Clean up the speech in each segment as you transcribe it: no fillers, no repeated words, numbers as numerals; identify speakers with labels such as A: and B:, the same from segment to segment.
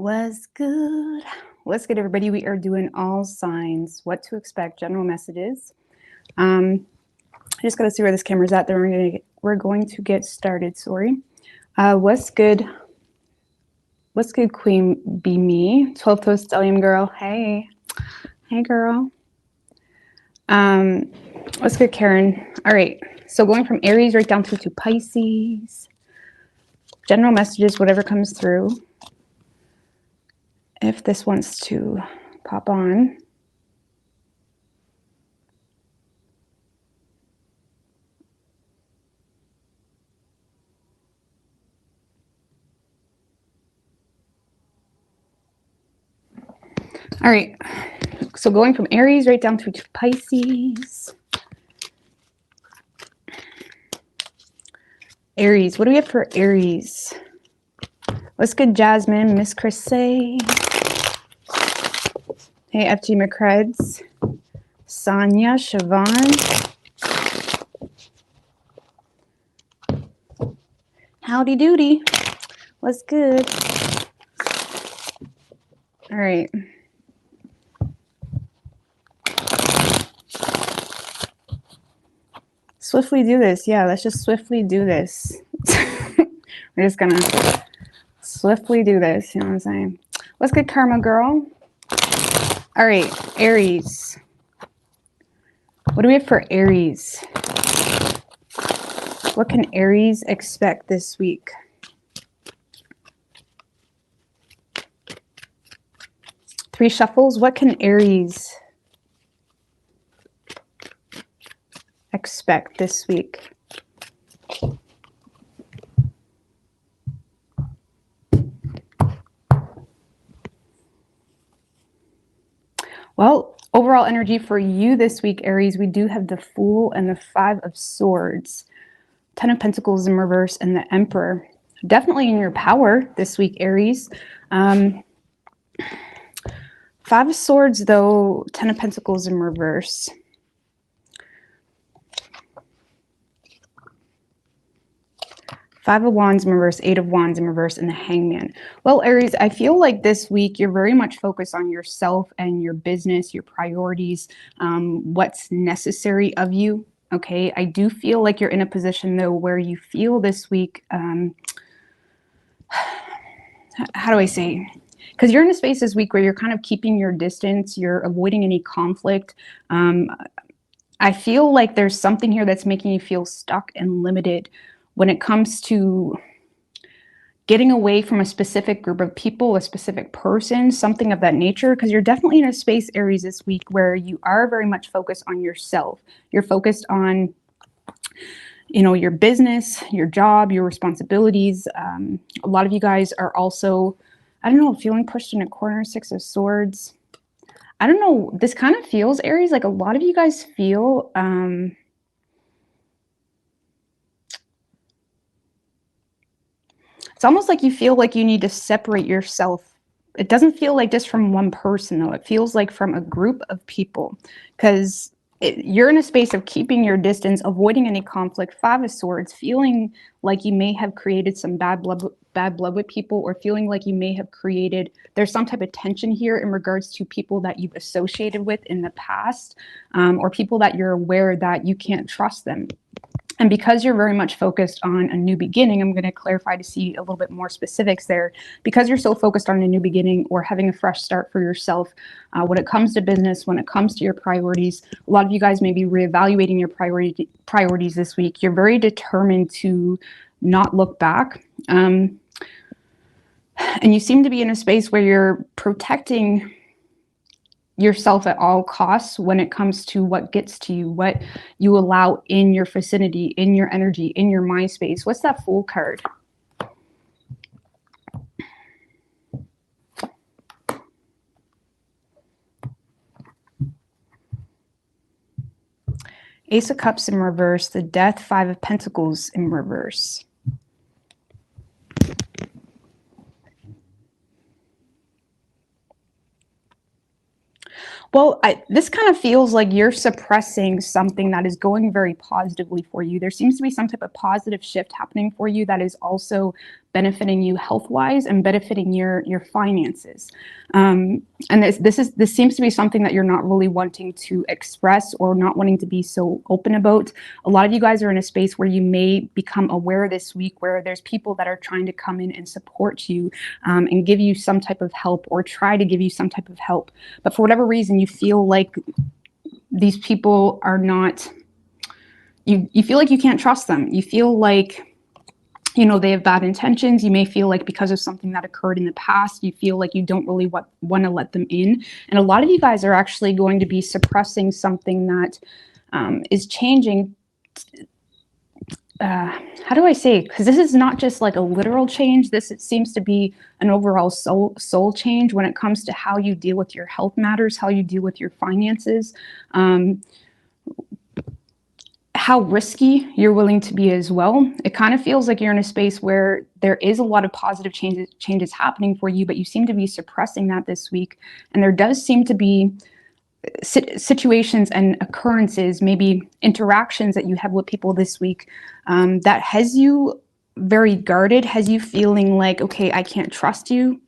A: What's good? What's good, everybody? We are doing all signs, what to expect, general messages. I just got to see where this camera's at. Then we're going to get started. Sorry. What's good? What's good, Queen Be Me? 12 Toast Stellium girl. Hey. Hey, girl. What's good, Karen? All right. So going from Aries right down to Pisces. General messages, whatever comes through. If this wants to pop on. All right. So going from Aries right down to Pisces. Aries, what do we have for Aries? What's good, Jasmine? Miss Chrissy. Hey, FG McCreds. Sonia, Siobhan. Howdy doody. What's good? All right. Swiftly do this. Yeah, let's just swiftly do this. We're just gonna swiftly do this. You know what I'm saying? What's good, Karma girl? All right, Aries. What do we have for Aries? What can Aries expect this week? Three shuffles. What can Aries expect this week? Well, overall energy for you this week, Aries, we do have the Fool and the Five of Swords, 10 of Pentacles in reverse, and the Emperor. Definitely in your power this week, Aries. Five of Swords, though, 10 of Pentacles in reverse. Five of Wands in reverse, Eight of Wands in reverse, and the Hangman. Well, Aries, I feel like this week you're very much focused on yourself and your business, your priorities, what's necessary of you. Okay, I do feel like you're in a position, though, where you feel this week, how do I say? Because you're in a space this week where you're kind of keeping your distance, you're avoiding any conflict. I feel like there's something here that's making you feel stuck and limited when it comes to getting away from a specific group of people, a specific person, something of that nature, because you're definitely in a space, Aries, this week where you are very much focused on yourself. You're focused on, you know, your business, your job, your responsibilities. A lot of you guys are also, I don't know, feeling pushed in a corner, Six of Swords. I don't know, this kind of feels, Aries, like a lot of you guys feel, it's almost like you feel like you need to separate yourself. It doesn't feel like just from one person, though. It feels like from a group of people, because you're in a space of keeping your distance, avoiding any conflict. Five of Swords, feeling like you may have created some bad blood with people, or feeling like you may have created, there's some type of tension here in regards to people that you've associated with in the past, or people that you're aware that you can't trust them. And because you're very much focused on a new beginning, I'm going to clarify to see a little bit more specifics there. Because you're so focused on a new beginning or having a fresh start for yourself, when it comes to business, when it comes to your priorities, a lot of you guys may be reevaluating your priorities this week. You're very determined to not look back. And you seem to be in a space where you're protecting yourself at all costs when it comes to what gets to you, what you allow in your vicinity, in your energy, in your mind space. What's that Fool card? Ace of Cups in reverse, the Death, Five of Pentacles in reverse. Well, this kind of feels like you're suppressing something that is going very positively for you. There seems to be some type of positive shift happening for you that is also benefiting you health-wise and benefiting your finances. And this seems to be something that you're not really wanting to express or not wanting to be so open about. A lot of you guys are in a space where you may become aware this week where there's people that are trying to come in and support you and give you some type of help or try to give you some type of help. But for whatever reason, you feel like these people are not, you feel like you can't trust them. You feel like, you know, they have bad intentions. You may feel like because of something that occurred in the past, you feel like you don't really want to let them in. And a lot of you guys are actually going to be suppressing something that is changing. How do I say? Because this is not just like a literal change. It seems to be an overall soul change when it comes to how you deal with your health matters, how you deal with your finances, how risky you're willing to be as well. It kind of feels like you're in a space where there is a lot of positive changes happening for you, but you seem to be suppressing that this week. And there does seem to be situations and occurrences, maybe interactions that you have with people this week that has you very guarded, has you feeling like, okay, I can't trust you.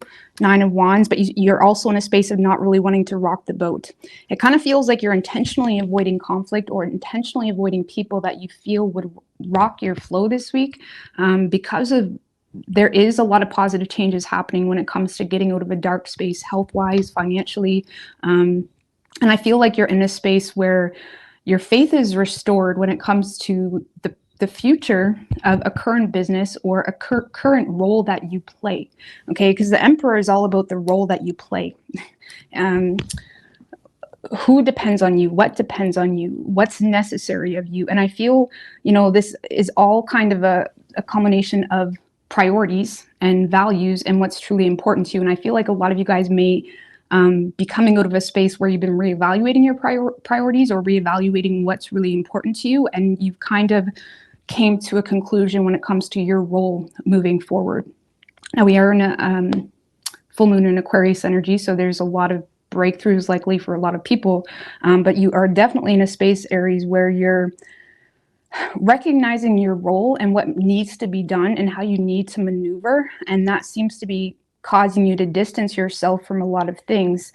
A: 9 of Wands, but you're also in a space of not really wanting to rock the boat. It kind of feels like you're intentionally avoiding conflict or intentionally avoiding people that you feel would rock your flow this week because of there is a lot of positive changes happening when it comes to getting out of a dark space, health-wise, financially. And I feel like you're in a space where your faith is restored when it comes to the future of a current business or a current role that you play, okay? Because the Emperor is all about the role that you play. Who depends on you? What depends on you? What's necessary of you? And I feel, you know, this is all kind of a culmination of priorities and values and what's truly important to you. And I feel like a lot of you guys may be coming out of a space where you've been reevaluating your priorities or reevaluating what's really important to you, and you've kind of came to a conclusion when it comes to your role moving forward. Now we are in a full moon in Aquarius energy, so there's a lot of breakthroughs likely for a lot of people, but you are definitely in a space, Aries, where you're recognizing your role and what needs to be done and how you need to maneuver, and that seems to be causing you to distance yourself from a lot of things,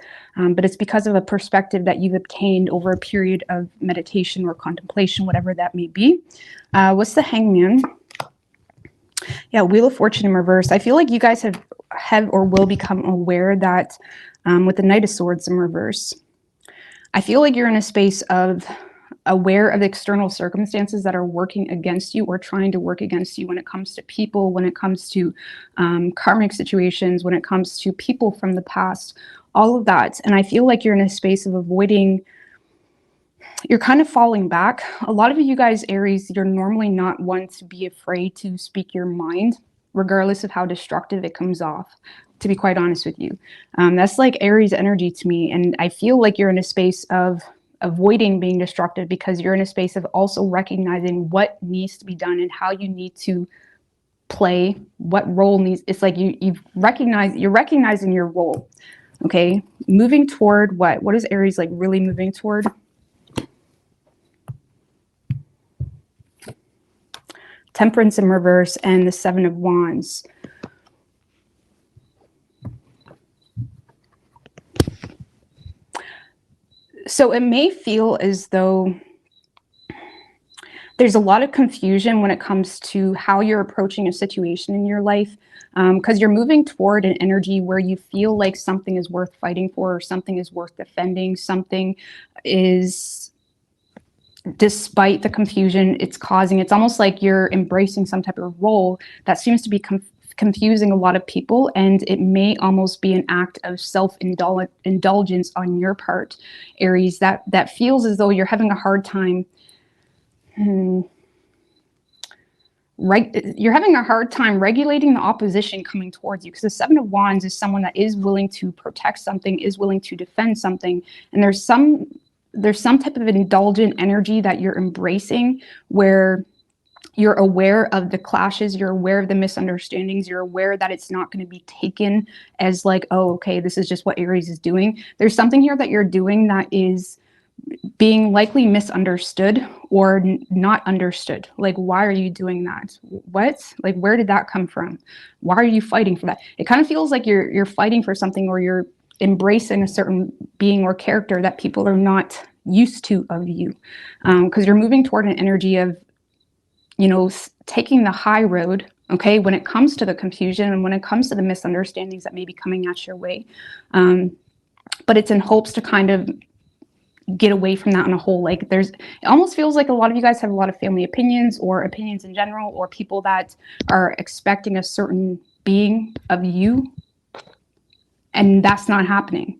A: but it's because of a perspective that you've obtained over a period of meditation or contemplation, whatever that may be. What's the Hangman? Yeah, Wheel of Fortune in reverse. I feel like you guys have or will become aware that with the Knight of Swords in reverse, I feel like you're in a space of aware of external circumstances that are working against you or trying to work against you when it comes to people, when it comes to karmic situations, when it comes to people from the past, all of that. And I feel like you're in a space of avoiding, you're kind of falling back. A lot of you guys, Aries, you're normally not one to be afraid to speak your mind, regardless of how destructive it comes off, to be quite honest with you. That's like Aries energy to me. And I feel like you're in a space of avoiding being destructive because you're in a space of also recognizing what needs to be done and how you need to play, what role needs. It's like you're recognizing your role. Okay, moving toward what is Aries like really moving toward? Temperance in reverse and the 7 of Wands. So it may feel as though there's a lot of confusion when it comes to how you're approaching a situation in your life, because you're moving toward an energy where you feel like something is worth fighting for, or something is worth defending, something is, despite the confusion it's causing, it's almost like you're embracing some type of role that seems to be confusing a lot of people, and it may almost be an act of self-indulgence on your part, Aries, that feels as though you're having a hard time you're having a hard time regulating the opposition coming towards you, because the 7 of Wands is someone that is willing to protect something, is willing to defend something, and there's some type of indulgent energy that you're embracing where you're aware of the clashes, you're aware of the misunderstandings, you're aware that it's not going to be taken as like, oh, okay, this is just what Aries is doing. There's something here that you're doing that is being likely misunderstood or not understood. Like, why are you doing that? What? Like, where did that come from? Why are you fighting for that? It kind of feels like you're fighting for something, or you're embracing a certain being or character that people are not used to of you, because you're moving toward an energy of, you know, taking the high road, okay, when it comes to the confusion and when it comes to the misunderstandings that may be coming at your way. But it's in hopes to kind of get away from that in a whole. Like, it almost feels like a lot of you guys have a lot of family opinions, or opinions in general, or people that are expecting a certain being of you, and that's not happening.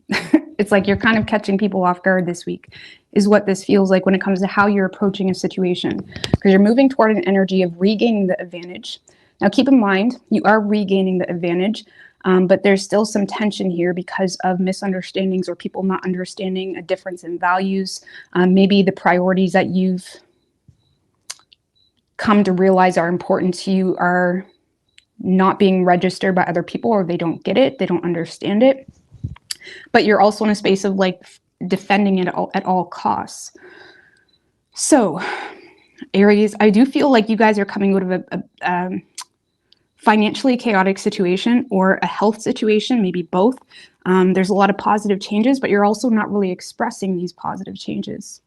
A: It's like you're kind of catching people off guard this week, is what this feels like when it comes to how you're approaching a situation, because you're moving toward an energy of regaining the advantage. Now, keep in mind, you are regaining the advantage, but there's still some tension here because of misunderstandings or people not understanding a difference in values. Maybe the priorities that you've come to realize are important to you are not being registered by other people, or they don't get it, they don't understand it. But you're also in a space of like defending it at all costs. So, Aries, I do feel like you guys are coming out of a financially chaotic situation, or a health situation, maybe both. There's a lot of positive changes, but you're also not really expressing these positive changes.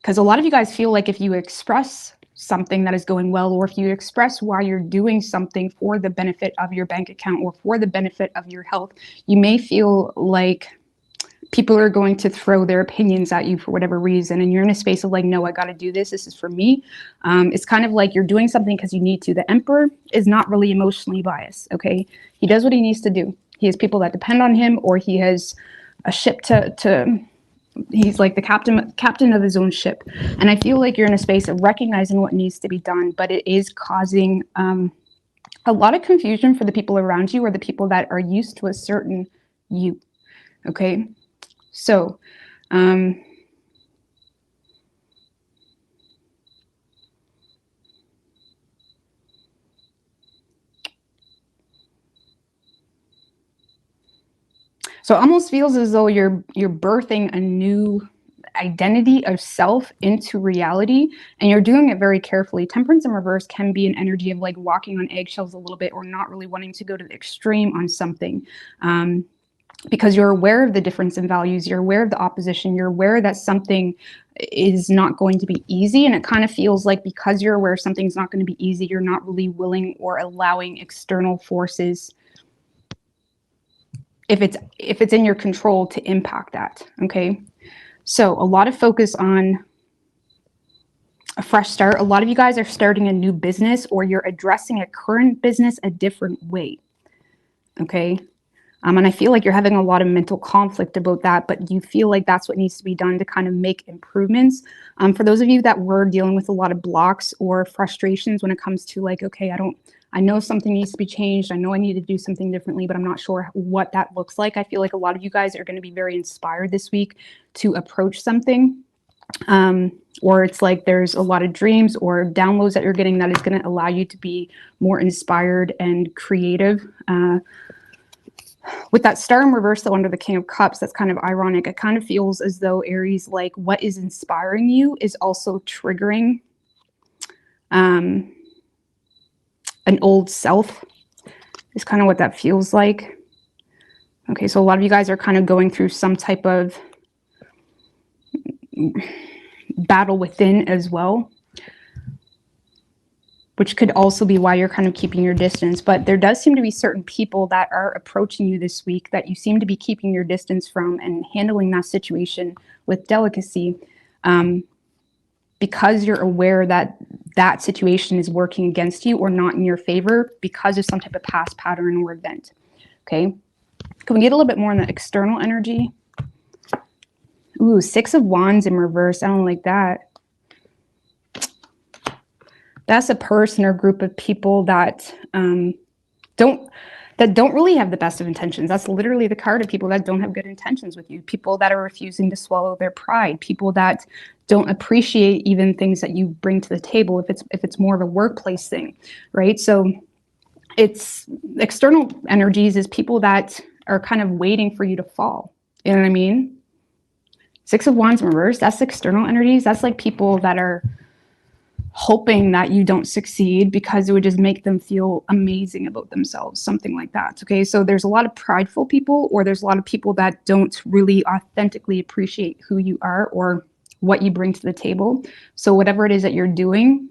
A: Because a lot of you guys feel like if you express something that is going well, or if you express why you're doing something for the benefit of your bank account or for the benefit of your health, you may feel like people are going to throw their opinions at you for whatever reason, and you're in a space of like, no, I got to do this. This is for me. It's kind of like you're doing something because you need to. The Emperor is not really emotionally biased, okay? He does what he needs to do. He has people that depend on him, or he has a ship to he's like the captain of his own ship. And I feel like you're in a space of recognizing what needs to be done, but it is causing a lot of confusion for the people around you, or the people that are used to a certain you, okay? So, so it almost feels as though you're birthing a new identity of self into reality, and you're doing it very carefully. Temperance in reverse can be an energy of like walking on eggshells a little bit, or not really wanting to go to the extreme on something. Because you're aware of the difference in values, you're aware of the opposition, you're aware that something is not going to be easy, and it kind of feels like because you're aware something's not going to be easy, you're not really willing or allowing external forces, if it's in your control, to impact that, okay? So a lot of focus on a fresh start. A lot of you guys are starting a new business, or you're addressing a current business a different way, okay? And I feel like you're having a lot of mental conflict about that, but you feel like that's what needs to be done to kind of make improvements. For those of you that were dealing with a lot of blocks or frustrations when it comes to like, okay, I know something needs to be changed. I know I need to do something differently, but I'm not sure what that looks like. I feel like a lot of you guys are going to be very inspired this week to approach something. Or it's like there's a lot of dreams or downloads that you're getting that is going to allow you to be more inspired and creative. With that star in reverse, though, under the King of Cups, that's kind of ironic. It kind of feels as though, Aries, like what is inspiring you is also triggering an old self, is kind of what that feels like. Okay, so a lot of you guys are kind of going through some type of battle within as well, which could also be why you're kind of keeping your distance. But there does seem to be certain people that are approaching you this week that you seem to be keeping your distance from, and handling that situation with delicacy, because you're aware that that situation is working against you or not in your favor because of some type of past pattern or event. Okay, can we get a little bit more on the external energy? Ooh, Six of Wands in reverse. I don't like that. That's a person or group of people that don't really have the best of intentions. That's literally the card of people that don't have good intentions with you. People that are refusing to swallow their pride. People that don't appreciate even things that you bring to the table, if it's more of a workplace thing, right? So it's external energies is people that are kind of waiting for you to fall. You know what I mean? Six of Wands in reverse, that's external energies. That's like people that are hoping that you don't succeed because it would just make them feel amazing about themselves, something like that. Okay, so there's a lot of prideful people, or there's a lot of people that don't really authentically appreciate who you are or what you bring to the table. So whatever it is that you're doing,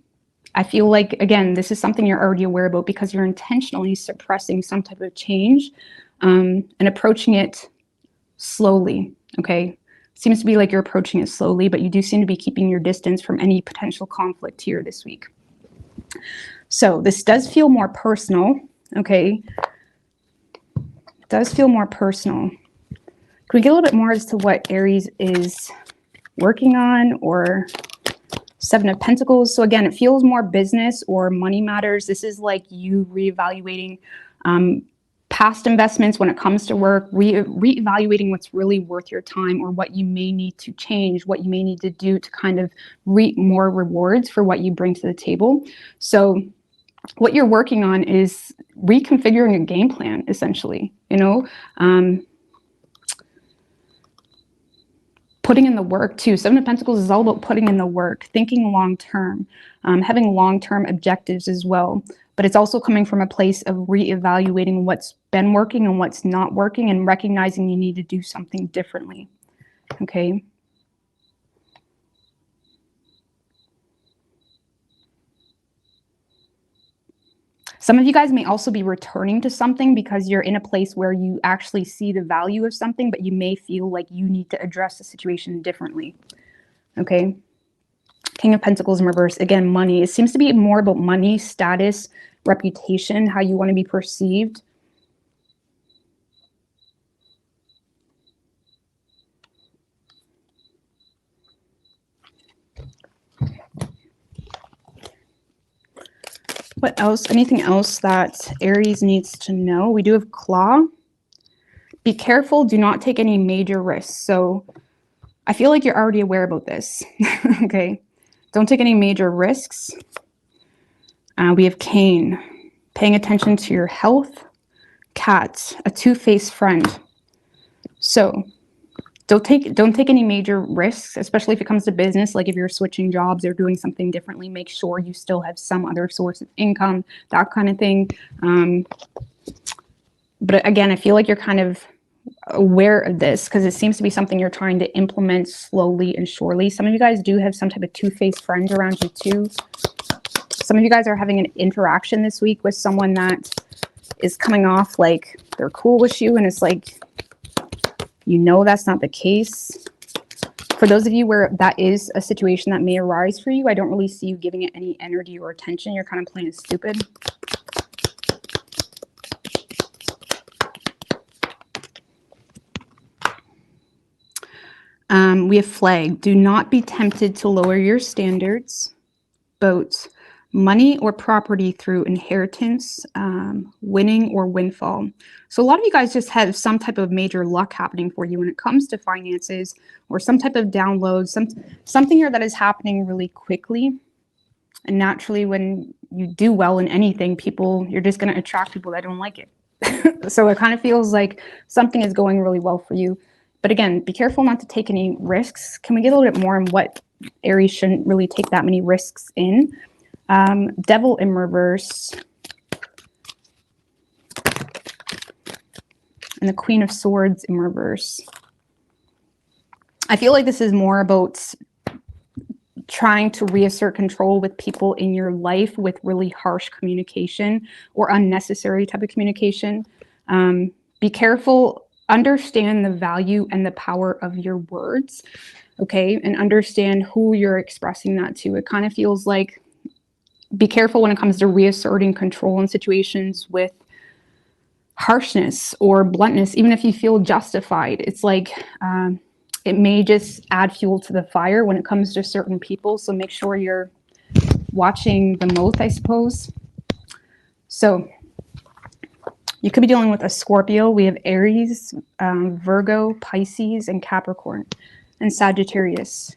A: I feel like, again, this is something you're already aware about because you're intentionally suppressing some type of change and approaching it slowly. Okay, seems to be like you're approaching it slowly, but you do seem to be keeping your distance from any potential conflict here this week. So this does feel more personal. Okay, it does feel more personal. Can we get a little bit more as to what Aries is working on? Or Seven of Pentacles. So again, it feels more business or money matters. This is like you reevaluating past investments when it comes to work, reevaluating what's really worth your time, or what you may need to change, what you may need to do to kind of reap more rewards for what you bring to the table. So what you're working on is reconfiguring a game plan, essentially, you know, putting in the work too. Seven of Pentacles is all about putting in the work, thinking long-term, having long-term objectives as well. But it's also coming from a place of reevaluating what's been working and what's not working, and recognizing you need to do something differently. Okay. Some of you guys may also be returning to something because you're in a place where you actually see the value of something, but you may feel like you need to address the situation differently. Okay. King of Pentacles in reverse. Again, money. It seems to be more about money, status, reputation, how you want to be perceived. What else? Anything else that Aries needs to know? We do have Claw. Be careful. Do not take any major risks. So I feel like you're already aware about this. Okay. Don't take any major risks. We have Cane. Paying attention to your health. Cat. A two-faced friend. So don't take any major risks, especially if it comes to business. Like if you're switching jobs or doing something differently, make sure you still have some other source of income, that kind of thing. But again, I feel like you're kind of aware of this because it seems to be something you're trying to implement slowly and surely. Some of you guys do have some type of two-faced friend around you too. Some of you guys are having an interaction this week with someone that is coming off like they're cool with you, and it's like, you know, that's not the case. For those of you where that is a situation that may arise for you, I don't really see you giving it any energy or attention. You're kind of playing stupid. We have Flag. Do not be tempted to lower your standards. Boat. Money or property through inheritance, winning or windfall. So a lot of you guys just have some type of major luck happening for you when it comes to finances, or some type of download, something here that is happening really quickly. And naturally, when you do well in anything, you're just going to attract people that don't like it. So it kind of feels like something is going really well for you. But again, be careful not to take any risks. Can we get a little bit more on what Aries shouldn't really take that many risks in? Devil in reverse. And the Queen of Swords in reverse. I feel like this is more about trying to reassert control with people in your life with really harsh communication or unnecessary type of communication. Be careful. Understand the value and the power of your words, okay? And understand who you're expressing that to. It kind of feels like, be careful when it comes to reasserting control in situations with harshness or bluntness, even if you feel justified. It's like it may just add fuel to the fire when it comes to certain people. So make sure you're watching the mouth, I suppose. So you could be dealing with a Scorpio. We have Aries, Virgo, Pisces, and Capricorn, and Sagittarius.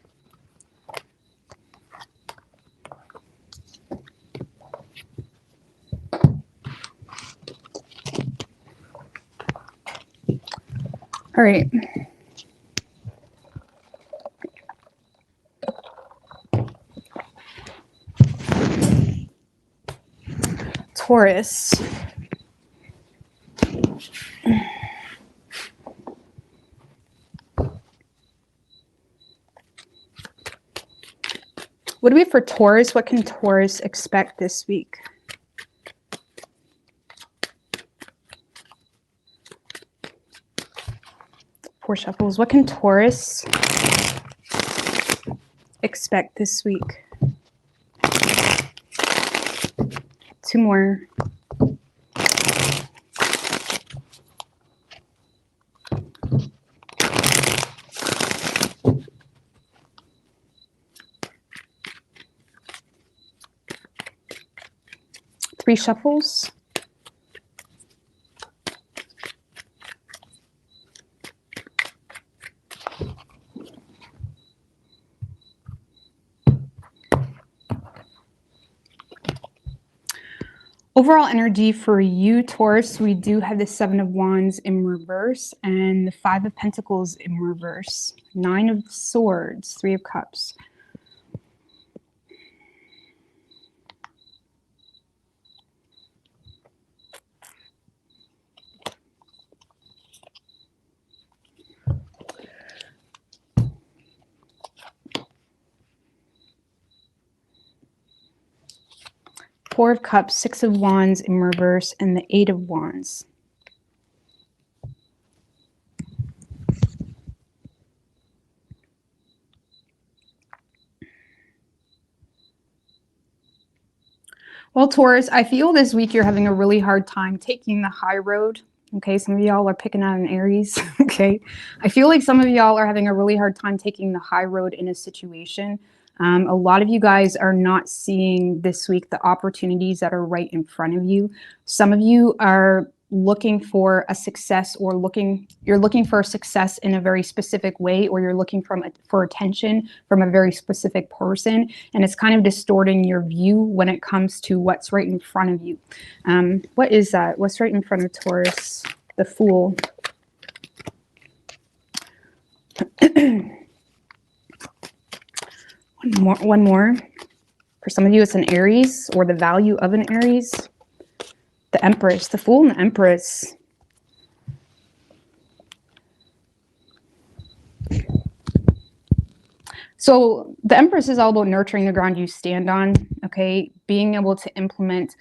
A: All right. Taurus. What do we have for Taurus? What can Taurus expect this week? Four shuffles. What can Taurus expect this week? Two more. Three shuffles. Overall energy for you, Taurus, we do have the Seven of Wands in reverse and the Five of Pentacles in reverse. Nine of Swords, Three of Cups. Four of Cups, Six of Wands in reverse, and the Eight of Wands. Well, Taurus, I feel this week you're having a really hard time taking the high road. Okay, some of y'all are picking out an Aries. Okay, I feel like some of y'all are having a really hard time taking the high road in a situation. A lot of you guys are not seeing this week the opportunities that are right in front of you. Some of you are looking for a success, or you're looking for a success in a very specific way, or you're looking for attention from a very specific person, and it's kind of distorting your view when it comes to what's right in front of you. What is that? What's right in front of Taurus? The Fool. One more. For some of you, it's an Aries, or the value of an Aries. The Empress, the Fool and the Empress. So the Empress is all about nurturing the ground you stand on, okay? Being able to implement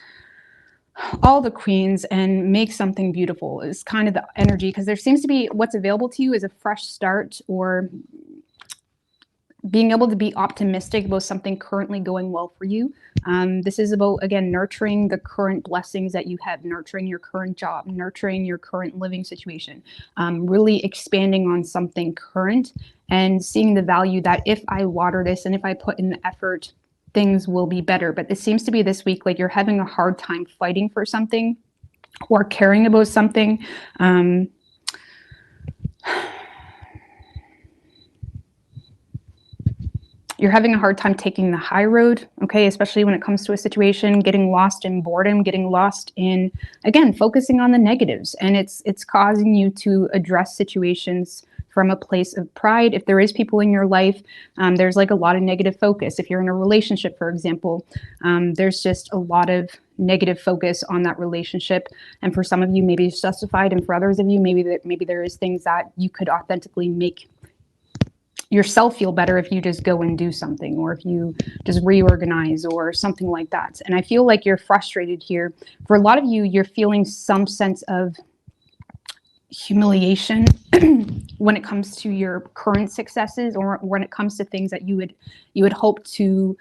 A: all the queens and make something beautiful is kind of the energy, because there seems to be what's available to you is a fresh start, or being able to be optimistic about something currently going well for you. This is about, again, nurturing the current blessings that you have, nurturing your current job, nurturing your current living situation, really expanding on something current and seeing the value that if I water this and if I put in the effort, things will be better. But it seems to be this week like you're having a hard time fighting for something or caring about something. You're having a hard time taking the high road, okay, especially when it comes to a situation, getting lost in boredom, getting lost in, again, focusing on the negatives. And it's causing you to address situations from a place of pride. If there is people in your life, there's like a lot of negative focus. If you're in a relationship, for example, there's just a lot of negative focus on that relationship. And for some of you, maybe it's justified. And for others of you, maybe there is things that you could authentically make yourself feel better if you just go and do something, or if you just reorganize or something like that. And I feel like you're frustrated here. For a lot of you, you're feeling some sense of humiliation when it comes to your current successes, or when it comes to things that you would hope to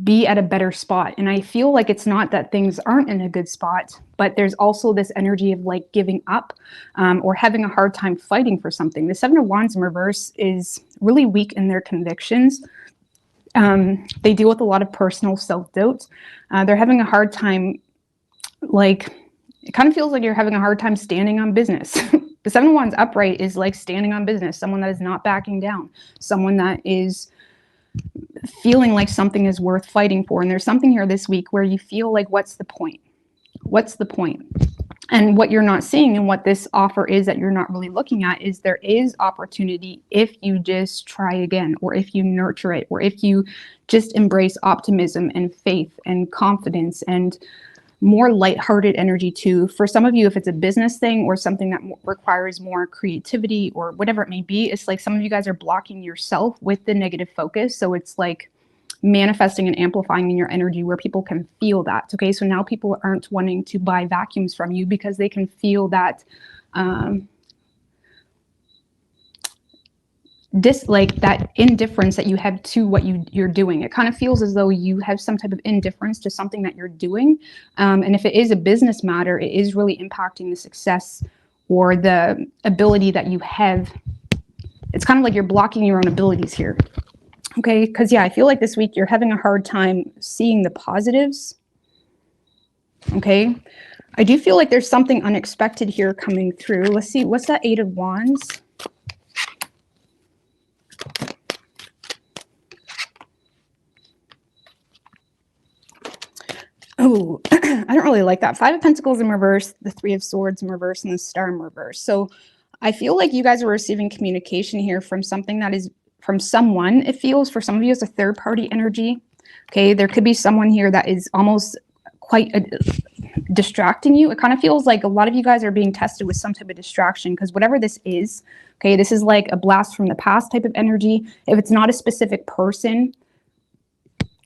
A: be at a better spot. And I feel like it's not that things aren't in a good spot, but there's also this energy of like giving up, or having a hard time fighting for something. The Seven of Wands in reverse is really weak in their convictions. They deal with a lot of personal self-doubt. They're having a hard time, like, it kind of feels like you're having a hard time standing on business. The Seven of Wands upright is like standing on business, someone that is not backing down, someone that is feeling like something is worth fighting for. And there's something here this week where you feel like, what's the point? What's the point? And what you're not seeing, and what this offer is that you're not really looking at, is there is opportunity if you just try again, or if you nurture it, or if you just embrace optimism and faith and confidence and more lighthearted energy too. For some of you, if it's a business thing or something that requires more creativity or whatever it may be, it's like some of you guys are blocking yourself with the negative focus. So it's like manifesting and amplifying in your energy where people can feel that. Okay, so now people aren't wanting to buy vacuums from you because they can feel that that indifference that you have to what you're doing. It kind of feels as though you have some type of indifference to something that you're doing. And if it is a business matter, it is really impacting the success or the ability that you have. It's kind of like you're blocking your own abilities here. Okay, because yeah, I feel like this week you're having a hard time seeing the positives. Okay, I do feel like there's something unexpected here coming through. Let's see, what's that Eight of Wands? Oh, I don't really like that. Five of Pentacles in reverse, the Three of Swords in reverse, and the Star in reverse. So I feel like you guys are receiving communication here from something that is from someone. It feels for some of you as a third party energy. Okay, there could be someone here that is almost quite distracting you. It kind of feels like a lot of you guys are being tested with some type of distraction because whatever this is, okay, this is like a blast from the past type of energy. If it's not a specific person,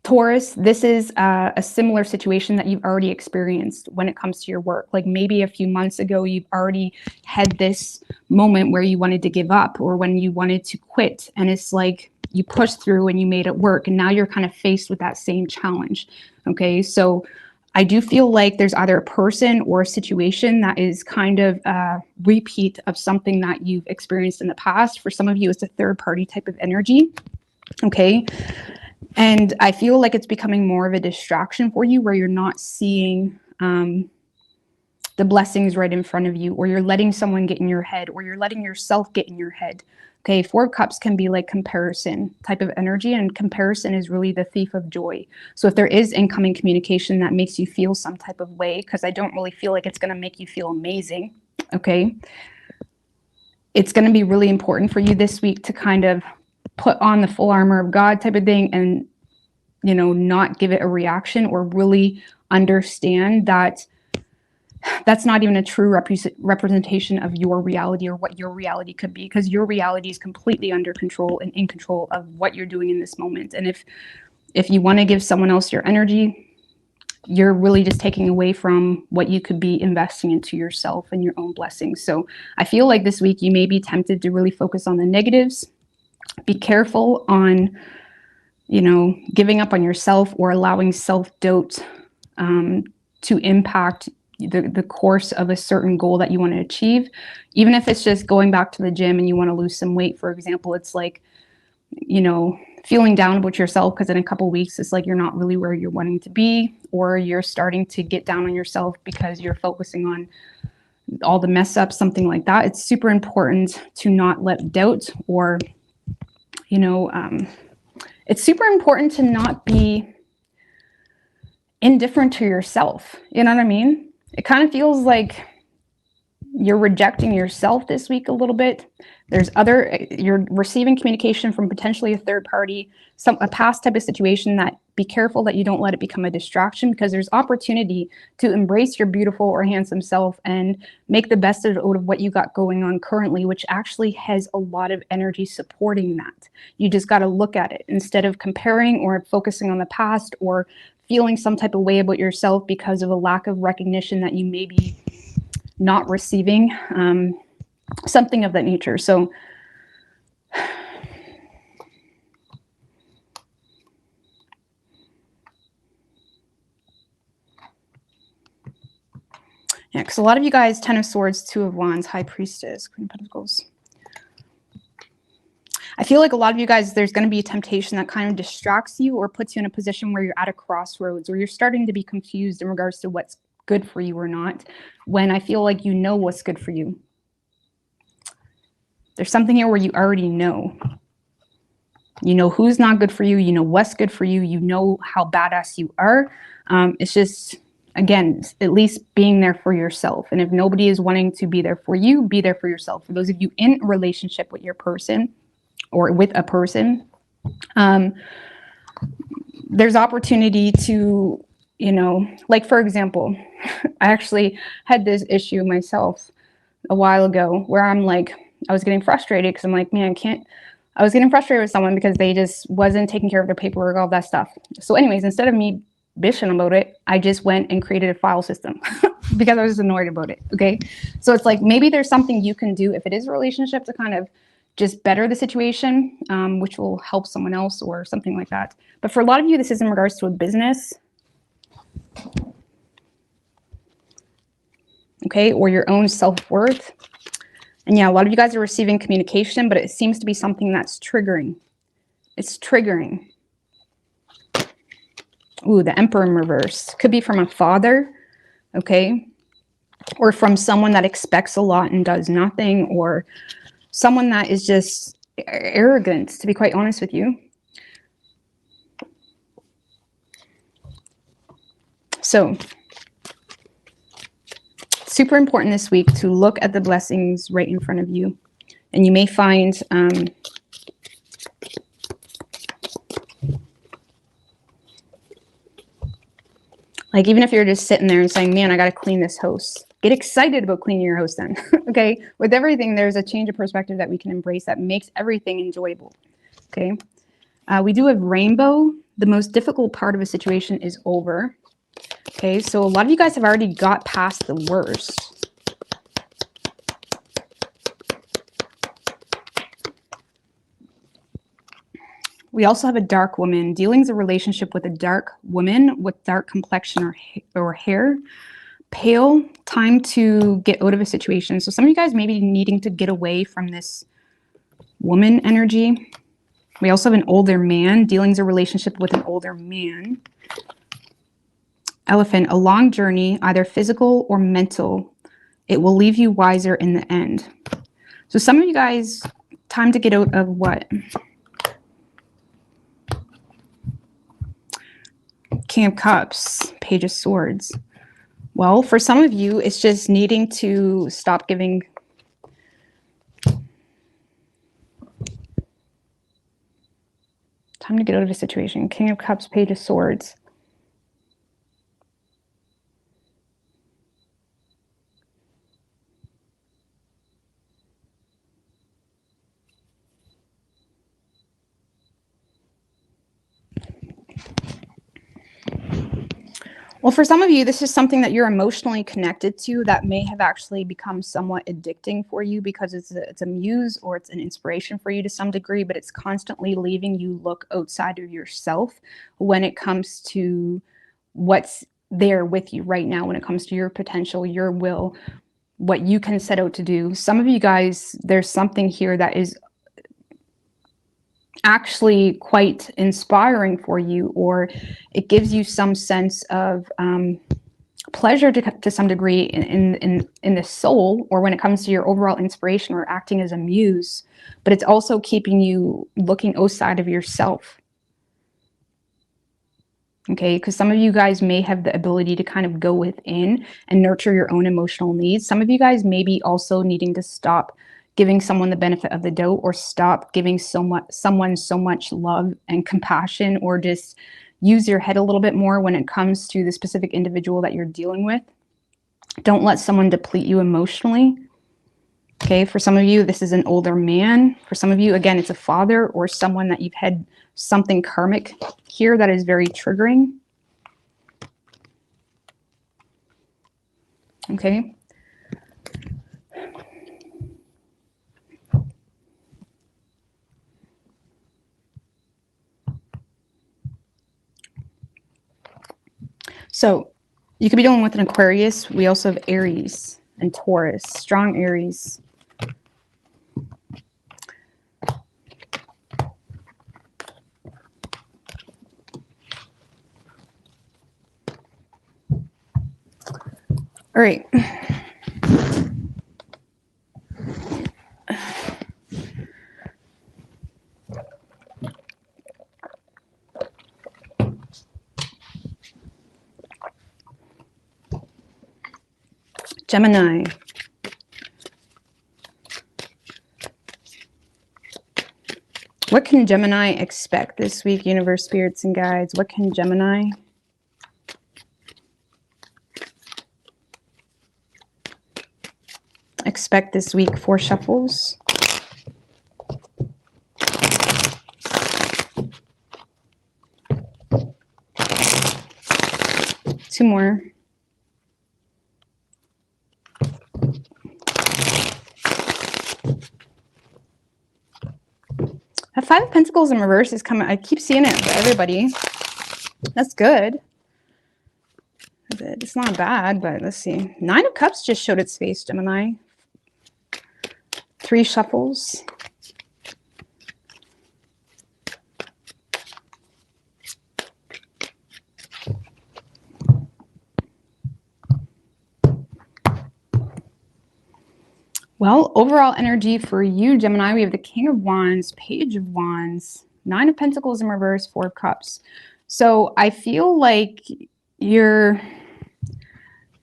A: Taurus, this is a similar situation that you've already experienced when it comes to your work. Like maybe a few months ago, you've already had this moment where you wanted to give up or when you wanted to quit. And it's like you pushed through and you made it work. And now you're kind of faced with that same challenge. Okay, so I do feel like there's either a person or a situation that is kind of a repeat of something that you've experienced in the past. For some of you, it's a third party type of energy. Okay. And I feel like it's becoming more of a distraction for you where you're not seeing the blessings right in front of you, or you're letting someone get in your head, or you're letting yourself get in your head. Okay, Four of Cups can be like comparison type of energy, and comparison is really the thief of joy. So if there is incoming communication that makes you feel some type of way, because I don't really feel like it's going to make you feel amazing, okay, it's going to be really important for you this week to kind of put on the full armor of God type of thing and, you know, not give it a reaction, or really understand that that's not even a true representation of your reality or what your reality could be, because your reality is completely under control and in control of what you're doing in this moment. And if you want to give someone else your energy, you're really just taking away from what you could be investing into yourself and your own blessings. So I feel like this week you may be tempted to really focus on the negatives. Be careful on, you know, giving up on yourself or allowing self-doubt to impact the course of a certain goal that you want to achieve. Even if it's just going back to the gym and you want to lose some weight, for example, it's like, you know, feeling down about yourself because in a couple of weeks, it's like you're not really where you're wanting to be, or you're starting to get down on yourself because you're focusing on all the mess ups, something like that. It's super important to not let doubt or, you know, it's super important to not be indifferent to yourself. You know what I mean? It kind of feels like you're rejecting yourself this week a little bit. You're receiving communication from potentially a third party, a past type of situation, that be careful that you don't let it become a distraction, because there's opportunity to embrace your beautiful or handsome self and make the best out of what you got going on currently, which actually has a lot of energy supporting that. You just got to look at it instead of comparing or focusing on the past or feeling some type of way about yourself because of a lack of recognition that you may be not receiving, something of that nature. So yeah, because a lot of you guys, Ten of Swords, Two of Wands, High Priestess, Queen of Pentacles. I feel like a lot of you guys, there's going to be a temptation that kind of distracts you or puts you in a position where you're at a crossroads, or you're starting to be confused in regards to what's good for you or not, when I feel like you know what's good for you. There's something here where you already know. You know who's not good for you. You know what's good for you. You know how badass you are. It's just, again, at least being there for yourself. And if nobody is wanting to be there for you, be there for yourself. For those of you in a relationship with your person or with a person, there's opportunity to you know, like for example, I actually had this issue myself a while ago where I'm like, I was getting frustrated because I'm like, man, I was getting frustrated with someone because they just wasn't taking care of their paperwork, all that stuff. So anyways, instead of me bitching about it, I just went and created a file system because I was annoyed about it. Okay. So it's like, maybe there's something you can do if it is a relationship to kind of just better the situation, which will help someone else or something like that. But for a lot of you, this is in regards to a business. Okay. Or your own self-worth. And yeah, a lot of you guys are receiving communication, but it seems to be something that's triggering. It's triggering. Ooh, the Emperor in reverse. Could be from a father, okay? Or from someone that expects a lot and does nothing, or someone that is just arrogant, to be quite honest with you. So, super important this week to look at the blessings right in front of you. And you may find like, even if you're just sitting there and saying, man, I got to clean this house. Get excited about cleaning your house then. Okay. With everything, there's a change of perspective that we can embrace that makes everything enjoyable. Okay. We do have rainbow. The most difficult part of a situation is over. Okay. So a lot of you guys have already got past the worst. We also have a dark woman. Dealing's a relationship with a dark woman with dark complexion or hair. Pale, time to get out of a situation. So some of you guys may be needing to get away from this woman energy. We also have an older man. Dealing's a relationship with an older man. Elephant, a long journey, either physical or mental. It will leave you wiser in the end. So some of you guys, time to get out of what? King of Cups, Page of Swords. Well, for some of you, it's just needing to stop giving. Time to get out of a situation. King of Cups, Page of Swords. Well, for some of you, this is something that you're emotionally connected to that may have actually become somewhat addicting for you because it's a muse or it's an inspiration for you to some degree, but it's constantly leaving you look outside of yourself when it comes to what's there with you right now, when it comes to your potential, your will, what you can set out to do. Some of you guys, there's something here that is actually quite inspiring for you, or it gives you some sense of pleasure to some degree in the soul, or when it comes to your overall inspiration or acting as a muse, but it's also keeping you looking outside of yourself. Okay, because some of you guys may have the ability to kind of go within and nurture your own emotional needs. Some of you guys may be also needing to stop giving someone the benefit of the doubt, or stop giving someone so much love and compassion, or just use your head a little bit more when it comes to the specific individual that you're dealing with. Don't let someone deplete you emotionally. Okay, for some of you, this is an older man. For some of you, again, it's a father or someone that you've had something karmic here that is very triggering. Okay. So you could be dealing with an Aquarius. We also have Aries and Taurus, strong Aries. All right. Gemini. What can Gemini expect this week, universe, spirits, and guides? What can Gemini expect this week? 4 shuffles. Two more. That 5 of Pentacles in reverse is coming. I keep seeing it for everybody. That's good. It's not bad, but let's see. 9 of Cups just showed its face, Gemini. 3 shuffles. Well, overall energy for you, Gemini, we have the King of Wands, Page of Wands, 9 of Pentacles in reverse, 4 of Cups. So I feel like you're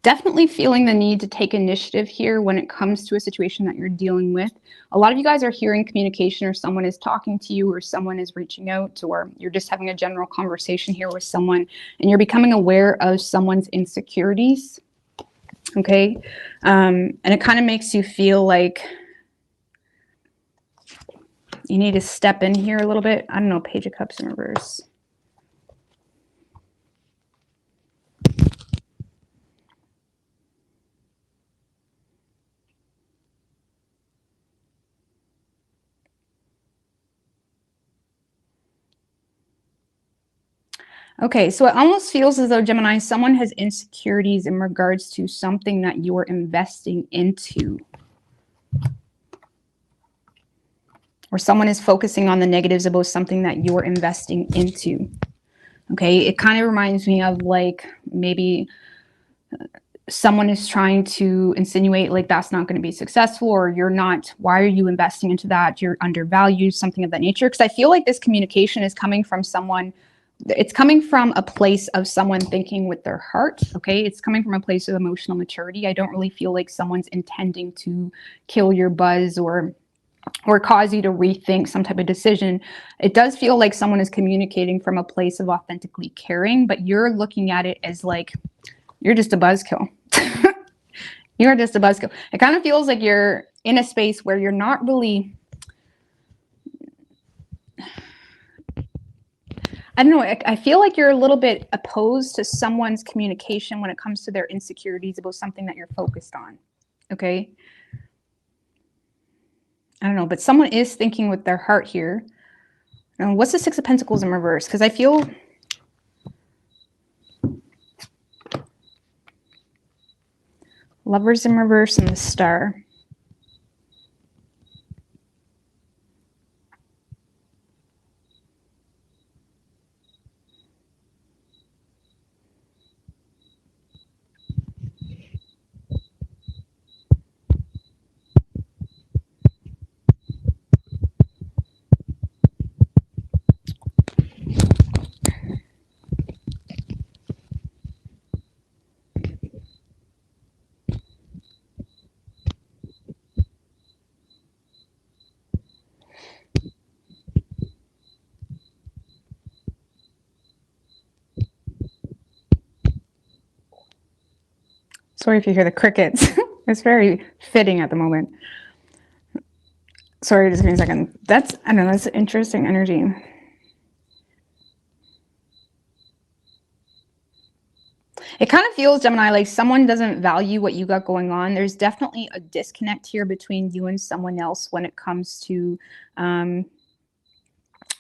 A: definitely feeling the need to take initiative here when it comes to a situation that you're dealing with. A lot of you guys are hearing communication, or someone is talking to you, or someone is reaching out, or you're just having a general conversation here with someone, and you're becoming aware of someone's insecurities. Okay. And it kind of makes you feel like you need to step in here a little bit. I don't know, Page of Cups in reverse. Okay, so it almost feels as though, Gemini, someone has insecurities in regards to something that you are investing into. Or someone is focusing on the negatives about something that you're investing into. Okay, it kind of reminds me of like maybe someone is trying to insinuate like that's not going to be successful, or you're not, why are you investing into that? You're undervalued, something of that nature. Because I feel like this communication is coming from someone. It's coming from a place of someone thinking with their heart, okay? It's coming from a place of emotional maturity. I don't really feel like someone's intending to kill your buzz or cause you to rethink some type of decision. It does feel like someone is communicating from a place of authentically caring, but you're looking at it as like, you're just a buzzkill. You're just a buzzkill. It kind of feels like you're in a space where you're not really... I don't know, I feel like you're a little bit opposed to someone's communication when it comes to their insecurities about something that you're focused on, okay? I don't know, but someone is thinking with their heart here. Now, what's the 6 of Pentacles in reverse? Because I feel... Lovers in reverse and the Star. Sorry if you hear the crickets. It's very fitting at the moment. Sorry, just give me a second. That's, I don't know, that's interesting energy. It kind of feels, Gemini, like someone doesn't value what you got going on. There's definitely a disconnect here between you and someone else when it comes to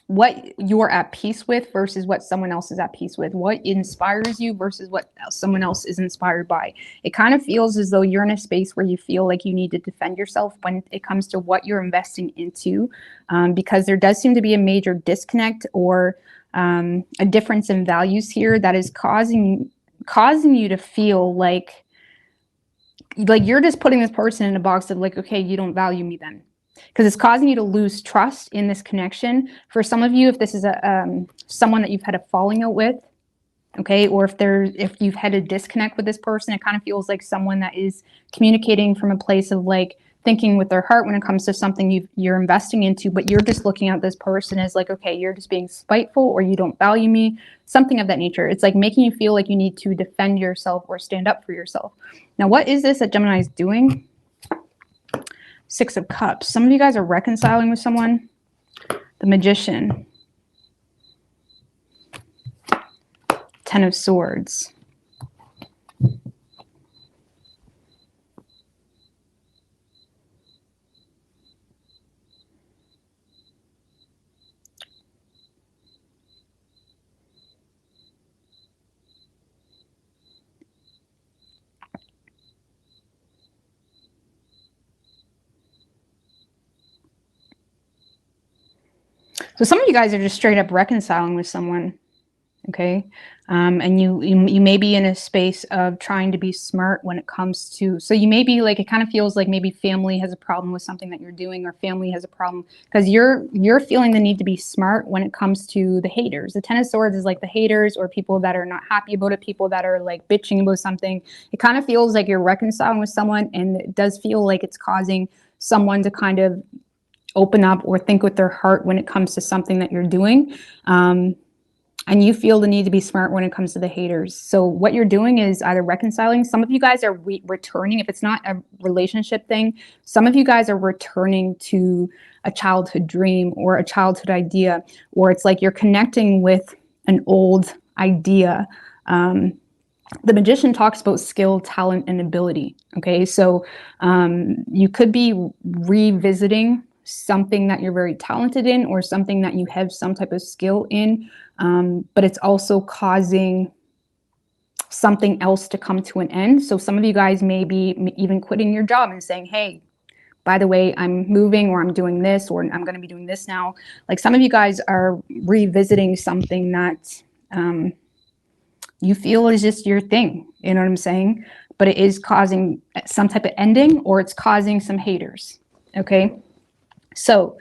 A: what you're at peace with versus what someone else is at peace with. What inspires you versus what someone else is inspired by. It kind of feels as though you're in a space where you feel like you need to defend yourself when it comes to what you're investing into, because there does seem to be a major disconnect or a difference in values here that is causing you to feel like you're just putting this person in a box of like, okay, you don't value me then. Because it's causing you to lose trust in this connection. For some of you, if this is someone that you've had a falling out with, okay, or if you've had a disconnect with this person, it kind of feels like someone that is communicating from a place of like thinking with their heart when it comes to something you're investing into, but you're just looking at this person as like, okay, you're just being spiteful or you don't value me, something of that nature. It's like making you feel like you need to defend yourself or stand up for yourself. Now, what is this that Gemini is doing? Six of Cups. Some of you guys are reconciling with someone. The Magician. Ten of Swords. So some of you guys are just straight up reconciling with someone, okay? And you may be in a space of trying to be smart when it comes to, so you may be like, it kind of feels like maybe family has a problem with something that you're doing, or family has a problem because you're feeling the need to be smart when it comes to the haters. The Ten of Swords is like the haters, or people that are not happy about it, people that are like bitching about something. It kind of feels like you're reconciling with someone, and it does feel like it's causing someone to kind of open up or think with their heart when it comes to something that you're doing. And you feel the need to be smart when it comes to the haters. So what you're doing is either reconciling. Some of you guys are returning. If it's not a relationship thing, some of you guys are returning to a childhood dream or a childhood idea, or it's like you're connecting with an old idea. The Magician talks about skill, talent, and ability. Okay, so you could be revisiting something that you're very talented in, or something that you have some type of skill in, but it's also causing something else to come to an end. So some of you guys may be even quitting your job and saying, hey, by the way, I'm moving, or I'm doing this, or I'm going to be doing this now. Like some of you guys are revisiting something that you feel is just your thing. You know what I'm saying? But it is causing some type of ending, or it's causing some haters. Okay. So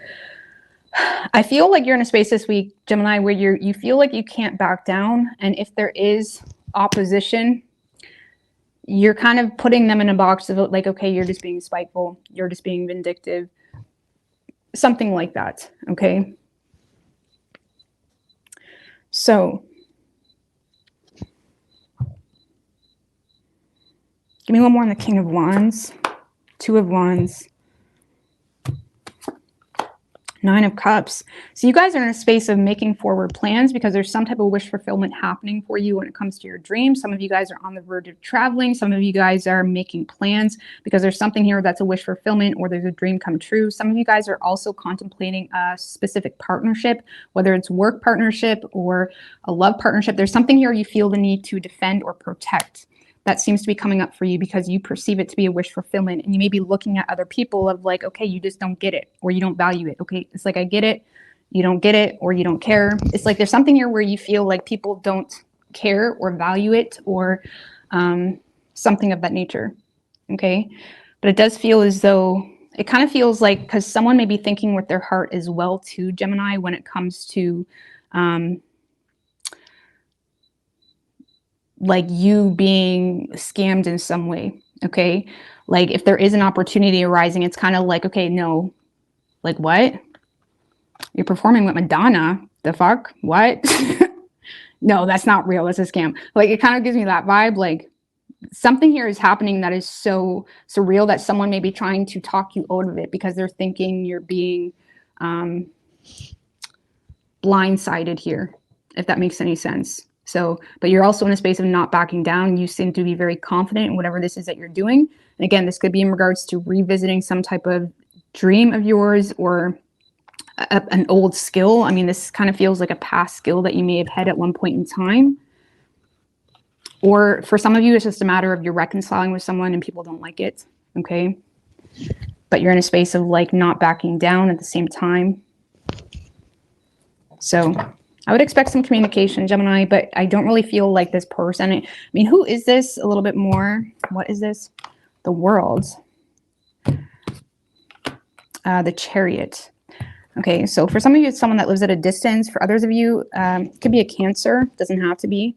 A: I feel like you're in a space this week, Gemini, where you feel like you can't back down. And if there is opposition, you're kind of putting them in a box of like, okay, you're just being spiteful. You're just being vindictive. Something like that. Okay. So give me one more on the King of Wands, Two of Wands, Nine of Cups. So you guys are in a space of making forward plans because there's some type of wish fulfillment happening for you when it comes to your dreams. Some of you guys are on the verge of traveling. Some of you guys are making plans because there's something here that's a wish fulfillment, or there's a dream come true. Some of you guys are also contemplating a specific partnership, whether it's work partnership or a love partnership. There's something here you feel the need to defend or protect. That seems to be coming up for you because you perceive it to be a wish fulfillment, and you may be looking at other people of like, okay, you just don't get it, or you don't value it. Okay, it's like, I get it, you don't get it, or you don't care. It's like there's something here where you feel like people don't care or value it, or something of that nature. Okay, but it does feel as though it kind of feels like, because someone may be thinking with their heart as well too, Gemini, when it comes to like you being scammed in some way. Okay, like if there is an opportunity arising, it's kind of like, okay, no, like what? You're performing with Madonna? The fuck? What? No, that's not real. That's a scam. Like it kind of gives me that vibe. Like something here is happening that is so surreal that someone may be trying to talk you out of it because they're thinking you're being blindsided here, if that makes any sense. So, but you're also in a space of not backing down. You seem to be very confident in whatever this is that you're doing. And again, this could be in regards to revisiting some type of dream of yours, or an old skill. I mean, this kind of feels like a past skill that you may have had at one point in time. Or for some of you, it's just a matter of you're reconciling with someone and people don't like it. Okay. But you're in a space of like not backing down at the same time. So I would expect some communication, Gemini, but I don't really feel like this person. I mean, who is this? A little bit more. What is this? The World. The Chariot. Okay, so for some of you, it's someone that lives at a distance. For others of you, it could be a Cancer. Doesn't have to be.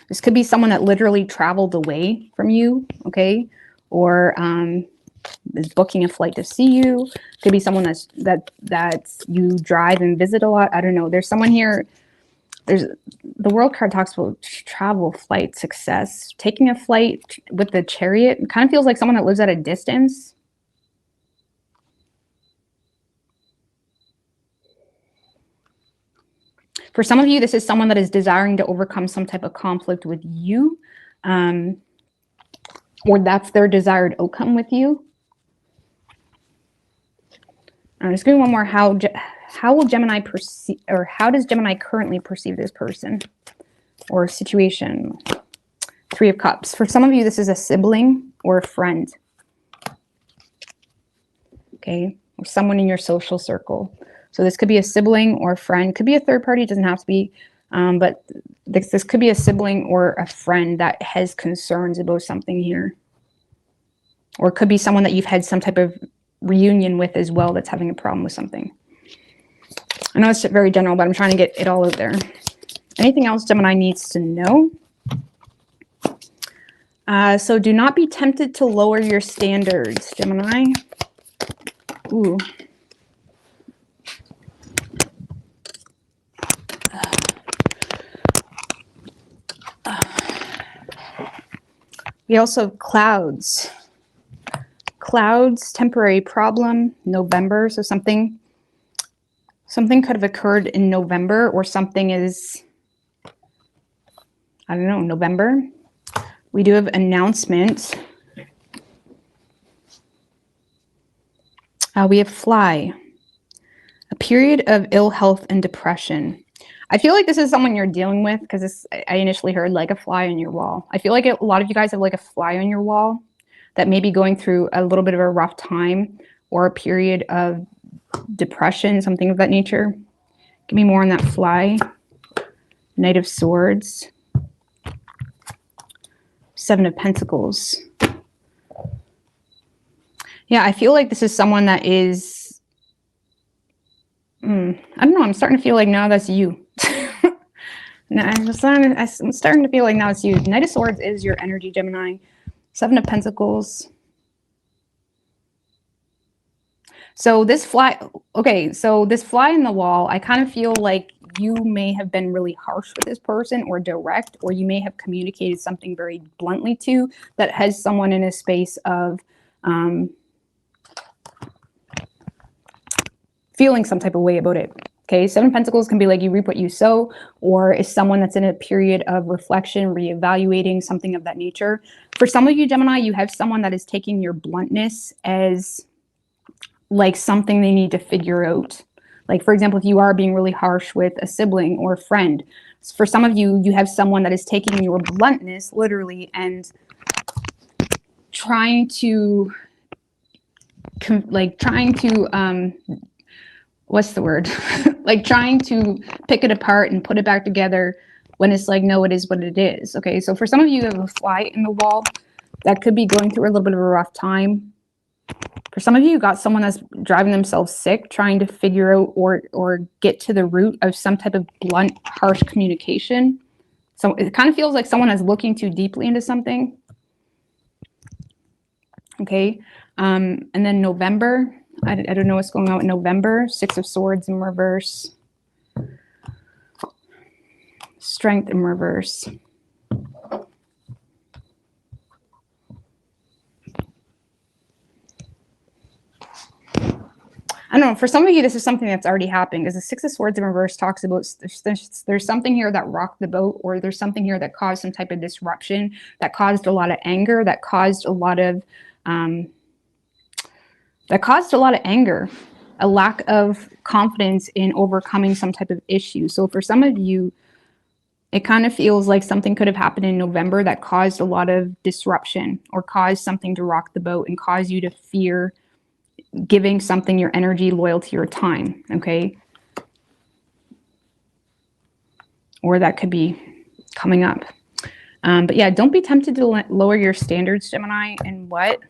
A: This could be someone that literally traveled away from you, okay? Or is booking a flight to see you. Could be someone that you drive and visit a lot. I don't know. There's someone here. There's the World card talks about travel, flight, success. Taking a flight with the Chariot, it kind of feels like someone that lives at a distance. For some of you, this is someone that is desiring to overcome some type of conflict with you, or that's their desired outcome with you. I'm just going one more. How will Gemini perceive, or how does Gemini currently perceive this person or situation? 3 of Cups. For some of you, this is a sibling or a friend. Okay, or someone in your social circle. So this could be a sibling or a friend. Could be a third party. It doesn't have to be. But this could be a sibling or a friend that has concerns about something here. Or it could be someone that you've had some type of reunion with as well that's having a problem with something. I know it's very general, but I'm trying to get it all out there. Anything else Gemini needs to know? So do not be tempted to lower your standards, Gemini. Ooh. We also have clouds. Clouds, temporary problem, November. So something could have occurred in November, or something is, I don't know, November. We do have announcement. We have fly. A period of ill health and depression. I feel like this is someone you're dealing with, because I initially heard like a fly on your wall. I feel like a lot of you guys have like a fly on your wall that may be going through a little bit of a rough time or a period of depression, something of that nature. Give me more on that fly. Knight of Swords. 7 of Pentacles. Yeah, I feel like this is someone that is, I don't know, I'm starting to feel like now that's you. Now, I'm starting to feel like now it's you. Knight of Swords is your energy, Gemini. 7 of Pentacles. So this fly, okay, so this fly in the wall, I kind of feel like you may have been really harsh with this person, or direct, or you may have communicated something very bluntly to that has someone in a space of feeling some type of way about it. Okay, 7 of Pentacles can be like you reap what you sow, or is someone that's in a period of reflection, reevaluating, something of that nature. For some of you, Gemini, you have someone that is taking your bluntness as like something they need to figure out. Like, for example, if you are being really harsh with a sibling or a friend, for some of you, you have someone that is taking your bluntness literally and trying to what's the word? Like trying to pick it apart and put it back together, when it's like, no, it is what it is. Okay, so for some of you, you have a fly in the wall that could be going through a little bit of a rough time. For some of you, you got someone that's driving themselves sick, trying to figure out or get to the root of some type of blunt, harsh communication. So it kind of feels like someone is looking too deeply into something. Okay, and then November. I don't know what's going on in November. 6 of Swords in reverse. Strength in reverse. I don't know, for some of you, this is something that's already happened, because the 6 of Swords in reverse talks about there's something here that rocked the boat, or there's something here that caused some type of disruption, that caused a lot of anger, that caused a lot of anger, a lack of confidence in overcoming some type of issue. So for some of you, it kind of feels like something could have happened in November that caused a lot of disruption, or caused something to rock the boat and cause you to fear giving something your energy, loyalty, or time. Okay, or that could be coming up. But yeah, don't be tempted to lower your standards, Gemini. And what?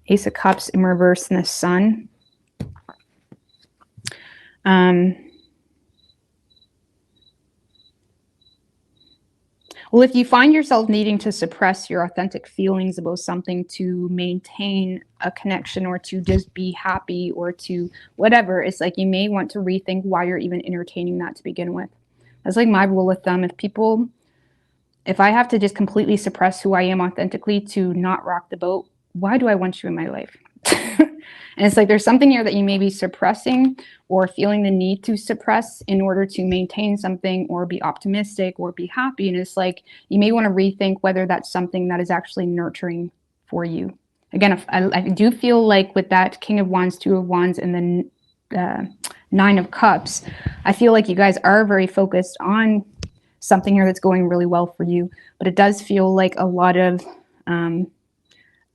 A: Ace of Cups in reverse in the Sun. Well, if you find yourself needing to suppress your authentic feelings about something to maintain a connection or to just be happy or to whatever, it's like you may want to rethink why you're even entertaining that to begin with. That's like my rule of thumb. If I have to just completely suppress who I am authentically to not rock the boat, why do I want you in my life? And it's like there's something here that you may be suppressing or feeling the need to suppress in order to maintain something or be optimistic or be happy. And it's like you may want to rethink whether that's something that is actually nurturing for you. Again, if I do feel like with that King of Wands, Two of Wands, and then Nine of Cups, I feel like you guys are very focused on something here that's going really well for you. But it does feel like a lot of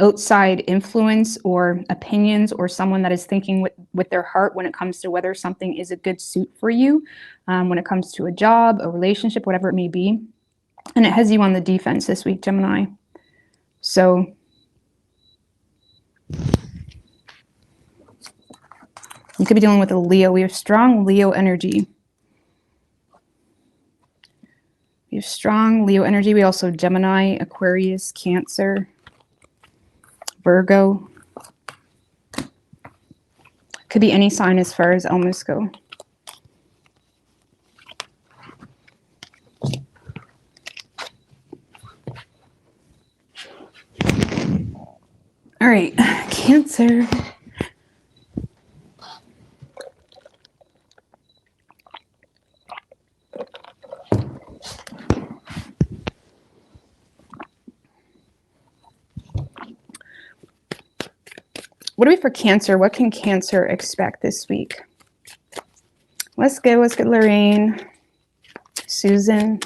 A: outside influence or opinions or someone that is thinking with their heart when it comes to whether something is a good suit for you, when it comes to a job, a relationship, whatever it may be. And it has you on the defense this week, Gemini. So you could be dealing with a Leo. We have strong Leo energy. We have strong Leo energy. We also have Gemini, Aquarius, Cancer, Virgo. Could be any sign as far as elements go. All right, Cancer. What do we for Cancer? What can Cancer expect this week? Let's go, Lorraine, Susan.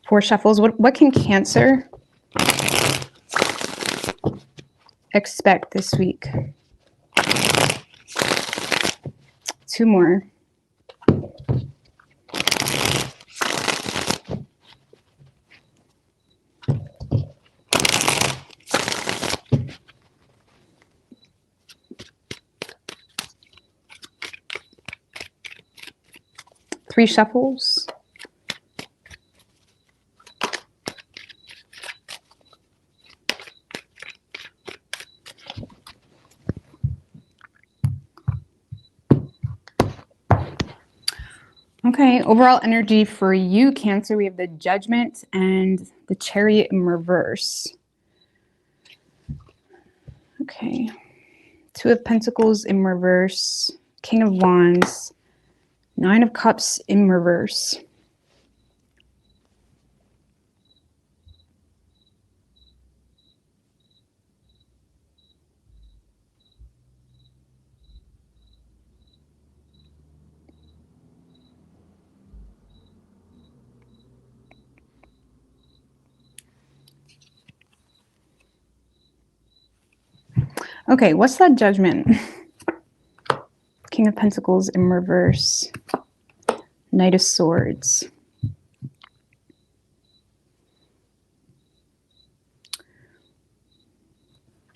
A: Four shuffles. What can Cancer expect this week? Two more. Three shuffles. Okay, overall energy for you, Cancer, we have the Judgment and the Chariot in reverse. Okay, Two of Pentacles in reverse, King of Wands, Nine of Cups in reverse. Okay, what's that Judgment? King of Pentacles in reverse, Knight of Swords.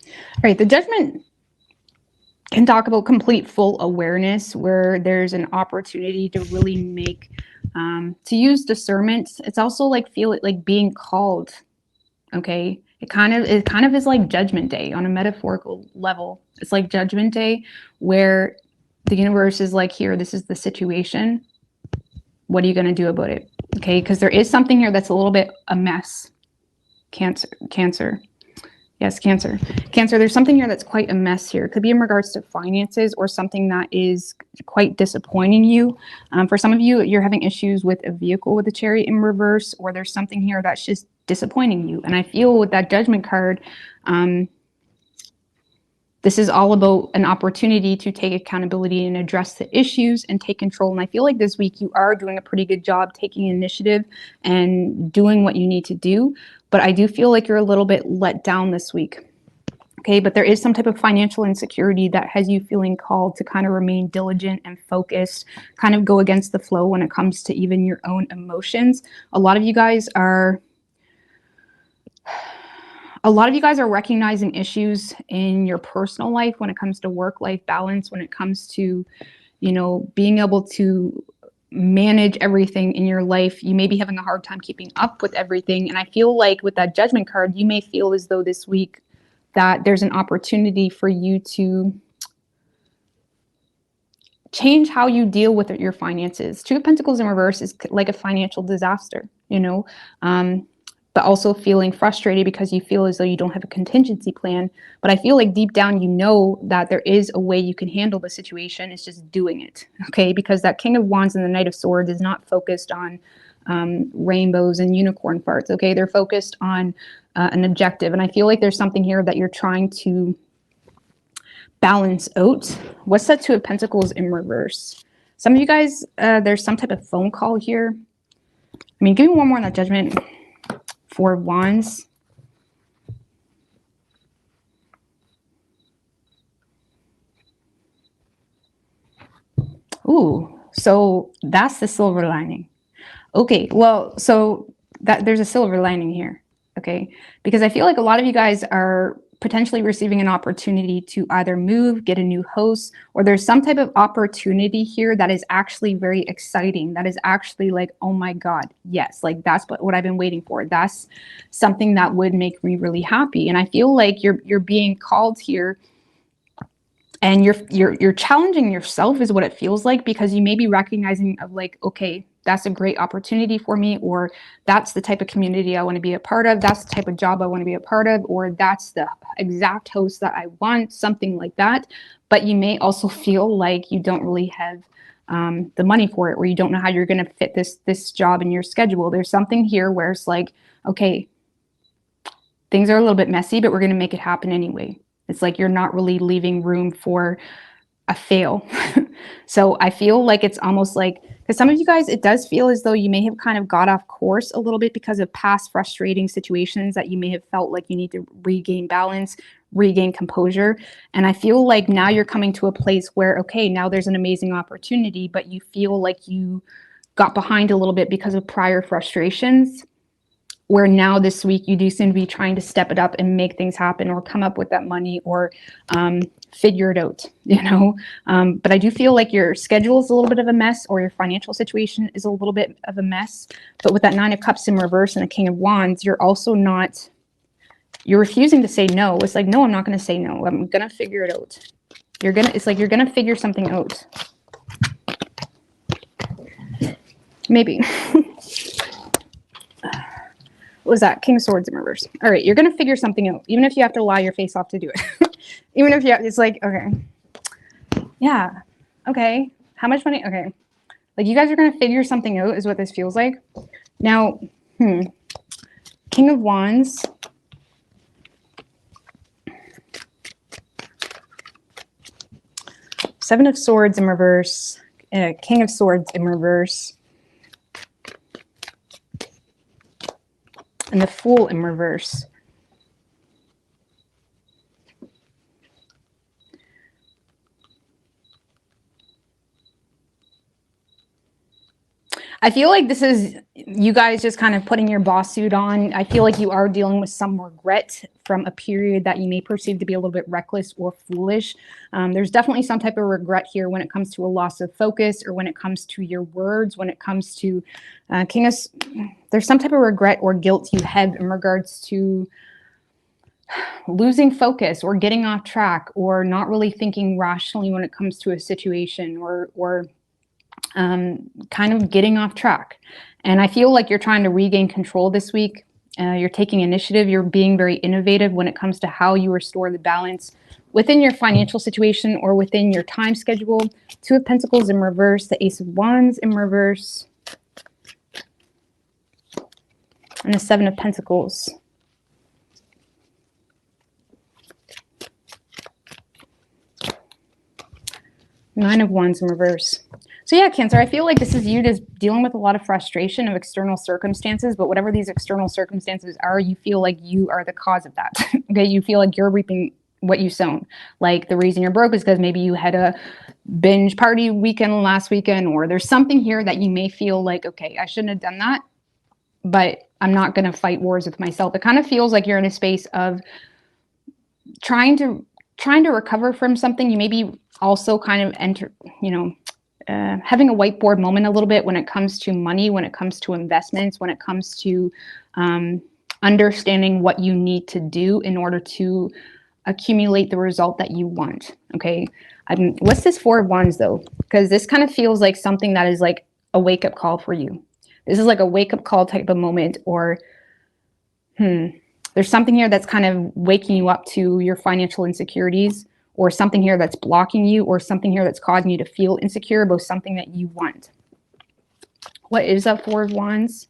A: All right, the Judgment can talk about complete full awareness where there's an opportunity to really make, to use discernment. It's also like feel it like being called, okay? It kind of is like Judgment Day on a metaphorical level. It's like Judgment Day where the universe is like, here, this is the situation. What are you going to do about it? Okay, because there is something here that's a little bit a mess. Cancer. Yes, Cancer. Cancer, there's something here that's quite a mess here. It could be in regards to finances or something that is quite disappointing you. For some of you, you're having issues with a vehicle with a Chariot in reverse, or there's something here that's just disappointing you. And I feel with that Judgment card, this is all about an opportunity to take accountability and address the issues and take control. And I feel like this week you are doing a pretty good job taking initiative and doing what you need to do. But I do feel like you're a little bit let down this week. Okay, but there is some type of financial insecurity that has you feeling called to kind of remain diligent and focused, kind of go against the flow when it comes to even your own emotions. A lot of you guys are recognizing issues in your personal life when it comes to work-life balance, when it comes to you know, being able to manage everything in your life. You may be having a hard time keeping up with everything. And I feel like with that Judgment card, you may feel as though this week that there's an opportunity for you to change how you deal with your finances. Two of Pentacles in reverse is like a financial disaster, you know, but also feeling frustrated because you feel as though you don't have a contingency plan. But I feel like deep down, you know that there is a way you can handle the situation. It's just doing it, okay? Because that King of Wands and the Knight of Swords is not focused on rainbows and unicorn farts, okay? They're focused on an objective. And I feel like there's something here that you're trying to balance out. What's that Two of Pentacles in reverse? Some of you guys, there's some type of phone call here. I mean, give me one more on that Judgment. Four of Wands. Ooh, so that's the silver lining. Okay, well, so that there's a silver lining here, okay? Because I feel like a lot of you guys are potentially receiving an opportunity to either move, get a new house, or there's some type of opportunity here that is actually very exciting. That is actually like, oh my God, yes, like that's what I've been waiting for. That's something that would make me really happy. And I feel like you're being called here, and you're challenging yourself is what it feels like, because you may be recognizing of like, okay, that's a great opportunity for me, or that's the type of community I want to be a part of, that's the type of job I want to be a part of, or that's the exact host that I want, something like that. But you may also feel like you don't really have the money for it, or you don't know how you're going to fit this job in your schedule. There's something here where it's like, okay, things are a little bit messy, but we're going to make it happen anyway. It's like you're not really leaving room for a fail. So I feel like it's almost like, because some of you guys, it does feel as though you may have kind of got off course a little bit because of past frustrating situations that you may have felt like you need to regain balance, regain composure. And I feel like now you're coming to a place where, okay, now there's an amazing opportunity, but you feel like you got behind a little bit because of prior frustrations, where now this week you do seem to be trying to step it up and make things happen, or come up with that money, or figure it out, you know. But I do feel like your schedule is a little bit of a mess, or your financial situation is a little bit of a mess. But with that Nine of Cups in reverse and the King of Wands, you're also not, you're refusing to say no. It's like, no, I'm not going to say no. I'm going to figure it out. It's like you're going to figure something out. Maybe. What was that? King of Swords in reverse. All right, you're going to figure something out, even if you have to lie your face off to do it. Even if it's like, okay, yeah, okay, how much money? Okay, like you guys are going to figure something out is what this feels like. Now, King of Wands. Seven of Swords in reverse. King of Swords in reverse. And the Fool in reverse. I feel like this is you guys just kind of putting your boss suit on. I feel like you are dealing with some regret from a period that you may perceive to be a little bit reckless or foolish. There's definitely some type of regret here when it comes to a loss of focus, or when it comes to your words, when it comes to there's some type of regret or guilt you have in regards to losing focus, or getting off track, or not really thinking rationally when it comes to a situation, or kind of getting off track. And I feel like you're trying to regain control this week. You're taking initiative. You're being very innovative when it comes to how you restore the balance within your financial situation or within your time schedule. Two of Pentacles in reverse, the Ace of Wands in reverse, and the Seven of Pentacles. Nine of Wands in reverse. So yeah, Cancer, I feel like this is you just dealing with a lot of frustration of external circumstances, but whatever these external circumstances are, you feel like you are the cause of that. Okay, you feel like you're reaping what you sown. Like the reason you're broke is because maybe you had a binge party weekend last weekend, or there's something here that you may feel like, okay, I shouldn't have done that, but I'm not going to fight wars with myself. It kind of feels like you're in a space of trying to recover from something. You maybe also kind of having a whiteboard moment a little bit when it comes to money, when it comes to investments, when it comes to understanding what you need to do in order to accumulate the result that you want. Okay. What's this Four of Wands though? Because this kind of feels like something that is like a wake-up call for you. This is like a wake-up call type of moment, or there's something here that's kind of waking you up to your financial insecurities, or something here that's blocking you, or something here that's causing you to feel insecure about something that you want. What is that Four of Wands?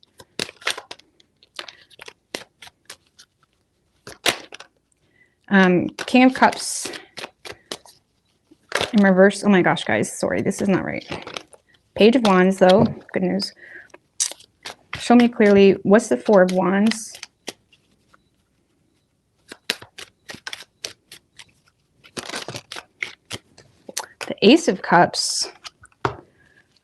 A: King of Cups in reverse. Oh my gosh, guys, sorry, this is not right. Page of Wands though, good news. Show me clearly, what's the Four of Wands? The Ace of Cups.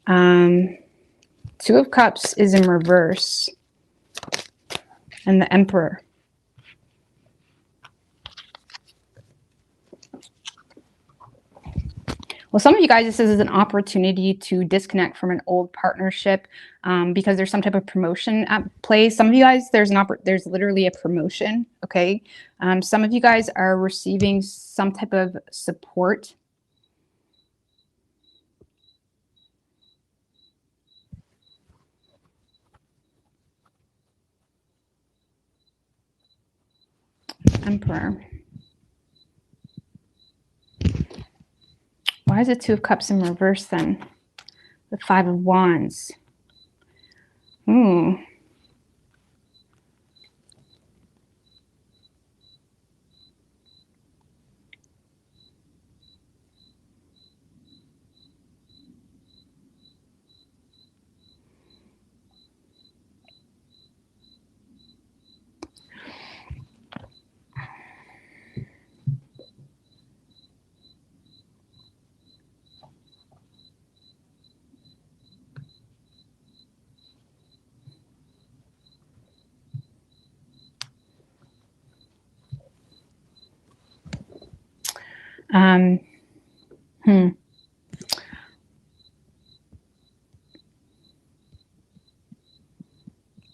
A: Two of Cups is in reverse. And the Emperor. Well, some of you guys, this is an opportunity to disconnect from an old partnership because there's some type of promotion at play. Some of you guys, there's literally a promotion, okay? Some of you guys are receiving some type of support. Emperor. Why is the Two of Cups in reverse then? The Five of Wands.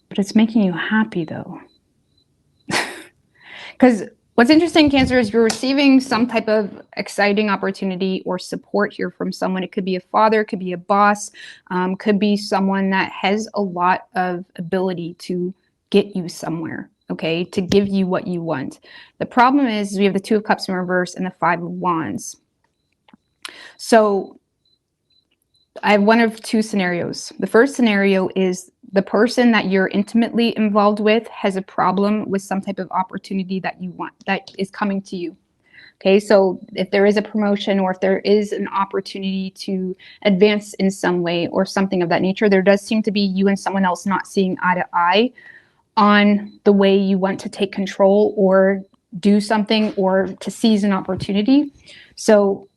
A: But it's making you happy though. Because what's interesting, Cancer, is you're receiving some type of exciting opportunity or support here from someone. It could be a father, could be a boss, could be someone that has a lot of ability to get you somewhere, okay, to give you what you want. The problem is we have the Two of Cups in reverse and the Five of Wands. So I have one of two scenarios. The first scenario is the person that you're intimately involved with has a problem with some type of opportunity that you want, that is coming to you. Okay, so if there is a promotion or if there is an opportunity to advance in some way or something of that nature, there does seem to be you and someone else not seeing eye to eye on the way you want to take control or do something or to seize an opportunity. So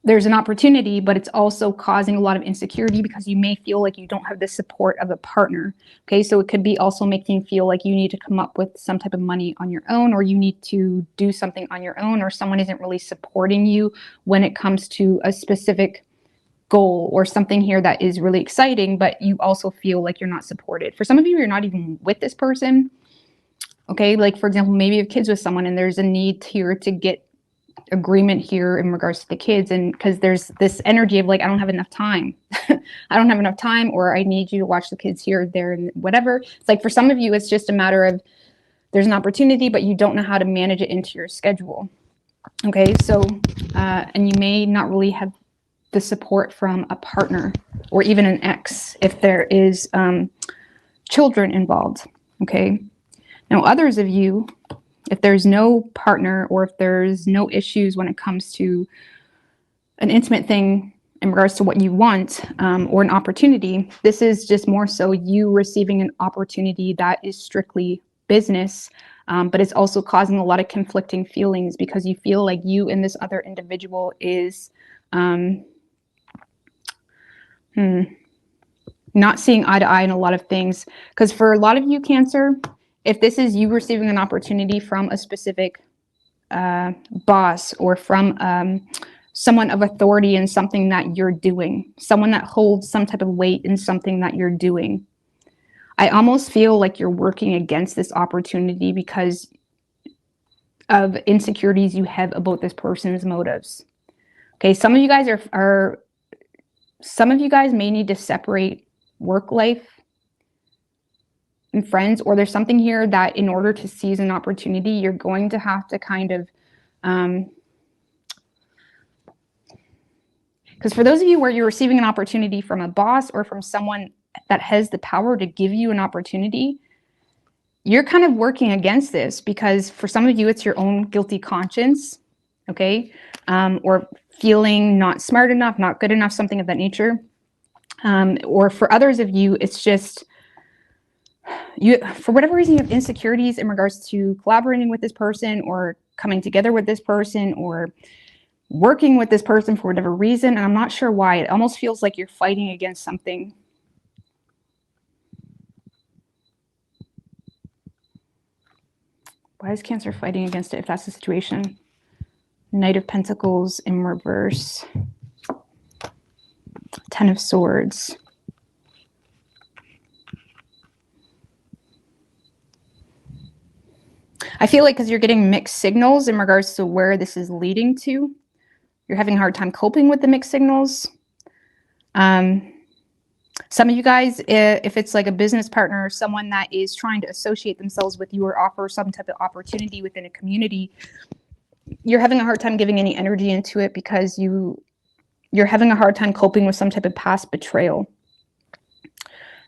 A: there's an opportunity, but it's also causing a lot of insecurity because you may feel like you don't have the support of a partner. Okay, so it could be also making you feel like you need to come up with some type of money on your own, or you need to do something on your own, or someone isn't really supporting you when it comes to a specific goal or something here that is really exciting, but you also feel like you're not supported. For some of you, you're not even with this person. Okay, like for example, maybe you have kids with someone and there's a need here to get agreement here in regards to the kids, and because there's this energy of like, I don't have enough time. I don't have enough time, or I need you to watch the kids here, there, and whatever. It's like for some of you, it's just a matter of there's an opportunity, but you don't know how to manage it into your schedule. Okay, so and you may not really have the support from a partner or even an ex if there is children involved. Okay, now others of you, if there's no partner or if there's no issues when it comes to an intimate thing in regards to what you want or an opportunity, this is just more so you receiving an opportunity that is strictly business, but it's also causing a lot of conflicting feelings because you feel like you and this other individual is not seeing eye to eye in a lot of things. Because for a lot of you, Cancer, if this is you receiving an opportunity from a specific boss or from someone of authority in something that you're doing, someone that holds some type of weight in something that you're doing. I almost feel like you're working against this opportunity because of insecurities you have about this person's motives. Okay, some of you guys some of you guys may need to separate work life and friends, or there's something here that in order to seize an opportunity, you're going to have to kind of, because for those of you where you're receiving an opportunity from a boss or from someone that has the power to give you an opportunity, you're kind of working against this because for some of you, it's your own guilty conscience, okay? Or feeling not smart enough, not good enough, something of that nature. Or for others of you, it's just, for whatever reason, you have insecurities in regards to collaborating with this person or coming together with this person or working with this person for whatever reason. And I'm not sure why. It almost feels like you're fighting against something. Why is Cancer fighting against it if that's the situation? Knight of Pentacles in reverse. Ten of Swords. I feel like because you're getting mixed signals in regards to where this is leading to, you're having a hard time coping with the mixed signals. Some of you guys, if it's like a business partner or someone that is trying to associate themselves with you or offer some type of opportunity within a community, you're having a hard time giving any energy into it because you're having a hard time coping with some type of past betrayal.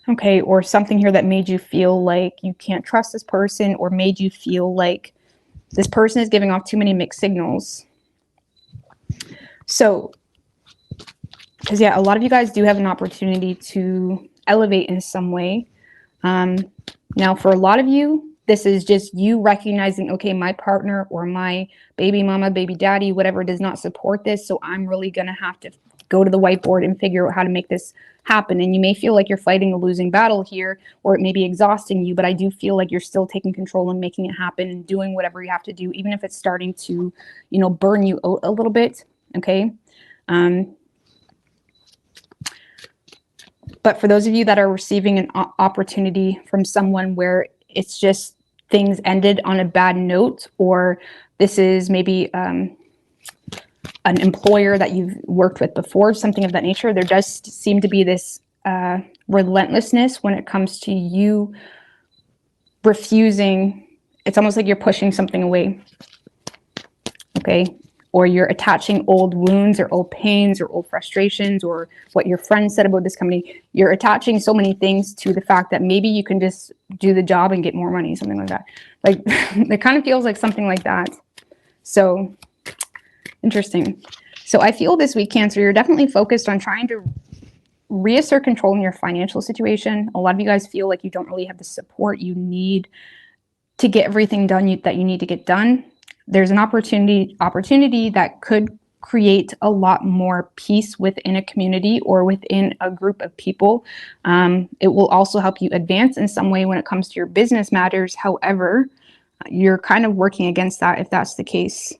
A: Okay, or something here that made you feel like you can't trust this person or made you feel like this person is giving off too many mixed signals. So, because yeah, a lot of you guys do have an opportunity to elevate in some way. Now, for a lot of you, this is just you recognizing, okay, my partner or my baby mama, baby daddy, whatever, does not support this. So I'm really going to have to go to the whiteboard and figure out how to make this happen. And you may feel like you're fighting a losing battle here, or it may be exhausting you, but I do feel like you're still taking control and making it happen and doing whatever you have to do, even if it's starting to, you know, burn you out a little bit. Okay. But for those of you that are receiving an opportunity from someone where it's just things ended on a bad note, or this is maybe an employer that you've worked with before, something of that nature, there does seem to be this relentlessness when it comes to you refusing. It's almost like you're pushing something away. Okay. Or you're attaching old wounds or old pains or old frustrations or what your friend said about this company. You're attaching so many things to the fact that maybe you can just do the job and get more money, something like that. Like it kind of feels like something like that. So interesting. So I feel this week, Cancer, you're definitely focused on trying to reassert control in your financial situation. A lot of you guys feel like you don't really have the support you need to get everything done that you need to get done. There's an opportunity that could create a lot more peace within a community or within a group of people. It will also help you advance in some way when it comes to your business matters. However, you're kind of working against that if that's the case,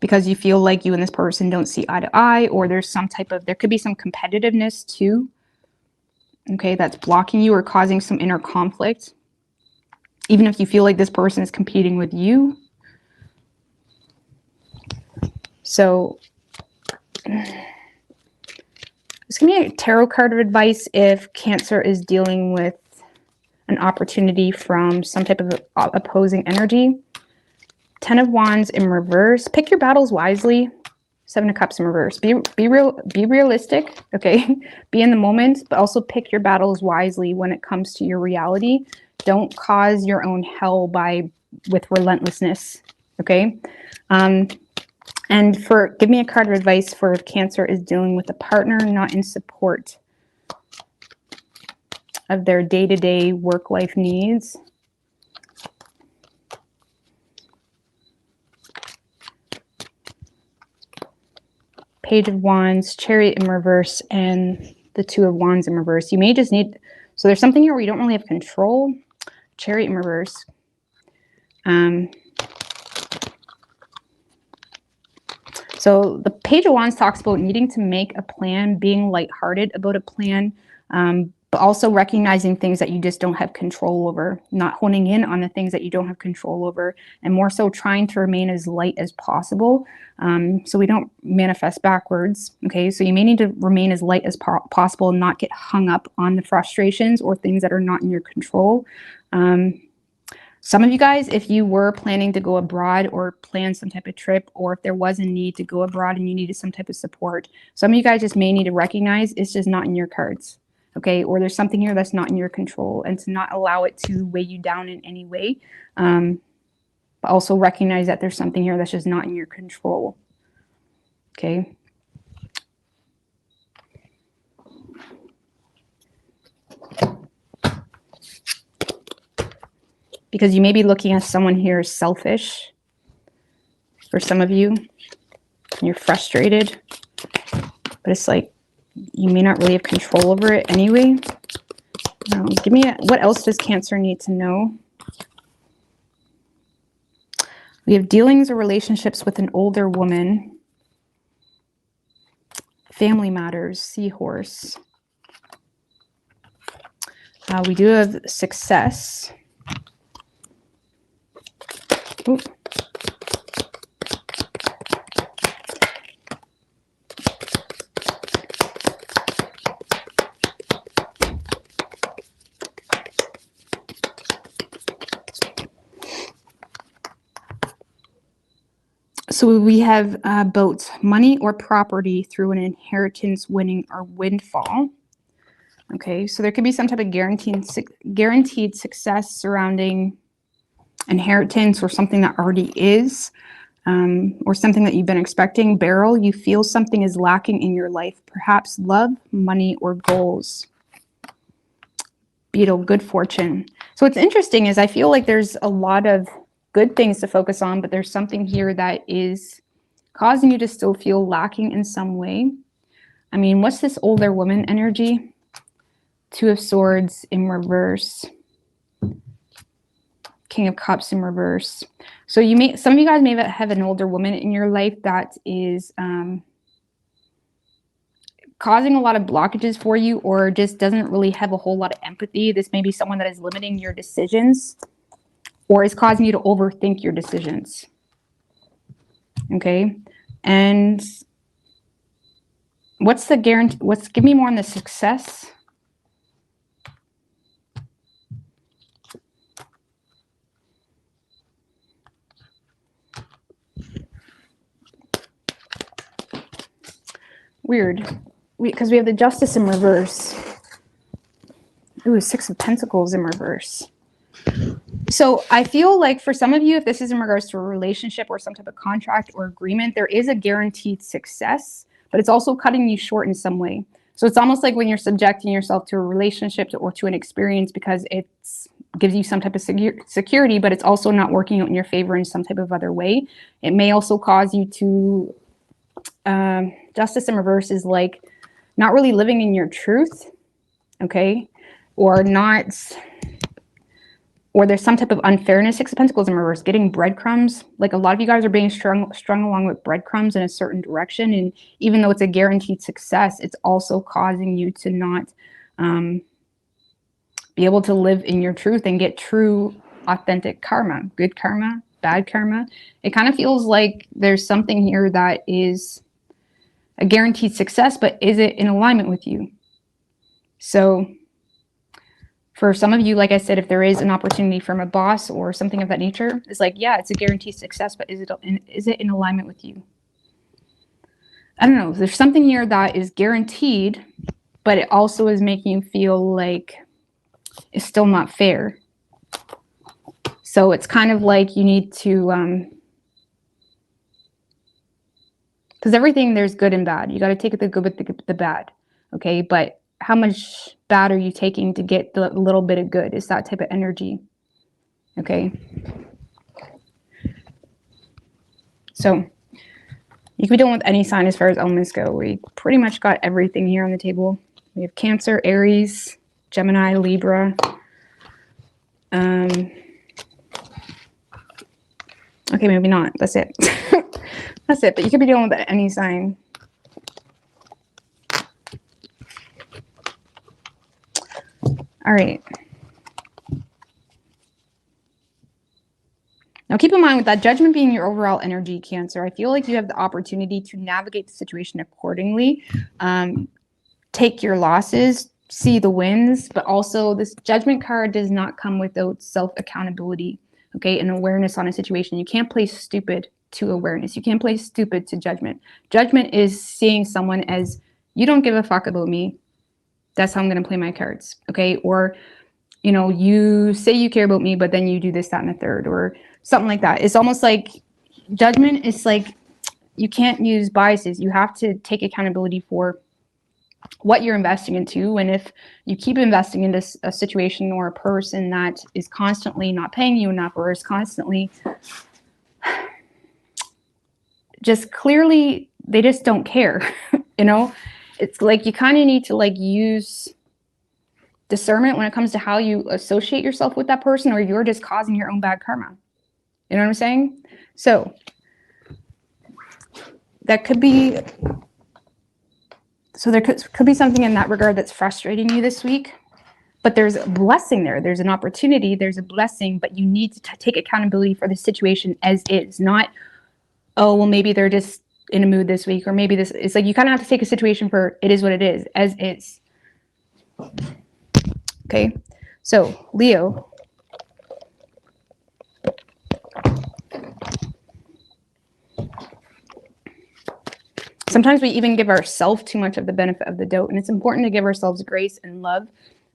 A: because you feel like you and this person don't see eye to eye, or there could be some competitiveness too. Okay, that's blocking you or causing some inner conflict. Even if you feel like this person is competing with you. So just give me a tarot card of advice if Cancer is dealing with an opportunity from some type of opposing energy. 10 of Wands in reverse. Pick your battles wisely. 7 of Cups in reverse. Be realistic, okay? Be in the moment, but also pick your battles wisely when it comes to your reality. Don't cause your own hell with relentlessness, okay? And give me a card of advice for if Cancer is dealing with a partner not in support of their day-to-day work-life needs. Page of Wands, Chariot in reverse, and the 2 of Wands in reverse. You may just need, so there's something here where you don't really have control. Chariot in reverse. So the Page of Wands talks about needing to make a plan, being lighthearted about a plan, but also recognizing things that you just don't have control over, not honing in on the things that you don't have control over, and more so trying to remain as light as possible, so we don't manifest backwards. Okay, so you may need to remain as light as possible and not get hung up on the frustrations or things that are not in your control. Some of you guys, if you were planning to go abroad or plan some type of trip, or if there was a need to go abroad and you needed some type of support, some of you guys just may need to recognize it's just not in your cards, okay? Or there's something here that's not in your control, and to not allow it to weigh you down in any way. But also recognize that there's something here that's just not in your control, okay? Because you may be looking at someone here as selfish for some of you, and you're frustrated, but it's like you may not really have control over it anyway. Give me what else does Cancer need to know? We have dealings or relationships with an older woman, family matters, seahorse. We do have success. Ooh. So we have both money or property through an inheritance, winning, or windfall. Okay, so there could be some type of guaranteed success surrounding inheritance, or something that already is, or something that you've been expecting. Beryl, you feel something is lacking in your life, perhaps love, money, or goals. Beetle, good fortune. So what's interesting is I feel like there's a lot of good things to focus on, but there's something here that is causing you to still feel lacking in some way. I mean, what's this older woman energy? Two of Swords in reverse. King of Cups in reverse. So some of you guys may have an older woman in your life that is causing a lot of blockages for you, or just doesn't really have a whole lot of empathy. This may be someone that is limiting your decisions, or is causing you to overthink your decisions. Okay, and what's the guarantee? Give me more on the success. Weird, because we have the Justice in reverse. Ooh, Six of Pentacles in reverse. So I feel like for some of you, if this is in regards to a relationship or some type of contract or agreement, there is a guaranteed success, but it's also cutting you short in some way. So it's almost like when you're subjecting yourself to a relationship or to an experience because it gives you some type of security, but it's also not working out in your favor in some type of other way. It may also cause you to, Justice in reverse is like not really living in your truth, okay? Or there's some type of unfairness. Six of Pentacles in reverse, getting breadcrumbs. Like a lot of you guys are being strung along with breadcrumbs in a certain direction. And even though it's a guaranteed success, it's also causing you to not be able to live in your truth and get true, authentic karma. Good karma, bad karma. It kind of feels like there's something here that is a guaranteed success, but is it in alignment with you? So for some of you, like I said, if there is an opportunity from a boss or something of that nature, it's like, yeah, it's a guaranteed success, but is it in alignment with you? I don't know. There's something here that is guaranteed, but it also is making you feel like it's still not fair. So it's kind of like you need to, because everything, there's good and bad. You got to take the good with the bad. Okay. But how much bad are you taking to get the little bit of good? It's that type of energy. Okay. So you can be dealing with any sign as far as elements go. We pretty much got everything here on the table. We have Cancer, Aries, Gemini, Libra. Okay, maybe not. That's it. That's it, but you could be dealing with any sign. All right. Now keep in mind, with that Judgment being your overall energy, Cancer, I feel like you have the opportunity to navigate the situation accordingly, take your losses, see the wins, but also this Judgment card does not come without self-accountability, okay, and awareness on a situation. You can't play stupid to awareness. You can't play stupid to Judgment. Judgment is seeing someone as, you don't give a fuck about me. That's how I'm going to play my cards, okay? Or, you know, you say you care about me, but then you do this, that, and the third, or something like that. It's almost like Judgment is like, you can't use biases. You have to take accountability for what you're investing into. And if you keep investing into a situation or a person that is constantly not paying you enough, or is constantly just clearly, they just don't care, you know, it's like you kind of need to like use discernment when it comes to how you associate yourself with that person, or you're just causing your own bad karma. You know what I'm saying? So that could be, so there could be something in that regard that's frustrating you this week, but there's a blessing there. There's an opportunity, there's a blessing, but you need to take accountability for the situation as is, not, oh, well, maybe they're just in a mood this week, or maybe this, it's like you kind of have to take a situation for it is what it is, as is. Okay, so Leo, sometimes we even give ourselves too much of the benefit of the doubt, and it's important to give ourselves grace and love,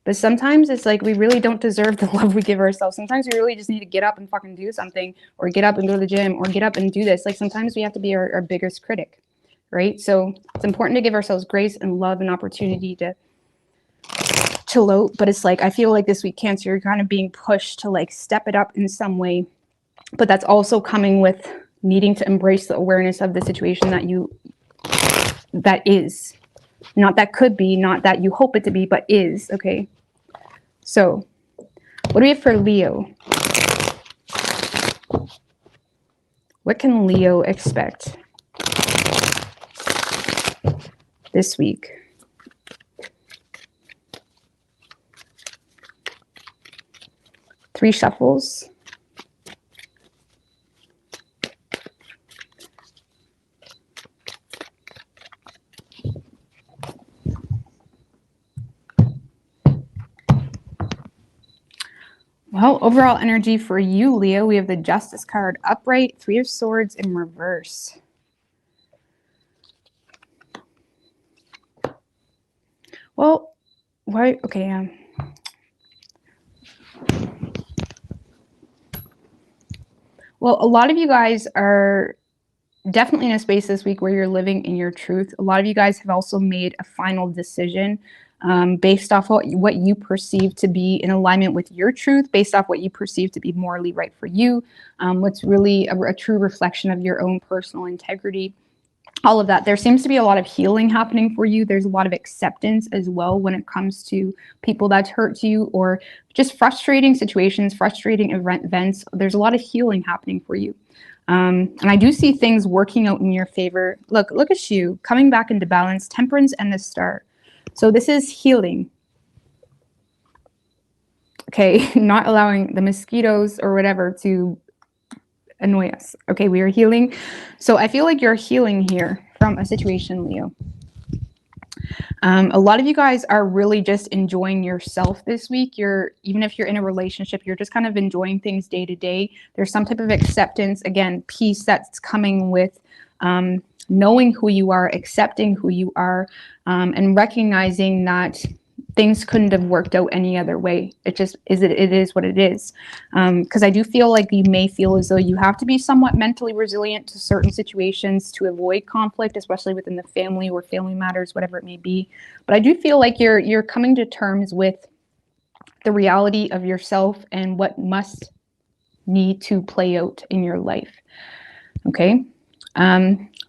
A: but sometimes it's like we really don't deserve the love we give ourselves. Sometimes we really just need to get up and fucking do something, or get up and go to the gym, or get up and do this. Like sometimes we have to be our biggest critic, right? So it's important to give ourselves grace and love and opportunity to chill out. But it's like, I feel like this week, Cancer, you're kind of being pushed to like step it up in some way, but that's also coming with needing to embrace the awareness of the situation that is, not that could be, not that you hope it to be, but is. Okay, so what do we have for Leo? What can Leo expect this week? Three shuffles. Well, overall energy for you, Leo, we have the Justice card upright, Three of Swords in reverse. Well, why? Okay, well, a lot of you guys are definitely in a space this week where you're living in your truth. A lot of you guys have also made a final decision based off what you perceive to be in alignment with your truth, based off what you perceive to be morally right for you, what's really a true reflection of your own personal integrity. All of that. There seems to be a lot of healing happening for you. There's a lot of acceptance as well when it comes to people that hurt you, or just frustrating situations, frustrating events. There's a lot of healing happening for you. And I do see things working out in your favor. Look at you coming back into balance, Temperance and the Star. So this is healing. Okay, not allowing the mosquitoes or whatever to annoy us. Okay, we are healing. So I feel like you're healing here from a situation, Leo. A lot of you guys are really just enjoying yourself this week. Even if you're in a relationship, you're just kind of enjoying things day to day. There's some type of acceptance, again, peace that's coming with knowing who you are, accepting who you are, and recognizing that things couldn't have worked out any other way. It just is, it is what it is. Because I do feel like you may feel as though you have to be somewhat mentally resilient to certain situations to avoid conflict, especially within the family or family matters, whatever it may be. But I do feel like you're coming to terms with the reality of yourself and what must need to play out in your life. Okay.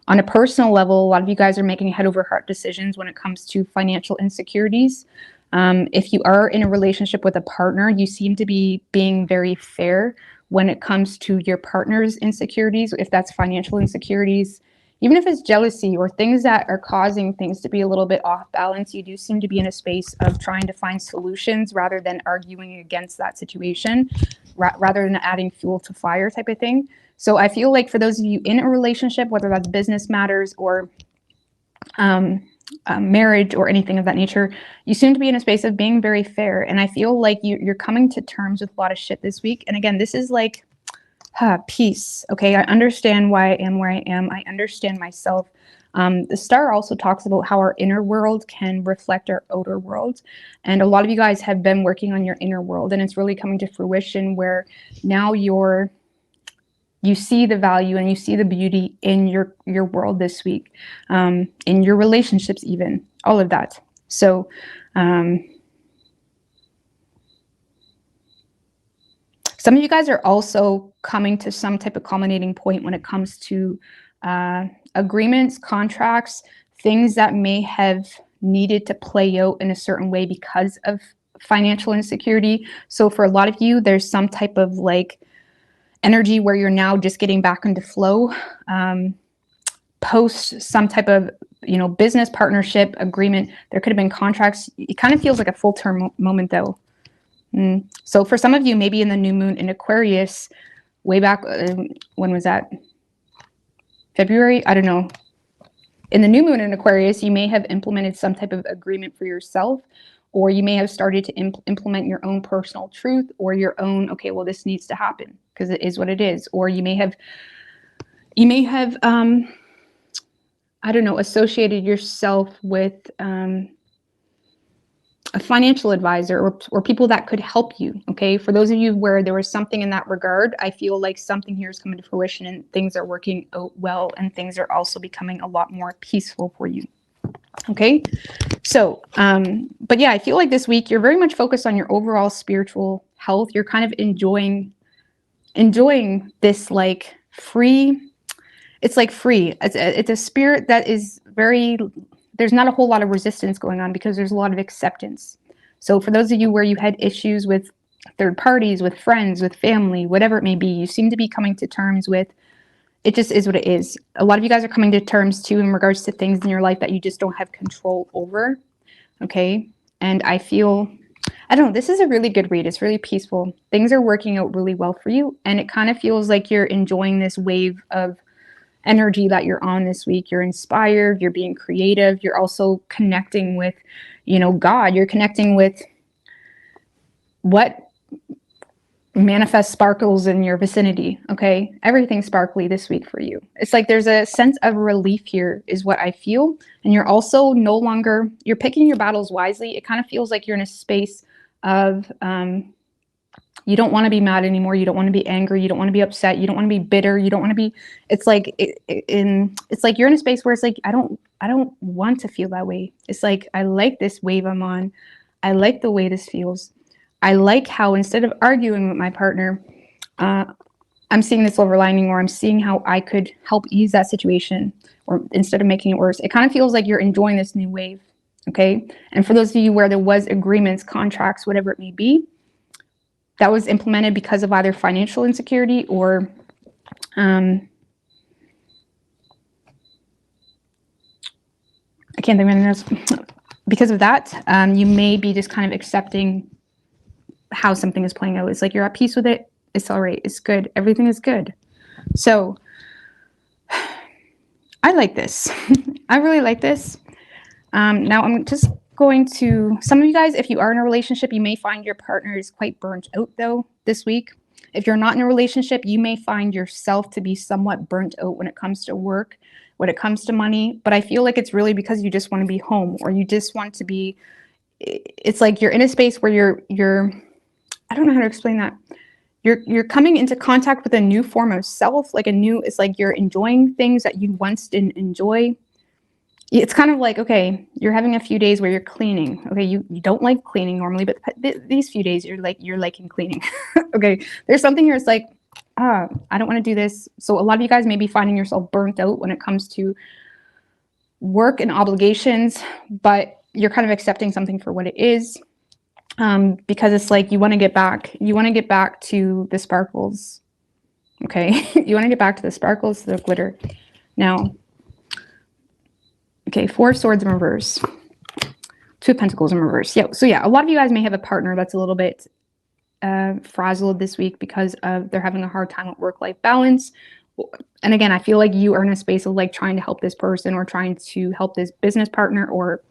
A: On a personal level, a lot of you guys are making head over heart decisions when it comes to financial insecurities. If you are in a relationship with a partner, you seem to be being very fair when it comes to your partner's insecurities. If that's financial insecurities, even if it's jealousy or things that are causing things to be a little bit off balance, you do seem to be in a space of trying to find solutions rather than arguing against that situation, rather than adding fuel to fire type of thing. So I feel like for those of you in a relationship, whether that's business matters or marriage or anything of that nature, you seem to be in a space of being very fair. And I feel like you're coming to terms with a lot of shit this week. And again, this is like peace. Okay, I understand why I am where I am. I understand myself. The star also talks about how our inner world can reflect our outer world. And a lot of you guys have been working on your inner world, and it's really coming to fruition where now you see the value and you see the beauty in your world this week, in your relationships, even all of that. So some of you guys are also coming to some type of culminating point when it comes to agreements, contracts, things that may have needed to play out in a certain way because of financial insecurity. So for a lot of you, there's some type of like energy where you're now just getting back into flow, post some type of, business partnership agreement. There could have been contracts. It kind of feels like a full term moment though. So for some of you, maybe in the new moon in Aquarius, way back, when was that? February? I don't know. In the new moon in Aquarius, you may have implemented some type of agreement for yourself, or you may have started to implement your own personal truth or your own, okay, well, this needs to happen because it is what it is. Or you may have, I don't know, associated yourself with a financial advisor or people that could help you. Okay. For those of you where there was something in that regard, I feel like something here is coming to fruition and things are working out well, and things are also becoming a lot more peaceful for you. Okay. So, but yeah, I feel like this week you're very much focused on your overall spiritual health. You're kind of enjoying this like free, it's like free. It's a spirit that is very, there's not a whole lot of resistance going on because there's a lot of acceptance. So for those of you where you had issues with third parties, with friends, with family, whatever it may be, you seem to be coming to terms with, it just is what it is. A lot of you guys are coming to terms too in regards to things in your life that you just don't have control over. Okay. And I feel, I don't know, this is a really good read. It's really peaceful. Things are working out really well for you. And it kind of feels like you're enjoying this wave of energy that you're on this week. You're inspired, you're being creative. You're also connecting with, God. You're connecting with what manifest sparkles in your vicinity. Okay. Everything's sparkly this week for you. It's like there's a sense of relief here is what I feel. And you're also no longer, you're picking your battles wisely. It kind of feels like you're in a space of, you don't want to be mad anymore. You don't want to be angry. You don't want to be upset. You don't want to be bitter. You don't want to be, it's like, it's like you're in a space where it's like, I don't want to feel that way. It's like, I like this wave I'm on. I like the way this feels. I like how instead of arguing with my partner, I'm seeing this silver lining, or I'm seeing how I could help ease that situation, or instead of making it worse. It kind of feels like you're enjoying this new wave. Okay. And for those of you where there was agreements, contracts, whatever it may be, that was implemented because of either financial insecurity or I can't think of anything else. Because of that, you may be just kind of accepting how something is playing out. It's like you're at peace with it. It's all right. It's good. Everything is good. So I like this. I really like this. Now I'm just going to, some of you guys, if you are in a relationship, you may find your partner is quite burnt out though this week. If you're not in a relationship, you may find yourself to be somewhat burnt out when it comes to work, when it comes to money. But I feel like it's really because you just want to be home, or you just want to be, it's like you're in a space where you're I don't know how to explain that. You're coming into contact with a new form of self, like it's like you're enjoying things that you once didn't enjoy. It's kind of like, okay, you're having a few days where you're cleaning. Okay, you don't like cleaning normally, but these few days you're liking cleaning. Okay, there's something here. It's like, I don't want to do this. So a lot of you guys may be finding yourself burnt out when it comes to work and obligations, but you're kind of accepting something for what it is. Because it's like you want to get back to the sparkles. Okay. You want to get back to the sparkles, to the glitter. Now Okay, 4 of Swords in reverse. 2 of Pentacles in reverse. Yeah. So yeah, a lot of you guys may have a partner that's a little bit frazzled this week because of they're having a hard time with work-life balance. And again, I feel like you are in a space of like trying to help this person or trying to help this business partner or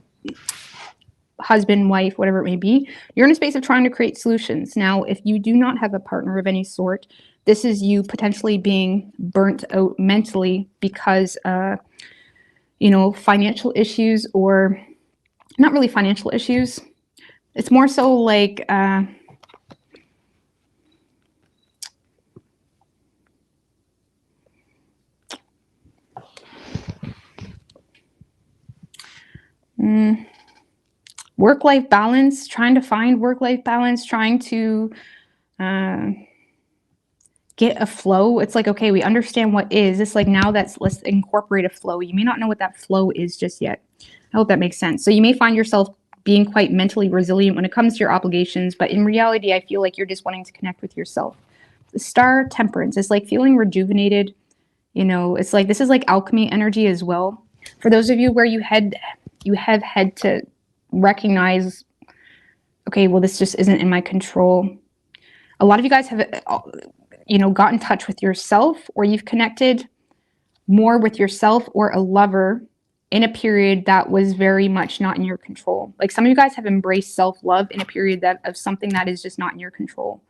A: husband, wife, whatever it may be. You're in a space of trying to create solutions. Now, if you do not have a partner of any sort, this is you potentially being burnt out mentally because, you know, financial issues, or not really financial issues. It's more so like, work-life balance, trying to find work-life balance, trying to get a flow. It's like, okay, we understand what is. It's like, now let's incorporate a flow. You may not know what that flow is just yet. I hope that makes sense. So you may find yourself being quite mentally resilient when it comes to your obligations, but in reality, I feel like you're just wanting to connect with yourself. The Star, Temperance, is like feeling rejuvenated. You know, it's like, this is like alchemy energy as well. For those of you where you have had to recognize, okay, well, this just isn't in my control. A lot of you guys have, you know, got in touch with yourself, or you've connected more with yourself or a lover in a period that was very much not in your control. Like, some of you guys have embraced self-love in a period of something that is just not in your control.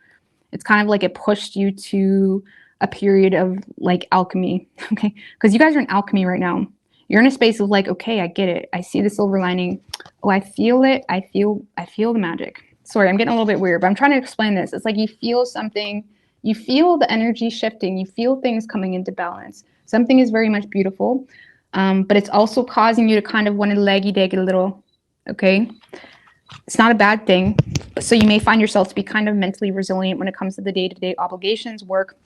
A: It's kind of like it pushed you to a period of like alchemy, okay? Because you guys are in alchemy right now. You're in a space of like, okay, I get it. I see the silver lining. Oh, I feel it. I feel the magic. Sorry, I'm getting a little bit weird, but I'm trying to explain this. It's like you feel something, you feel the energy shifting, you feel things coming into balance. Something is very much beautiful, but it's also causing you to kind of want to leggy-dag a little, okay? It's not a bad thing. So you may find yourself to be kind of mentally resilient when it comes to the day-to-day obligations, work,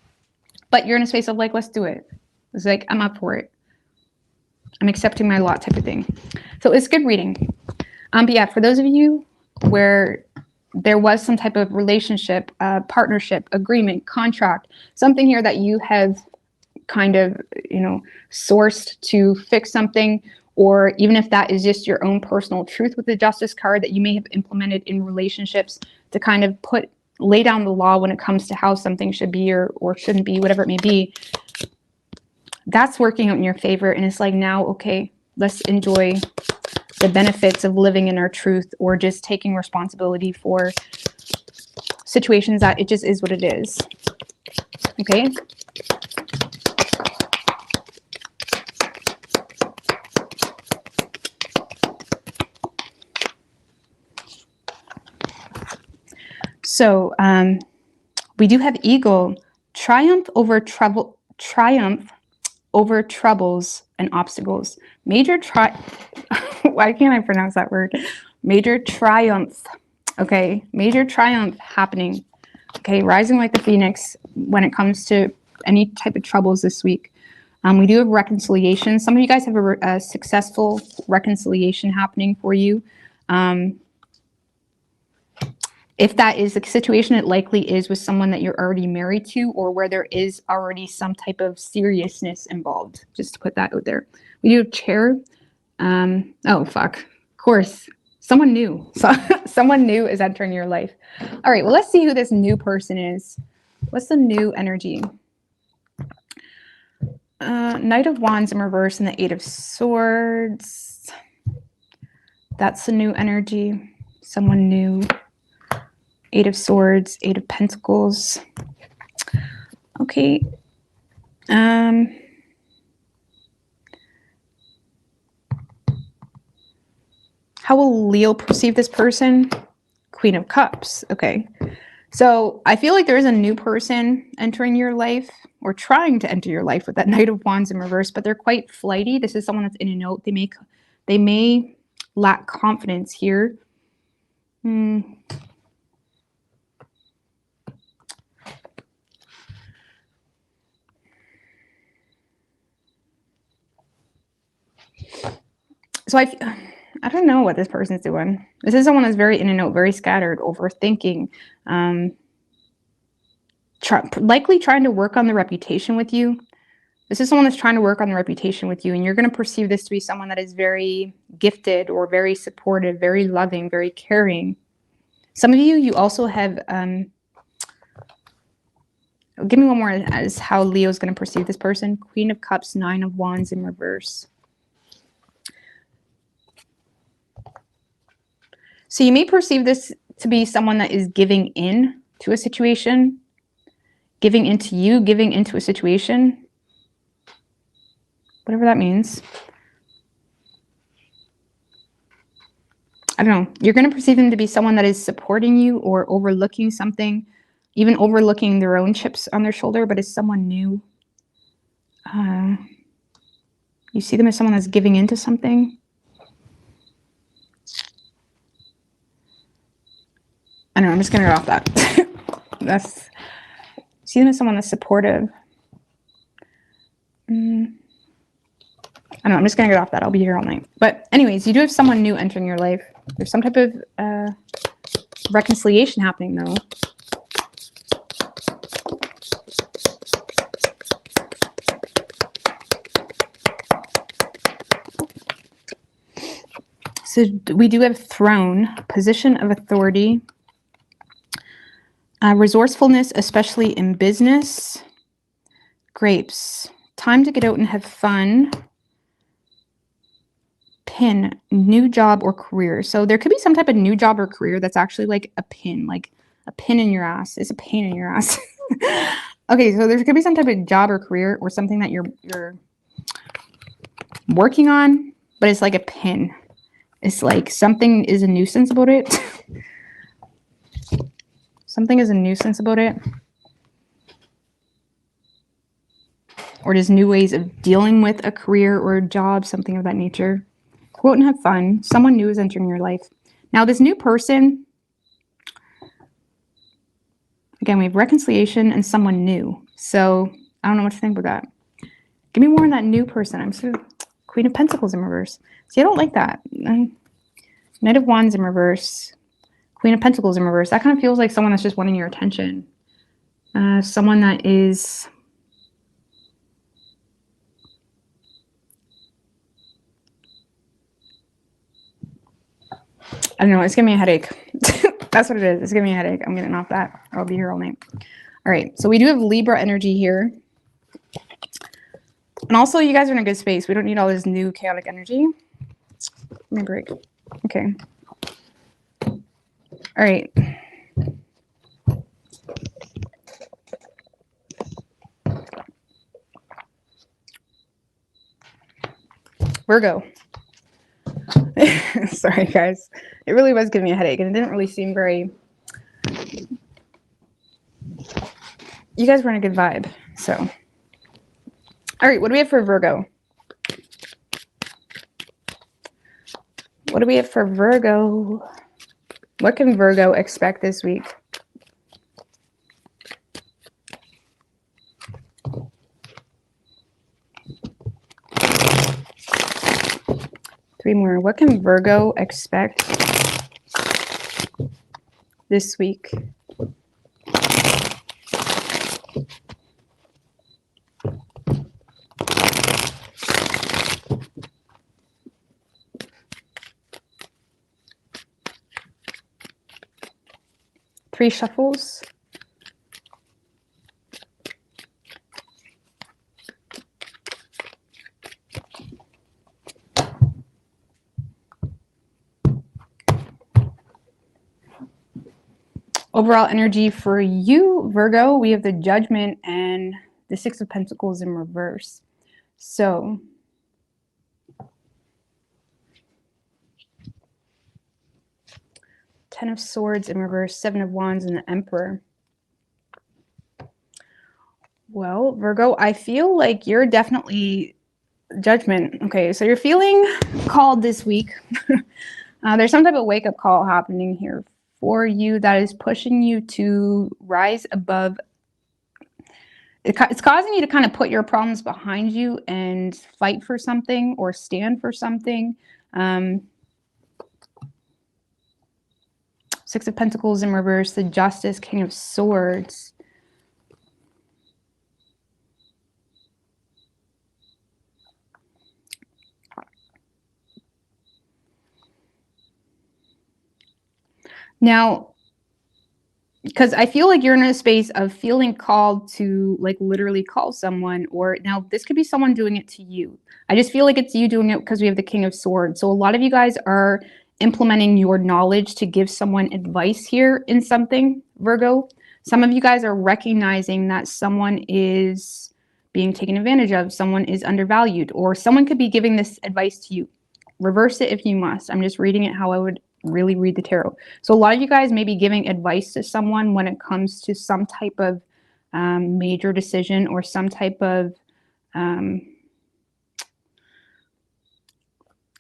A: but you're in a space of like, let's do it. It's like, I'm up for it. I'm accepting my lot type of thing. So it's good reading. But yeah, for those of you where there was some type of relationship, partnership, agreement, contract, something here that you have kind of, you know, sourced to fix something, or even if that is just your own personal truth with the Justice card that you may have implemented in relationships to kind of lay down the law when it comes to how something should be or shouldn't be, whatever it may be, that's working out in your favor. And it's like, now, okay, let's enjoy the benefits of living in our truth, or just taking responsibility for situations that it just is what it is. Okay. So we do have Eagle, triumph over troubles and obstacles. Why can't I pronounce that word? Major triumph. Okay, major triumph happening. Okay, rising like the phoenix when it comes to any type of troubles this week. We do have reconciliation. Some of you guys have a successful reconciliation happening for you. If that is the situation, it likely is with someone that you're already married to, or where there is already some type of seriousness involved, just to put that out there. We do have chair. Oh, fuck. Of course. Someone new. So, someone new is entering your life. All right, well, let's see who this new person is. What's the new energy? Knight of Wands in reverse and the 8 of Swords. That's the new energy. Someone new. 8 of Swords, 8 of Pentacles. Okay. How will Leo perceive this person? Queen of Cups. Okay. So I feel like there is a new person entering your life, or trying to enter your life, with that Knight of Wands in reverse, but they're quite flighty. This is someone that's in and out. They may lack confidence here. So I don't know what this person's doing. This is someone that's very in and out, very scattered, overthinking, likely trying to work on the reputation with you. This is someone that's trying to work on the reputation with you, and you're going to perceive this to be someone that is very gifted or very supportive, very loving, very caring. Some of you, you also have, give me one more as how Leo's going to perceive this person. Queen of Cups, Nine of Wands in reverse. So you may perceive this to be someone that is giving in to a situation, giving into you, giving into a situation. Whatever that means. I don't know. You're going to perceive them to be someone that is supporting you or overlooking something, even overlooking their own chips on their shoulder, but is someone new. You see them as someone that's giving into something. I don't know. I'm just going to go off that. See them as someone that's supportive. I don't know, I'm just going to get off that. I'll be here all night. But anyways, you do have someone new entering your life. There's some type of reconciliation happening, though. So we do have Throne, position of authority, resourcefulness, especially in business, Grapes, time to get out and have fun. Pin, new job or career. So there could be some type of new job or career that's actually like a pin in your ass. It's a pain in your ass. Okay, so there could be some type of job or career or something that you're working on, but it's like a pin. It's like something is a nuisance about it. Something is a nuisance about it. Or just new ways of dealing with a career or a job, something of that nature. Go out and have fun. Someone new is entering your life. Now, this new person, again, we have reconciliation and someone new. So I don't know what to think about that. Give me more on that new person. I'm so Queen of Pentacles in reverse. See, I don't like that. Knight of Wands in reverse. Queen of Pentacles in reverse. That kind of feels like someone that's just wanting your attention. Someone that is... I don't know. It's giving me a headache. That's what it is. It's giving me a headache. I'm getting off that. I'll be here all night. All right. So we do have Libra energy here. And also, you guys are in a good space. We don't need all this new chaotic energy. Let me break. Okay. All right. Virgo. Sorry, guys. It really was giving me a headache, and it didn't really seem very... You guys were in a good vibe, so... All right, what do we have for Virgo? What do we have for Virgo? What can Virgo expect this week? Three more. What can Virgo expect this week? Three shuffles. Overall energy for you, Virgo, we have the Judgment and the Six of Pentacles in reverse. So, Ten of Swords in reverse, Seven of Wands, and the Emperor. Well, Virgo, I feel like you're definitely Judgment. Okay, so you're feeling called this week. There's some type of wake-up call happening here for you that is pushing you to rise above. It's causing you to kind of put your problems behind you and fight for something or stand for something. Six of Pentacles in reverse, the Justice, King of Swords. Now, because I feel like you're in a space of feeling called to like literally call someone, or now this could be someone doing it to you. I just feel like it's you doing it because we have the King of Swords. So a lot of you guys are implementing your knowledge to give someone advice here in something, Virgo. Some of you guys are recognizing that someone is being taken advantage of, someone is undervalued, or someone could be giving this advice to you. Reverse it if you must. I'm just reading it how I would really read the tarot. So a lot of you guys may be giving advice to someone when it comes to some type of major decision or some type of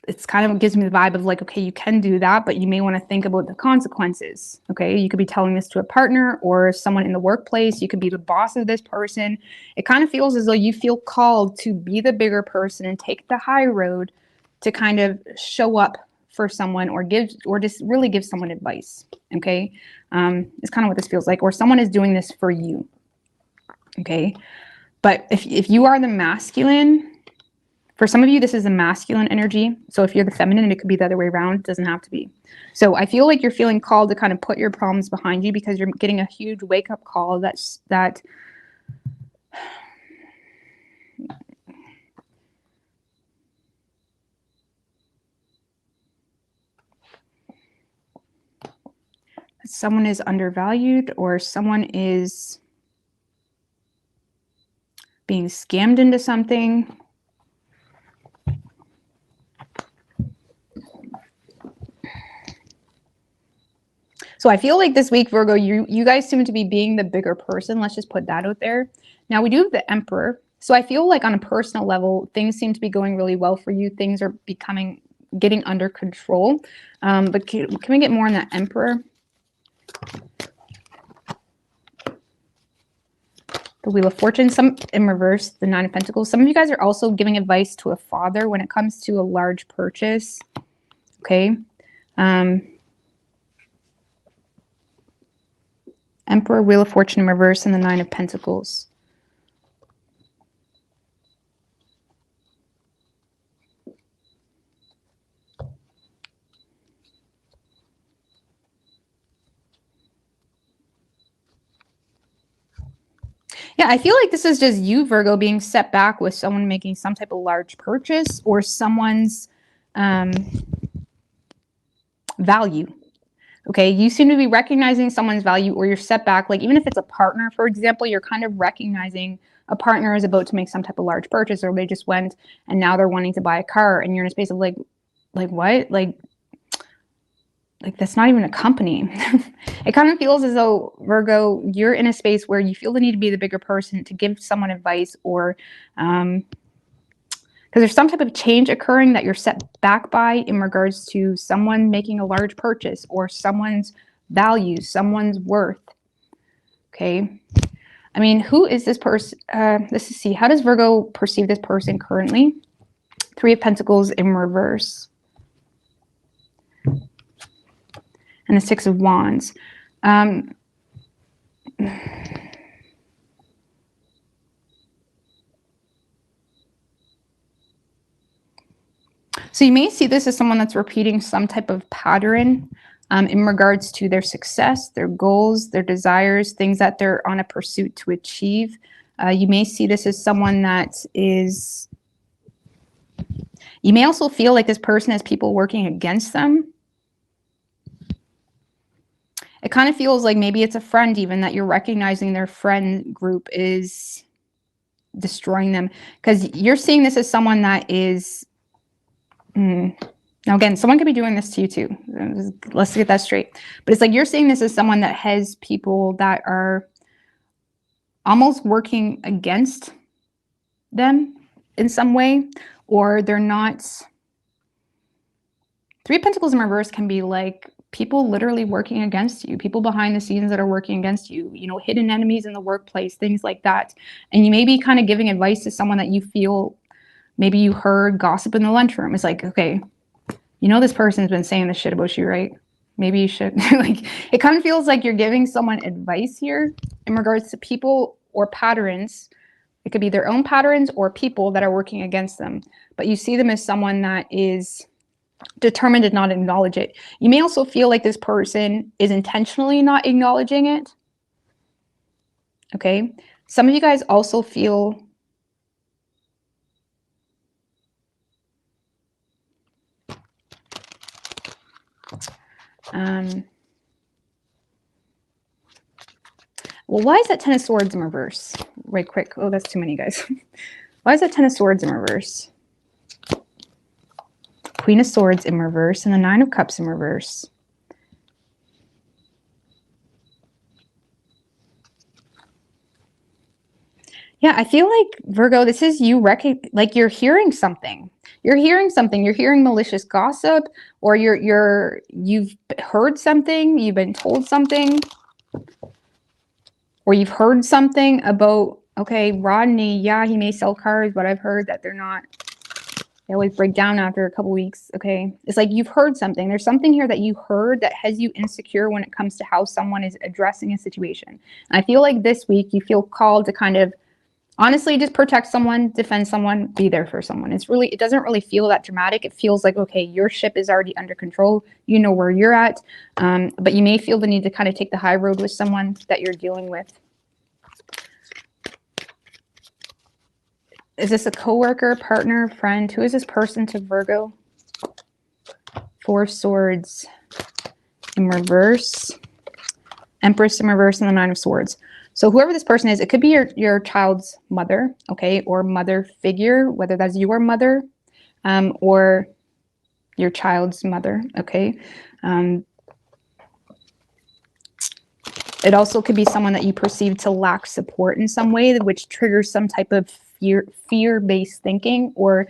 A: it's kind of gives me the vibe of like, okay, you can do that, but you may want to think about the consequences. Okay, you could be telling this to a partner or someone in the workplace. You could be the boss of this person. It kind of feels as though you feel called to be the bigger person and take the high road to kind of show up for someone or give, or just really give someone advice. Okay, it's kind of what this feels like, or someone is doing this for you. Okay, but if you are the masculine, for some of you, this is a masculine energy. So if you're the feminine, it could be the other way around. It doesn't have to be. So I feel like you're feeling called to kind of put your problems behind you because you're getting a huge wake-up call that someone is undervalued or someone is being scammed into something. So I feel like this week, Virgo, you guys seem to be being the bigger person. Let's just put that out there. Now we do have the Emperor. So I feel like on a personal level, things seem to be going really well for you. Things are getting under control. But can we get more on that Emperor? The Wheel of Fortune, some in reverse, the Nine of Pentacles. Some of you guys are also giving advice to a father when it comes to a large purchase. Okay. Emperor, Wheel of Fortune in reverse, and the Nine of Pentacles. Yeah, I feel like this is just you, Virgo, being set back with someone making some type of large purchase or someone's value. Okay, you seem to be recognizing someone's value, or you're set back. Like even if it's a partner, for example, you're kind of recognizing a partner is about to make some type of large purchase, or they just went and now they're wanting to buy a car, and you're in a space of like what? Like that's not even a company. It kind of feels as though, Virgo, you're in a space where you feel the need to be the bigger person to give someone advice, or because there's some type of change occurring that you're set back by in regards to someone making a large purchase or someone's value, someone's worth. Okay. I mean, who is this person? Let's see. How does Virgo perceive this person currently? Three of Pentacles in reverse. And the Six of Wands. So you may see this as someone that's repeating some type of pattern in regards to their success, their goals, their desires, things that they're on a pursuit to achieve. You may see this as someone that is, you may also feel like this person has people working against them. It kind of feels like maybe it's a friend even that you're recognizing their friend group is destroying them, because you're seeing this as someone that is, now again, someone could be doing this to you too. Let's get that straight. But it's like you're seeing this as someone that has people that are almost working against them in some way, or they're not. Three of Pentacles in reverse can be like people literally working against you, people behind the scenes that are working against you, you know, hidden enemies in the workplace, things like that. And you may be kind of giving advice to someone that you feel, maybe you heard gossip in the lunchroom. It's like, okay, you know, this person's been saying this shit about you, right? Maybe you should, like, it kind of feels like you're giving someone advice here in regards to people or patterns. It could be their own patterns or people that are working against them, but you see them as someone that is determined to not acknowledge it. You may also feel like this person is intentionally not acknowledging it. Okay. Some of you guys also feel well, why is that Ten of Swords in reverse? Right quick. Oh, that's too many, guys. Why is that Ten of Swords in reverse? Queen of Swords in reverse and the Nine of Cups in reverse. Yeah, I feel like, Virgo, this is you like you're hearing something. You're hearing something. You're hearing malicious gossip, or you've heard something, you've been told something, or you've heard something about, okay, Rodney, yeah, he may sell cars, but I've heard that they always break down after a couple weeks. Okay. It's like you've heard something. There's something here that you heard that has you insecure when it comes to how someone is addressing a situation. And I feel like this week you feel called to kind of honestly just protect someone, defend someone, be there for someone. It doesn't really feel that dramatic. It feels like, okay, your ship is already under control. You know where you're at. But you may feel the need to kind of take the high road with someone that you're dealing with. Is this a coworker, partner, friend? Who is this person to Virgo? Four Swords in reverse. Empress in reverse and the Nine of Swords. So whoever this person is, it could be your child's mother, okay, or mother figure, whether that's your mother or your child's mother, okay. It also could be someone that you perceive to lack support in some way, which triggers some type of fear-based thinking or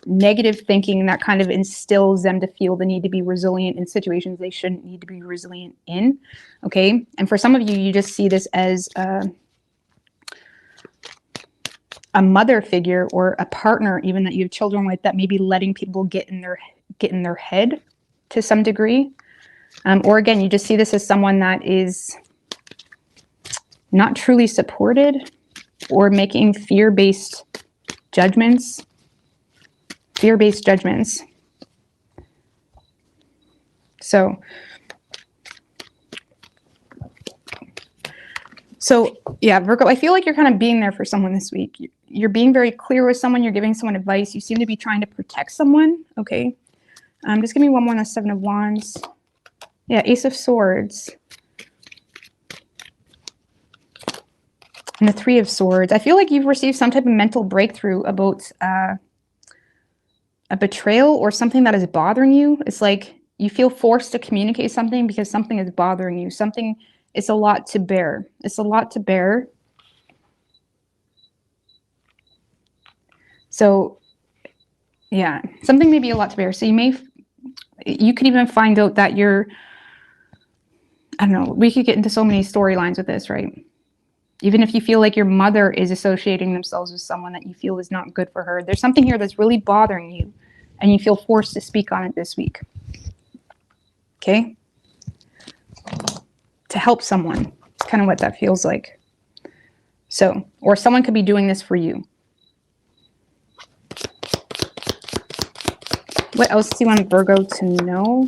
A: negative thinking that kind of instills them to feel the need to be resilient in situations they shouldn't need to be resilient in. Okay. And for some of you, you just see this as a mother figure or a partner, even that you have children with, that may be letting people get in their head to some degree. Or again, you just see this as someone that is not truly supported or making fear-based judgments. Fear-based judgments. So yeah, Virgo, I feel like you're kind of being there for someone this week. You're being very clear with someone. You're giving someone advice. You seem to be trying to protect someone. Okay. Just give me one more on the Seven of Wands. Yeah, Ace of Swords. And the Three of Swords. I feel like you've received some type of mental breakthrough about a betrayal or something that is bothering you. It's like you feel forced to communicate something because something is bothering you. Something, it's a lot to bear. It's a lot to bear. So yeah, something may be a lot to bear. So you could even find out that I don't know, we could get into so many storylines with this, right? Even if you feel like your mother is associating themselves with someone that you feel is not good for her, there's something here that's really bothering you and you feel forced to speak on it this week. Okay? To help someone. It's kind of what that feels like. So, or someone could be doing this for you. What else do you want Virgo to know?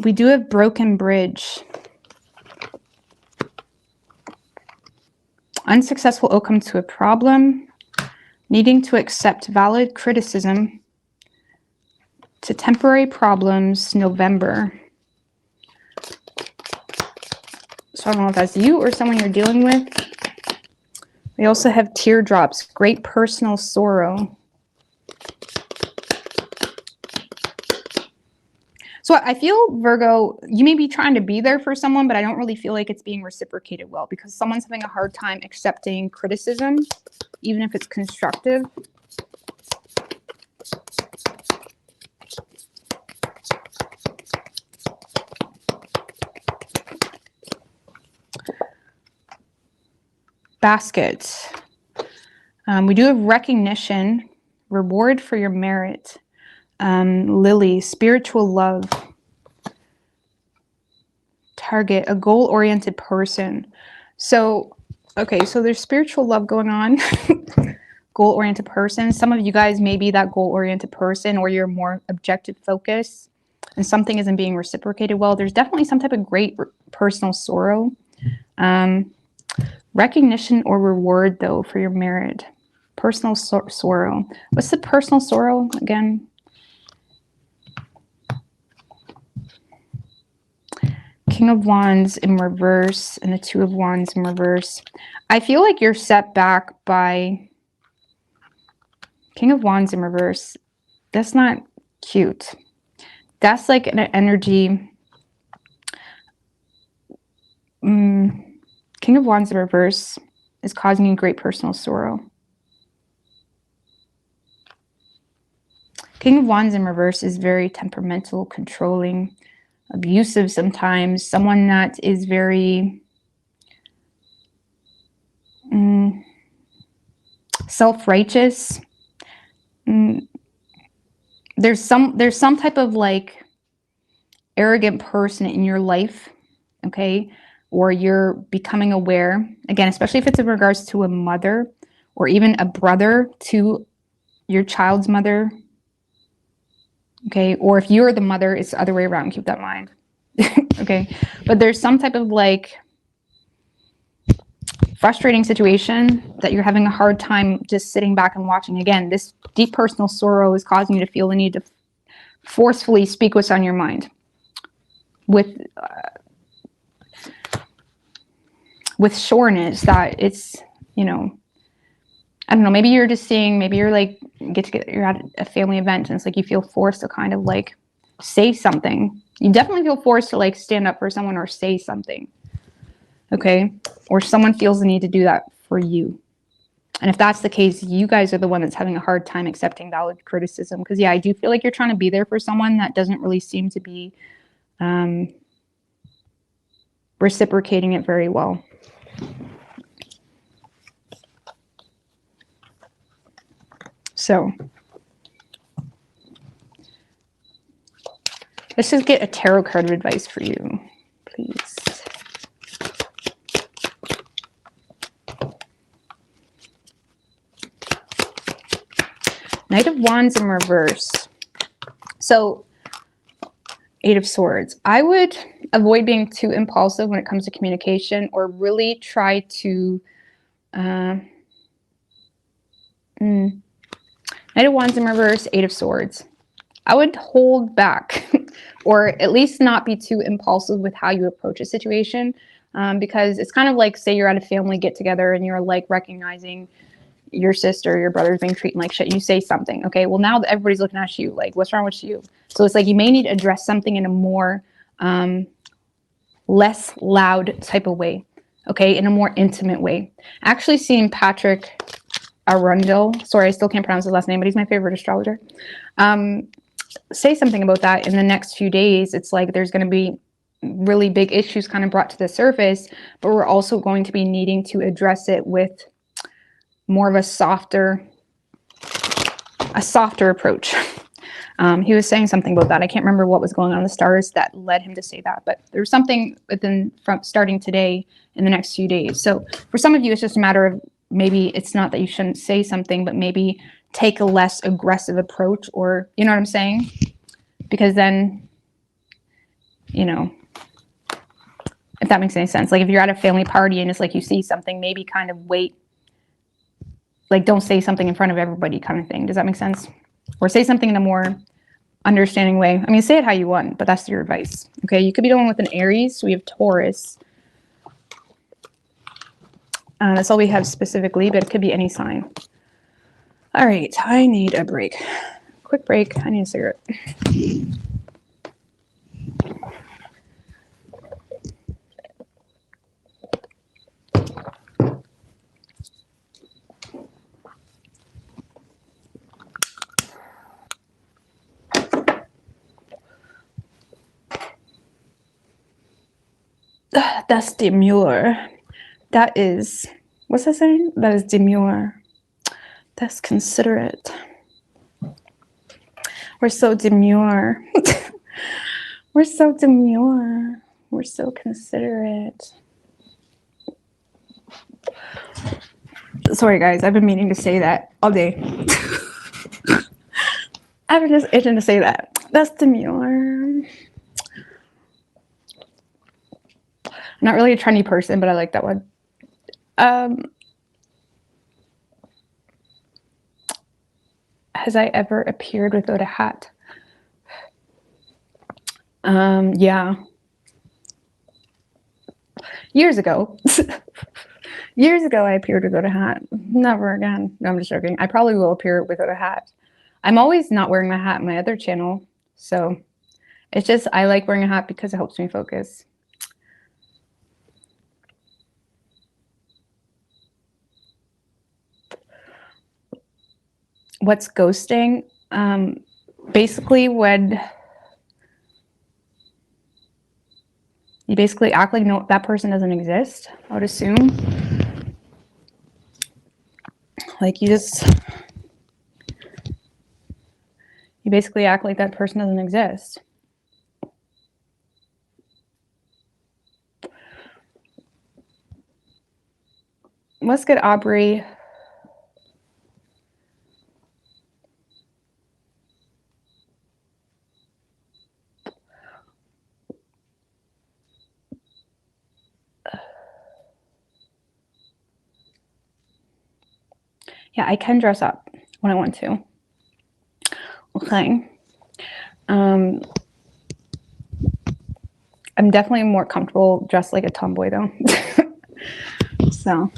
A: We do have broken bridge. Unsuccessful outcome to a problem. Needing to accept valid criticism. To temporary problems, November. So I don't know if that's you or someone you're dealing with. We also have teardrops. Great personal sorrow. So I feel, Virgo, you may be trying to be there for someone, but I don't really feel like it's being reciprocated well because someone's having a hard time accepting criticism, even if it's constructive. Basket. We do have recognition, reward for your merit. Lily, spiritual love. target, a goal-oriented person. So, okay, so there's spiritual love going on. Goal-oriented person. Some of you guys may be that goal-oriented person, or you're more objective focused and something isn't being reciprocated well. There's definitely some type of great personal sorrow. Recognition or reward, though, for your married. Personal sorrow. What's the personal sorrow again? King of Wands in reverse and the Two of Wands in reverse. I feel like you're set back by King of Wands in reverse. That's not cute. That's like an energy. King of Wands in reverse is causing you great personal sorrow. King of Wands in reverse is very temperamental, controlling, abusive sometimes. Someone that is very self-righteous. There's some type of like arrogant person in your life, okay? Or you're becoming aware, again, especially if it's in regards to a mother or even a brother to your child's mother, okay? Or if you're the mother, it's the other way around, keep that in mind, okay? But there's some type of like frustrating situation that you're having a hard time just sitting back and watching. Again, this deep personal sorrow is causing you to feel the need to forcefully speak what's on your mind with sureness that it's, you know, I don't know, maybe you're just seeing, maybe you're like, you're at a family event and it's like you feel forced to kind of like say something. You definitely feel forced to like stand up for someone or say something, okay? Or someone feels the need to do that for you. And if that's the case, you guys are the one that's having a hard time accepting valid criticism. Because yeah, I do feel like you're trying to be there for someone that doesn't really seem to be reciprocating it very well. So let's just get a tarot card of advice for you, please. Knight of Wands in reverse. So Eight of Swords. I would avoid being too impulsive when it comes to communication, or really try to Knight of Wands in reverse, Eight of Swords. I would hold back or at least not be too impulsive with how you approach a situation, because it's kind of like, say you're at a family get together and you're like recognizing your sister, your brother's being treated like shit. You say something, okay? Well, now that everybody's looking at you, like, what's wrong with you? So it's like you may need to address something in a more less loud type of way, okay? In a more intimate way. Actually seeing Patrick Arundel, sorry, I still can't pronounce his last name, but he's my favorite astrologer, say something about that in the next few days. It's like there's going to be really big issues kind of brought to the surface, but we're also going to be needing to address it with more of a softer approach. He was saying something about that. I can't remember what was going on in the stars that led him to say that, but there was something from starting today in the next few days. So for some of you, it's just a matter of, maybe it's not that you shouldn't say something, but maybe take a less aggressive approach, or, you know what I'm saying? Because then, you know, if that makes any sense. Like if you're at a family party and it's like you see something, maybe kind of wait. Like don't say something in front of everybody kind of thing. Does that make sense? Or say something in a more understanding way. I mean, say it how you want, but that's your advice. Okay, you could be dealing with an Aries. So we have Taurus. That's all we have specifically, but it could be any sign. All right, I need a break. Quick break. I need a cigarette. That's demure. That is, what's that saying? That is demure. That's considerate. We're so demure. We're so demure. We're so considerate. Sorry, guys. I've been meaning to say that all day. I've been just itching to say that. That's demure. I'm not really a trendy person, but I like that one. Has I ever appeared without a hat? Yeah. Years ago. Years ago, I appeared without a hat. Never again. No, I'm just joking. I probably will appear without a hat. I'm always not wearing my hat in my other channel. So it's just, I like wearing a hat because it helps me focus. What's ghosting? Basically when you basically act like no, that person doesn't exist, I would assume. Like you basically act like that person doesn't exist. Let's get Aubrey. Yeah, I can dress up when I want to. Okay. I'm definitely more comfortable dressed like a tomboy though. So.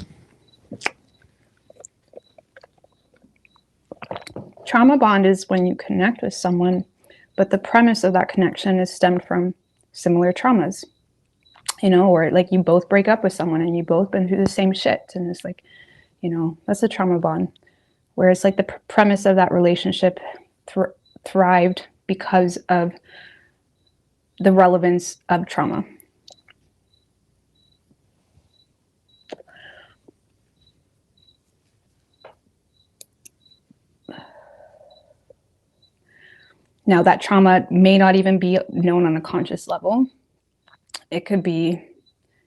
A: Trauma bond is when you connect with someone, but the premise of that connection is stemmed from similar traumas, you know, or like you both break up with someone and you both been through the same shit. And it's like, you know, that's a trauma bond. Whereas like the premise of that relationship thrived because of the relevance of trauma. Now that trauma may not even be known on a conscious level. It could be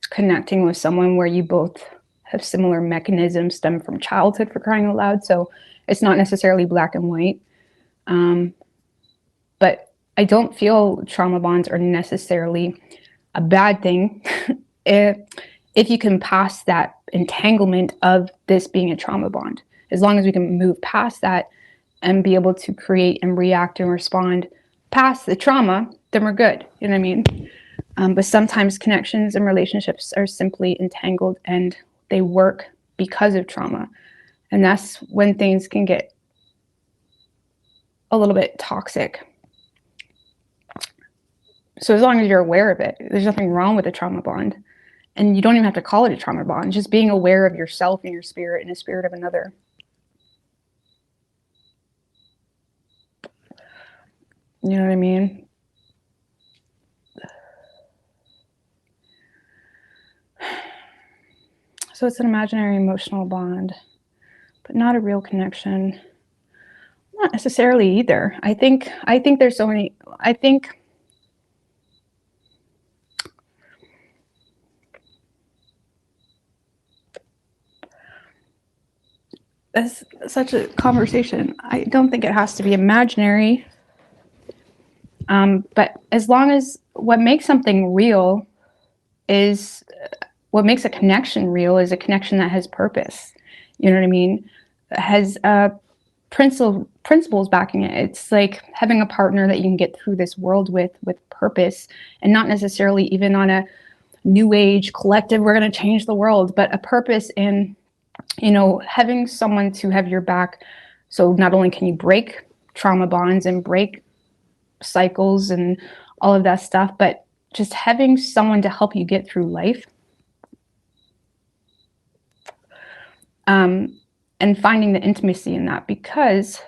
A: connecting with someone where you both have similar mechanisms stem from childhood, for crying out loud. So it's not necessarily black and white. But I don't feel trauma bonds are necessarily a bad thing if you can pass that entanglement of this being a trauma bond. As long as we can move past that and be able to create and react and respond past the trauma, then we're good. You know what I mean? But sometimes connections and relationships are simply entangled and they work because of trauma. And that's when things can get a little bit toxic. So as long as you're aware of it, there's nothing wrong with a trauma bond. And you don't even have to call it a trauma bond. Just being aware of yourself and your spirit and the spirit of another. You know what I mean? So it's an imaginary emotional bond, but not a real connection. Not necessarily either. I think there's so many, I think that's such a conversation. I don't think it has to be imaginary. But as long as what makes something real is, what makes a connection real is a connection that has purpose. You know what I mean? Has principles backing it. It's like having a partner that you can get through this world with purpose, and not necessarily even on a new age collective, we're going to change the world, but a purpose in, you know, having someone to have your back. So not only can you break trauma bonds and break cycles and all of that stuff, but just having someone to help you get through life. And finding the intimacy in that, because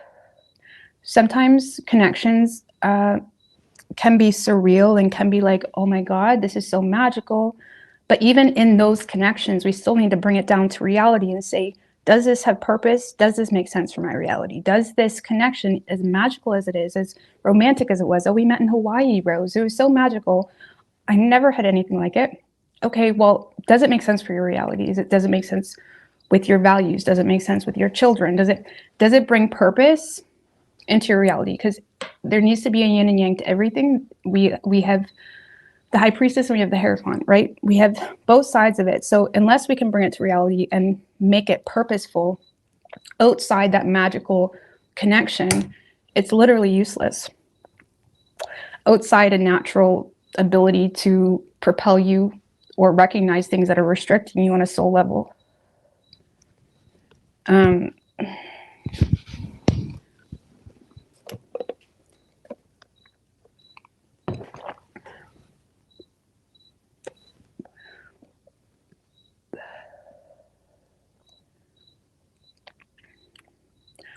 A: sometimes connections can be surreal and can be like, oh my God, this is so magical. But even in those connections, we still need to bring it down to reality and say, does this have purpose? Does this make sense for my reality? Does this connection, as magical as it is, as romantic as it was, oh, we met in Hawaii, Rose, it was so magical. I never had anything like it. Okay, well, does it make sense for your reality? Does it make sense with your values? Does it make sense with your children? Does it bring purpose into your reality? Because there needs to be a yin and yang to everything. We have the High Priestess and we have the Hierophant, right? We have both sides of it. So unless we can bring it to reality and make it purposeful outside that magical connection, it's literally useless. Outside a natural ability to propel you or recognize things that are restricting you on a soul level.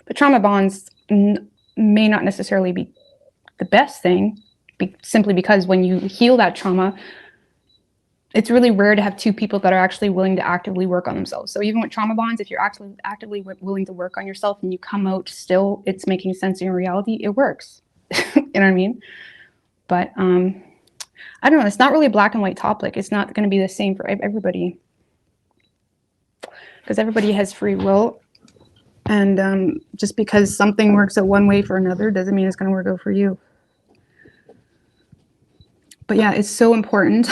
A: But trauma bonds may not necessarily be the best thing, simply because when you heal that trauma, it's really rare to have two people that are actually willing to actively work on themselves. So even with trauma bonds, if you're actually actively willing to work on yourself and you come out still, it's making sense in your reality, it works. You know what I mean? But I don't know. It's not really a black and white topic. It's not going to be the same for everybody, because everybody has free will. And just because something works out one way for another doesn't mean it's going to work out for you. But yeah, it's so important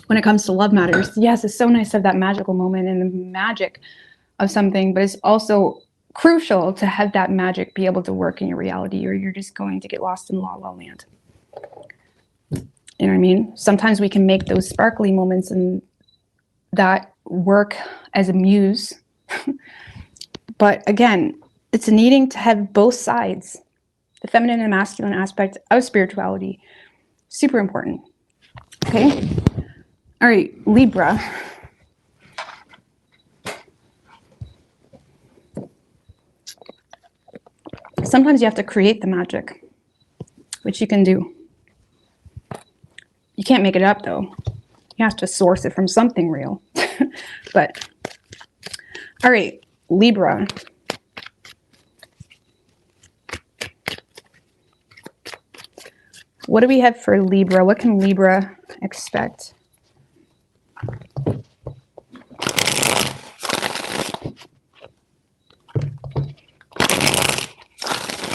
A: when it comes to love matters. Yes, it's so nice to have that magical moment and the magic of something, but it's also crucial to have that magic be able to work in your reality, or you're just going to get lost in la la land. You know what I mean? Sometimes we can make those sparkly moments and that work as a muse. But again, it's needing to have both sides, the feminine and masculine aspect of spirituality. Super important. Okay. All right, Libra. Sometimes you have to create the magic, which you can do. You can't make it up, though. You have to source it from something real. But, all right, Libra. What do we have for Libra? What can Libra expect?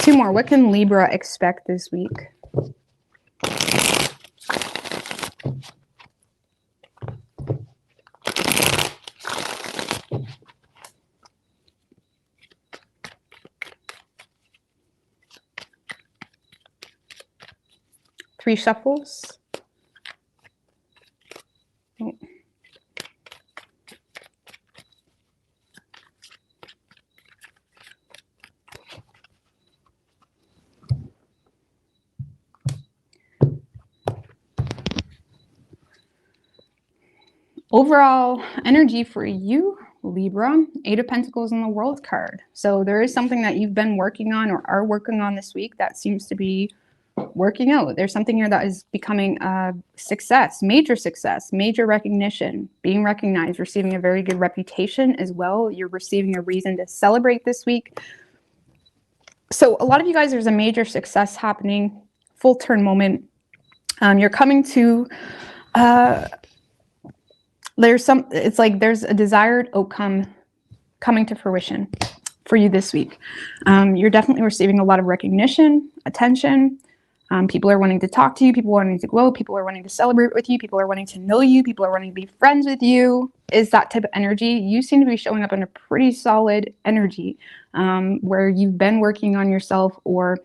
A: Two more. What can Libra expect this week? Three shuffles. Oh. Overall energy for you, Libra, 8 of Pentacles in the World card. So there is something that you've been working on or are working on this week that seems to be working out. There's something here that is becoming a success, major recognition, being recognized, receiving a very good reputation as well. You're receiving a reason to celebrate this week. So a lot of you guys, there's a major success happening, full turn moment. You're coming to, it's like there's a desired outcome coming to fruition for you this week. You're definitely receiving a lot of recognition, attention. People are wanting to talk to you. People are wanting to go out. People are wanting to celebrate with you. People are wanting to know you. People are wanting to be friends with you. Is that type of energy? You seem to be showing up in a pretty solid energy where you've been working on yourself, or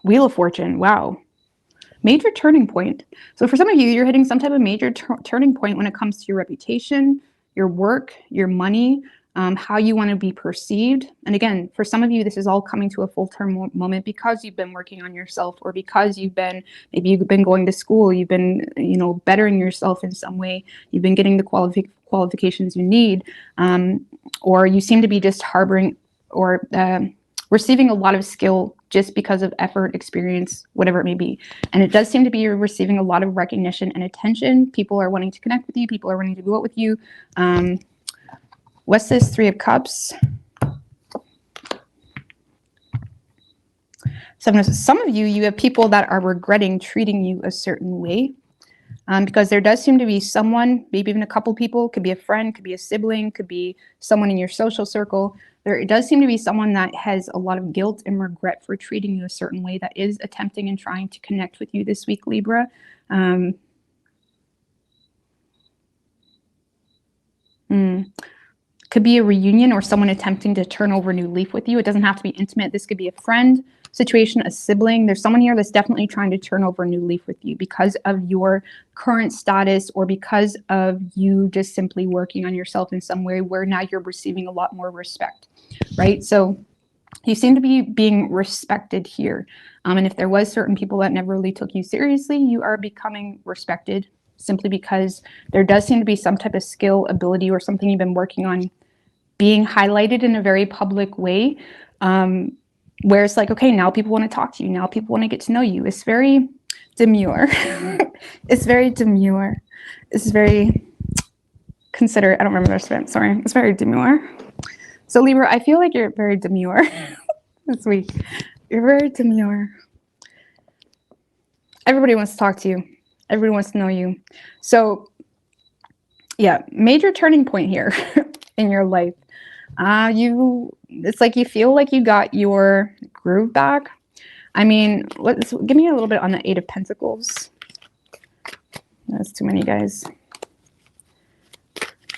A: Wheel of Fortune. Wow. Major turning point. So for some of you, you're hitting some type of major turning point when it comes to your reputation, your work, your money, how you want to be perceived. And again, for some of you, this is all coming to a full term moment because you've been working on yourself, or because maybe you've been going to school, you've been, bettering yourself in some way. You've been getting the qualifications you need, or you seem to be just harboring or receiving a lot of skill just because of effort, experience, whatever it may be. And it does seem to be you're receiving a lot of recognition and attention. People are wanting to connect with you. People are wanting to go out with you. What's this? 3 of Cups. Some of you have people that are regretting treating you a certain way. Because there does seem to be someone, maybe even a couple people, could be a friend, could be a sibling, could be someone in your social circle. There does seem to be someone that has a lot of guilt and regret for treating you a certain way, that is attempting and trying to connect with you this week, Libra. Could be a reunion or someone attempting to turn over a new leaf with you. It doesn't have to be intimate. This could be a friend situation, a sibling. There's someone here that's definitely trying to turn over a new leaf with you because of your current status, or because of you just simply working on yourself in some way where now you're receiving a lot more respect, right? So you seem to be being respected here. And if there was certain people that never really took you seriously, you are becoming respected simply because there does seem to be some type of skill, ability, or something you've been working on being highlighted in a very public way. Where it's like, okay, now people want to talk to you. Now people want to get to know you. It's very demure. It's very demure. It's very considerate. I don't remember the rest. Sorry. It's very demure. So Libra, I feel like you're very demure this week. You're very demure. Everybody wants to talk to you. Everybody wants to know you. So yeah, major turning point here in your life. It's like you feel like you got your groove back. I mean, give me a little bit on the 8 of Pentacles. That's too many, guys.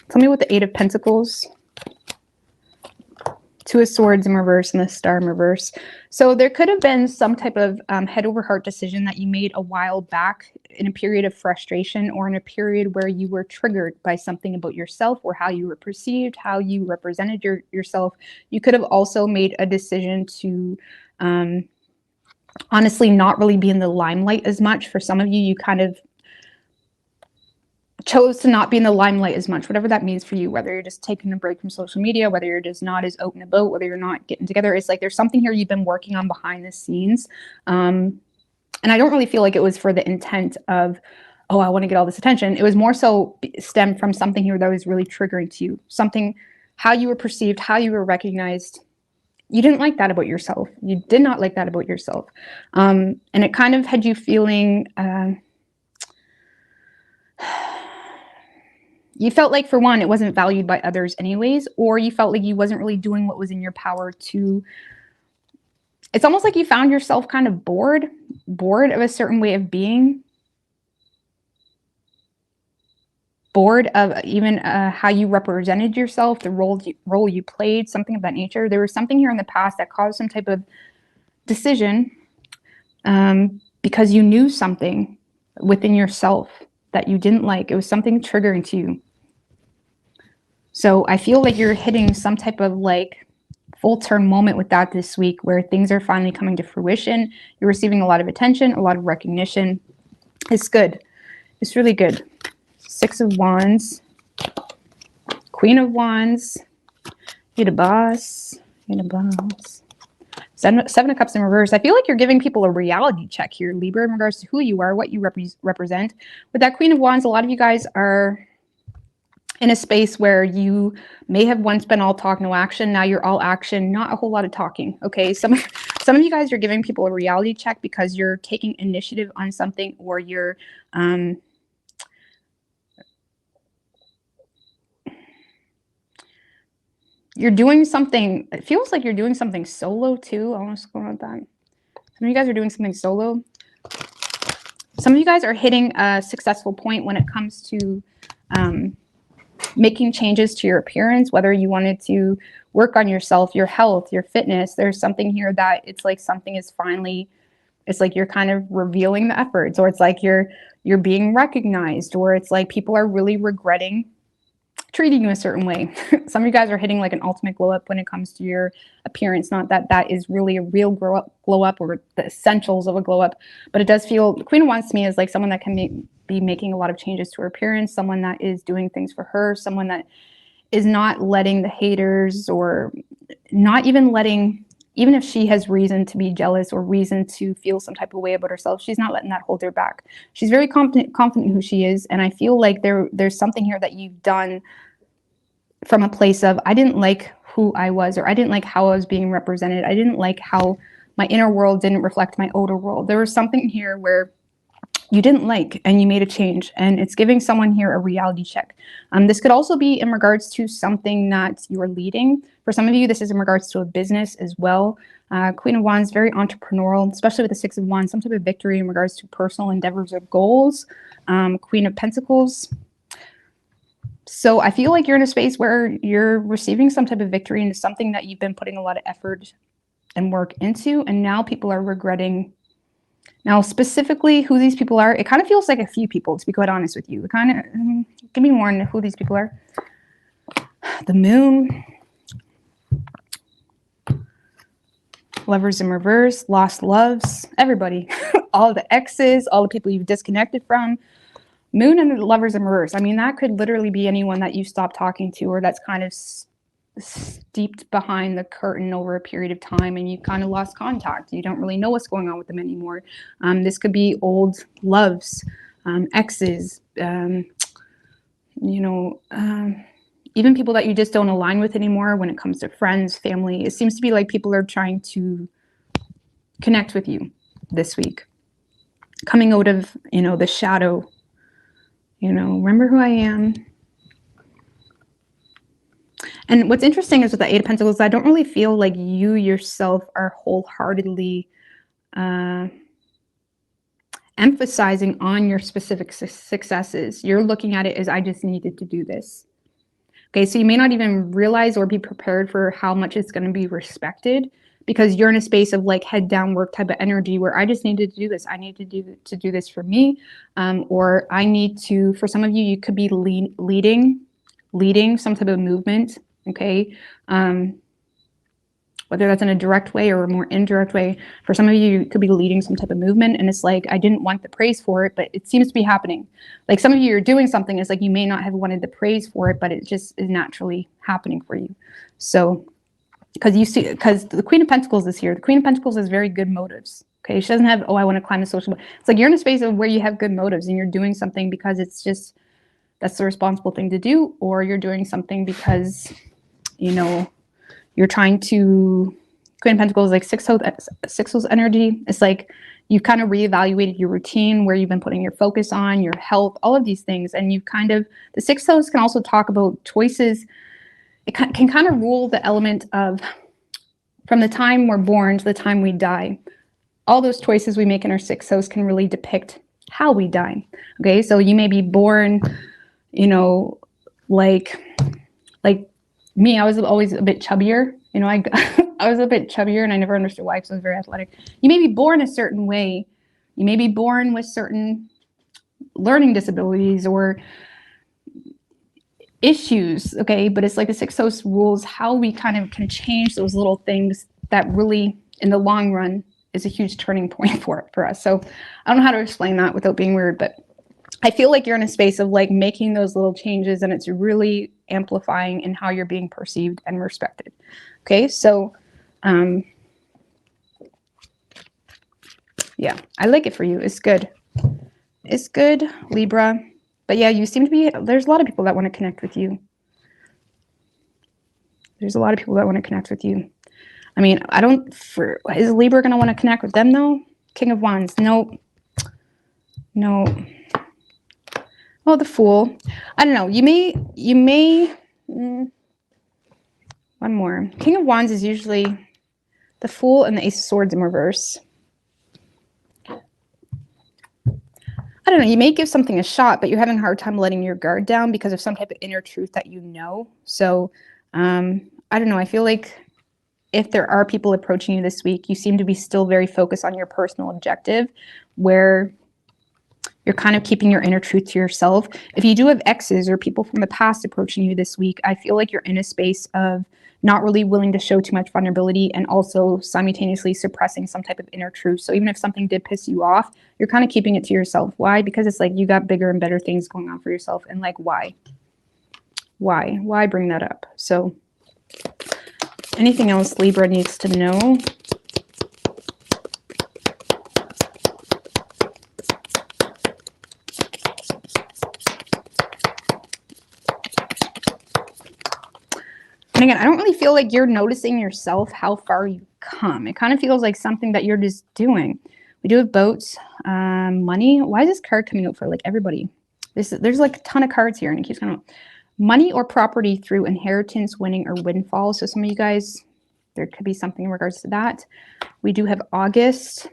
A: Tell me what the 8 of Pentacles, 2 of Swords in reverse, and the Star in reverse. So there could have been some type of head over heart decision that you made a while back in a period of frustration, or in a period where you were triggered by something about yourself, or how you were perceived, how you represented yourself. You could have also made a decision to honestly not really be in the limelight as much. For some of you, you kind of chose to not be in the limelight as much, whatever that means for you, whether you're just taking a break from social media, whether you're just not as out and about, whether you're not getting together. It's like there's something here you've been working on behind the scenes. And I don't really feel like it was for the intent of, oh, I want to get all this attention. It was more so stemmed from something here that was really triggering to you. Something, how you were perceived, how you were recognized. You didn't like that about yourself. You did not like that about yourself. And it kind of had you feeling... you felt like, for one, it wasn't valued by others anyways, or you felt like you wasn't really doing what was in your power to... It's almost like you found yourself kind of bored of a certain way of being, bored of even how you represented yourself, the role you played, something of that nature. There was something here in the past that caused some type of decision because you knew something within yourself that you didn't like. It was something triggering to you. So I feel like you're hitting some type of like full-turn moment with that this week, where things are finally coming to fruition. You're receiving a lot of attention, a lot of recognition. It's good. It's really good. 6 of Wands, Queen of Wands, you're the boss, you're the boss. 7 of Cups in reverse. I feel like you're giving people a reality check here, Libra, in regards to who you are, what you represent. With that Queen of Wands, a lot of you guys are in a space where you may have once been all talk, no action. Now you're all action, not a whole lot of talking. Okay, some of you guys are giving people a reality check because you're taking initiative on something, or you're doing something. It feels like you're doing something solo too. I want to go on that. Some of you guys are doing something solo. Some of you guys are hitting a successful point when it comes to making changes to your appearance, whether you wanted to work on yourself, your health, your fitness. There's something here that it's like something is finally, it's like you're kind of revealing the efforts, or it's like you're being recognized, or it's like people are really regretting treating you a certain way. Some of you guys are hitting like an ultimate glow up when it comes to your appearance. Not that that is really a real glow up or the essentials of a glow up, but it does feel, Queen of Wands to me is like someone that can be making a lot of changes to her appearance, someone that is doing things for her, someone that is not letting the haters, or not even letting even if she has reason to be jealous or reason to feel some type of way about herself, she's not letting that hold her back. She's very confident in who she is. And I feel like there's something here that you've done from a place of, I didn't like who I was, or I didn't like how I was being represented. I didn't like how my inner world didn't reflect my outer world. There was something here where you didn't like, and you made a change, and it's giving someone here a reality check. This could also be in regards to something that you are leading. For some of you, this is in regards to a business as well. Queen of Wands, very entrepreneurial, especially with the Six of Wands, some type of victory in regards to personal endeavors or goals. Queen of Pentacles. So I feel like you're in a space where you're receiving some type of victory into something that you've been putting a lot of effort and work into, and now people are regretting. Now, specifically who these people are, it kind of feels like a few people, to be quite honest with you. It kind of, give me more on who these people are. The Moon. Lovers in reverse, lost loves, everybody. All the exes, all the people you've disconnected from. Moon and the Lovers in reverse. I mean, that could literally be anyone that you stopped talking to, or that's kind of steeped behind the curtain over a period of time, and you kind of lost contact. You don't really know what's going on with them anymore. This could be old loves, exes, even people that you just don't align with anymore when it comes to friends, family. It seems to be like people are trying to connect with you this week. Coming out of, the shadow, remember who I am. And what's interesting is with the Eight of Pentacles, I don't really feel like you yourself are wholeheartedly emphasizing on your specific successes. You're looking at it as, I just needed to do this. Okay, so you may not even realize or be prepared for how much it's going to be respected, because you're in a space of like head down work type of energy where I just needed to do this. I need to do this for me. Or I need to, for some of you, you could be leading some type of movement. Okay. Whether that's in a direct way or a more indirect way. For some of you, you could be leading some type of movement, and it's like, I didn't want the praise for it, but it seems to be happening. Like some of you are doing something, it's like you may not have wanted the praise for it, but it just is naturally happening for you. So, because the Queen of Pentacles is here. The Queen of Pentacles has very good motives. Okay, she doesn't have, oh, I want to climb the social. It's like you're in a space of where you have good motives, and you're doing something because it's just, that's the responsible thing to do, or you're doing something because, you're trying to, Queen of Pentacles is like six-house energy. It's like you've kind of reevaluated your routine, where you've been putting your focus on, your health, all of these things. And you kind of, the sixth house can also talk about choices. It can kind of rule the element of from the time we're born to the time we die. All those choices we make in our sixth house can really depict how we die. Okay, so you may be born, like me, I was always a bit chubbier. I was a bit chubbier, and I never understood why, because I was very athletic. You may be born a certain way. You may be born with certain learning disabilities or issues, okay? But it's like the sixth house rules how we kind of can change those little things that really, in the long run, is a huge turning point for us. So I don't know how to explain that without being weird, but I feel like you're in a space of like making those little changes, and it's really amplifying in how you're being perceived and respected. Okay, so yeah, I like it for you. It's good. It's good, Libra. But yeah, you seem to be, there's a lot of people that want to connect with you. There's a lot of people that want to connect with you. I mean, is Libra going to want to connect with them though? King of Wands, nope. No. Oh, the Fool. I don't know. You may, one more. King of Wands is usually the Fool and the Ace of Swords in reverse. I don't know. You may give something a shot, but you're having a hard time letting your guard down because of some type of inner truth that you know. So, I don't know. I feel like if there are people approaching you this week, you seem to be still very focused on your personal objective, where you're kind of keeping your inner truth to yourself. If you do have exes or people from the past approaching you this week, I feel like you're in a space of not really willing to show too much vulnerability, and also simultaneously suppressing some type of inner truth. So even if something did piss you off, you're kind of keeping it to yourself. Why? Because it's like you got bigger and better things going on for yourself. And like, why bring that up? So Anything else Libra needs to know? And again, I don't really feel like you're noticing yourself how far you've come. It kind of feels like something that you're just doing. We do have boats, money. Why is this card coming out for like everybody? There's like a ton of cards here and it keeps coming out. Money or property through inheritance, winning, or windfall. So some of you guys, there could be something in regards to that. We do have August.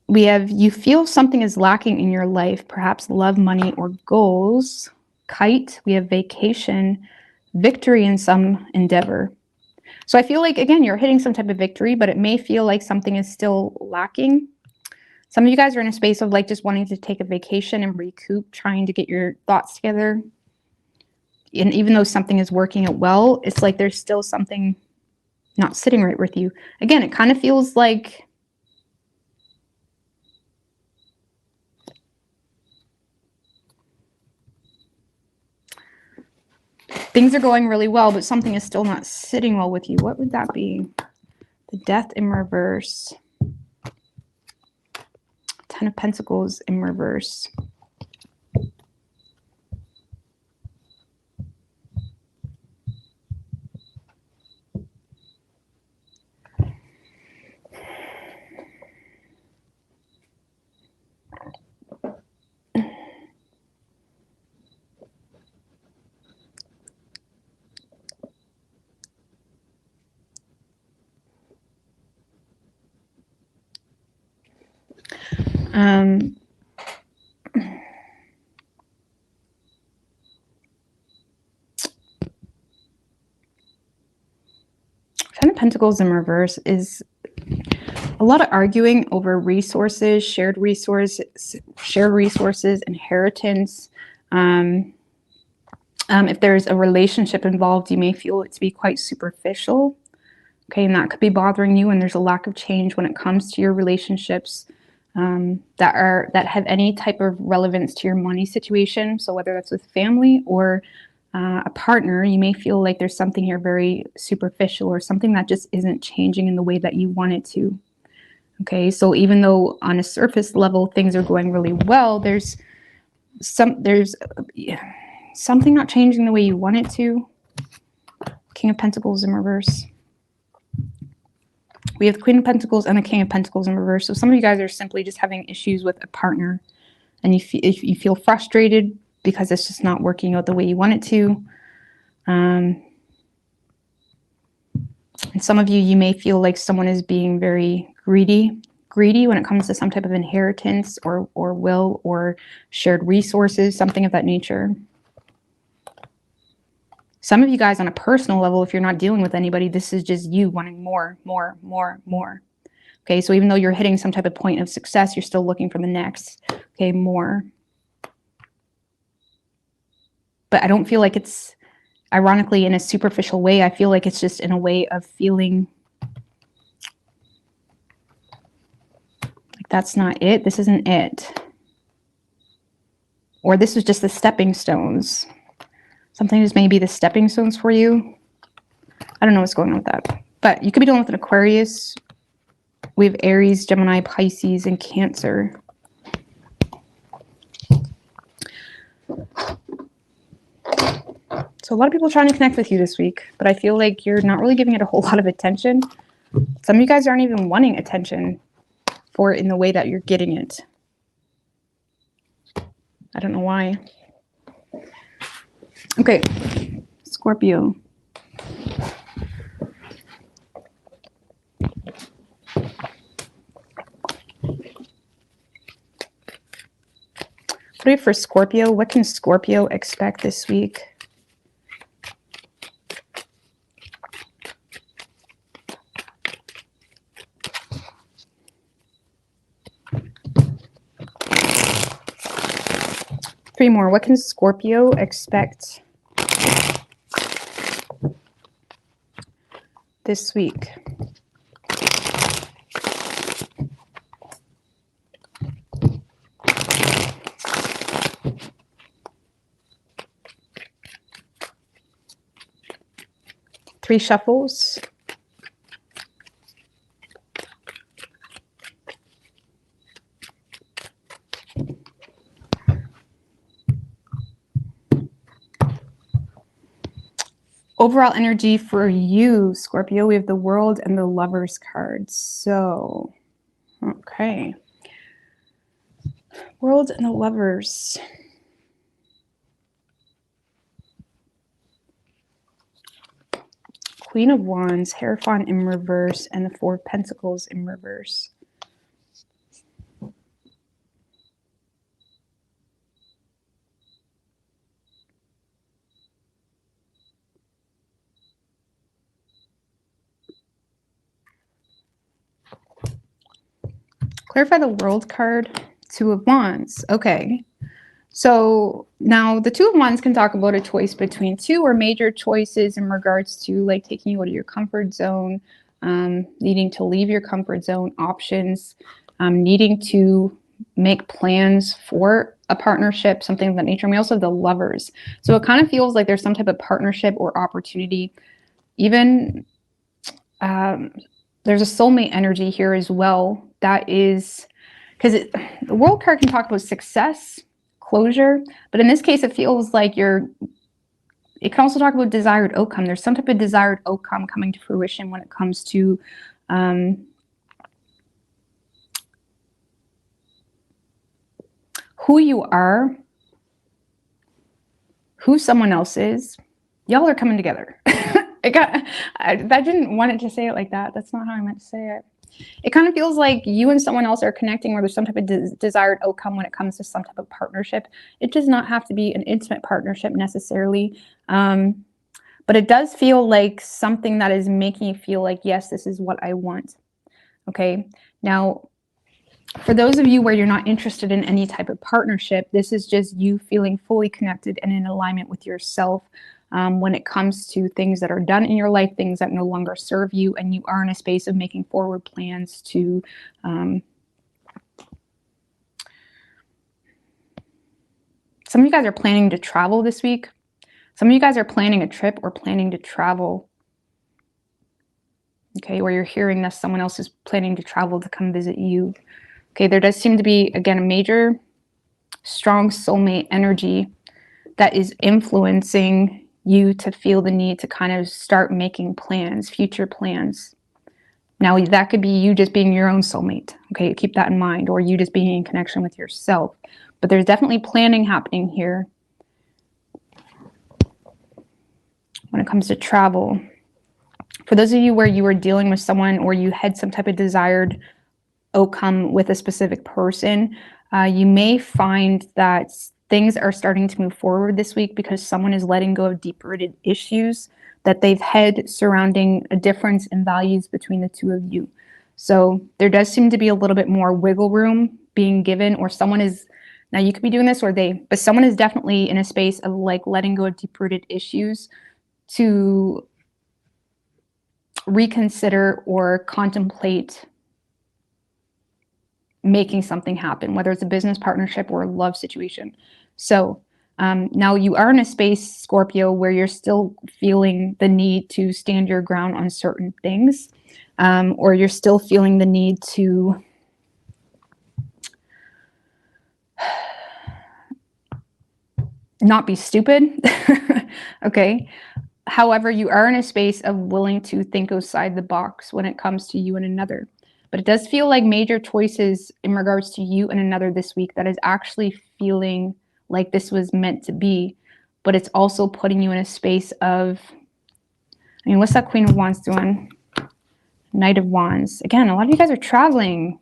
A: We have, you feel something is lacking in your life, perhaps love, money, or goals. Kite. We have vacation, victory in some endeavor. So I feel like, again, you're hitting some type of victory, but it may feel like something is still lacking. Some of you guys are in a space of like just wanting to take a vacation and recoup, trying to get your thoughts together. And even though something is working out well, it's like there's still something not sitting right with you. Again, it kind of feels like things are going really well, but something is still not sitting well with you. What would that be? The Death in reverse. Ten of Pentacles in reverse. Ten of Pentacles in reverse is a lot of arguing over resources, shared resources, inheritance. If there's a relationship involved, you may feel it to be quite superficial. Okay, and that could be bothering you, and there's a lack of change when it comes to your relationships that have any type of relevance to your money situation. So whether that's with family or a partner, you may feel like there's something here very superficial or something that just isn't changing in the way that you want it to. Okay, so even though on a surface level things are going really well, there's something not changing the way you want it to. King of Pentacles in reverse. We have the Queen of Pentacles and the King of Pentacles in reverse. So some of you guys are simply just having issues with a partner, and you feel frustrated because it's just not working out the way you want it to. And some of you may feel like someone is being very greedy when it comes to some type of inheritance or will or shared resources, something of that nature. Some of you guys on a personal level, if you're not dealing with anybody, this is just you wanting more. Okay, so even though you're hitting some type of point of success, you're still looking for the next. Okay, more. But I don't feel like it's, ironically, in a superficial way. I feel like it's just in a way of feeling like that's not it. This isn't it. Or this was just the stepping stones. Something is maybe the stepping stones for you. I don't know what's going on with that. But you could be dealing with an Aquarius. We have Aries, Gemini, Pisces, and Cancer. So a lot of people are trying to connect with you this week, but I feel like you're not really giving it a whole lot of attention. Some of you guys aren't even wanting attention for it in the way that you're getting it. I don't know why. Okay, Scorpio. What do we have for Scorpio? What can Scorpio expect this week? Three more. What can Scorpio expect this week? 3 shuffles. Overall energy for you, Scorpio, we have the World and the Lovers cards. So, okay. World and the Lovers. Queen of Wands, Hierophant in reverse, and the 4 of Pentacles in reverse. Clarify the World card. 2 of Wands. Okay. So now the 2 of Wands can talk about a choice between 2 or major choices in regards to like taking you out of your comfort zone, needing to leave your comfort zone, options, needing to make plans for a partnership, something of that nature. And we also have the Lovers. So it kind of feels like there's some type of partnership or opportunity. Even there's a soulmate energy here as well. That is because the World card can talk about success, closure, but in this case it feels like it can also talk about desired outcome. There's some type of desired outcome coming to fruition when it comes to who you are, who someone else is. Y'all are coming together. I didn't want it to say it like that. That's not how I meant to say it. It kind of feels like you and someone else are connecting where there's some type of desired outcome when it comes to some type of partnership. It does not have to be an intimate partnership necessarily. But it does feel like something that is making you feel like, yes, this is what I want. Okay. Now, for those of you where you're not interested in any type of partnership, this is just you feeling fully connected and in alignment with yourself. When it comes to things that are done in your life, things that no longer serve you, and you are in a space of making forward plans to some of you guys are planning to travel this week. Some of you guys are planning a trip or planning to travel. Okay, where you're hearing that someone else is planning to travel to come visit you. Okay, there does seem to be, again, a major, strong soulmate energy that is influencing you to feel the need to kind of start making plans, future plans. Now, that could be you just being your own soulmate. Okay, keep that in mind, or you just being in connection with yourself. But there's definitely planning happening here when it comes to travel. For those of you where you were dealing with someone or you had some type of desired outcome with a specific person, you may find that things are starting to move forward this week because someone is letting go of deep-rooted issues that they've had surrounding a difference in values between the 2 of you. So there does seem to be a little bit more wiggle room being given, or someone is, now you could be doing this or but someone is definitely in a space of like letting go of deep-rooted issues to reconsider or contemplate making something happen, whether it's a business partnership or a love situation. So now you are in a space, Scorpio, where you're still feeling the need to stand your ground on certain things, or you're still feeling the need to not be stupid. Okay. However, you are in a space of willing to think outside the box when it comes to you and another. But it does feel like major choices in regards to you and another this week that is actually feeling like this was meant to be. But it's also putting you in a space of, I mean, what's that Queen of Wands doing? Knight of Wands. Again, a lot of you guys are traveling.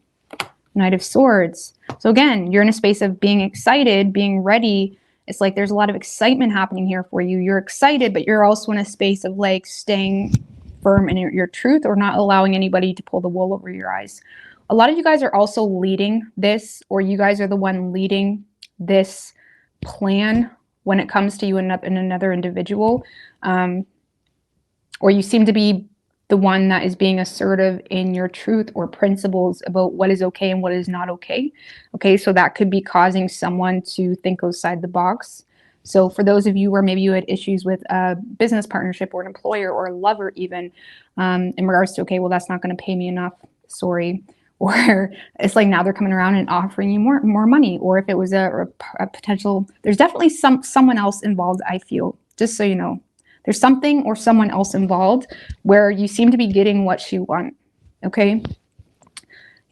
A: Knight of Swords. So again, you're in a space of being excited, being ready. It's like there's a lot of excitement happening here for you. You're excited, but you're also in a space of like staying firm in your truth or not allowing anybody to pull the wool over your eyes. A lot of you guys are also leading this, or you guys are the one leading this plan when it comes to you and another individual. Or you seem to be the one that is being assertive in your truth or principles about what is okay and what is not okay. Okay, so that could be causing someone to think outside the box. So for those of you where maybe you had issues with a business partnership or an employer or a lover even, in regards to, okay, well, that's not going to pay me enough, sorry. Or it's like now they're coming around and offering you more money. Or if it was a potential, there's definitely someone else involved, I feel, just so you know. There's something or someone else involved where you seem to be getting what you want, okay?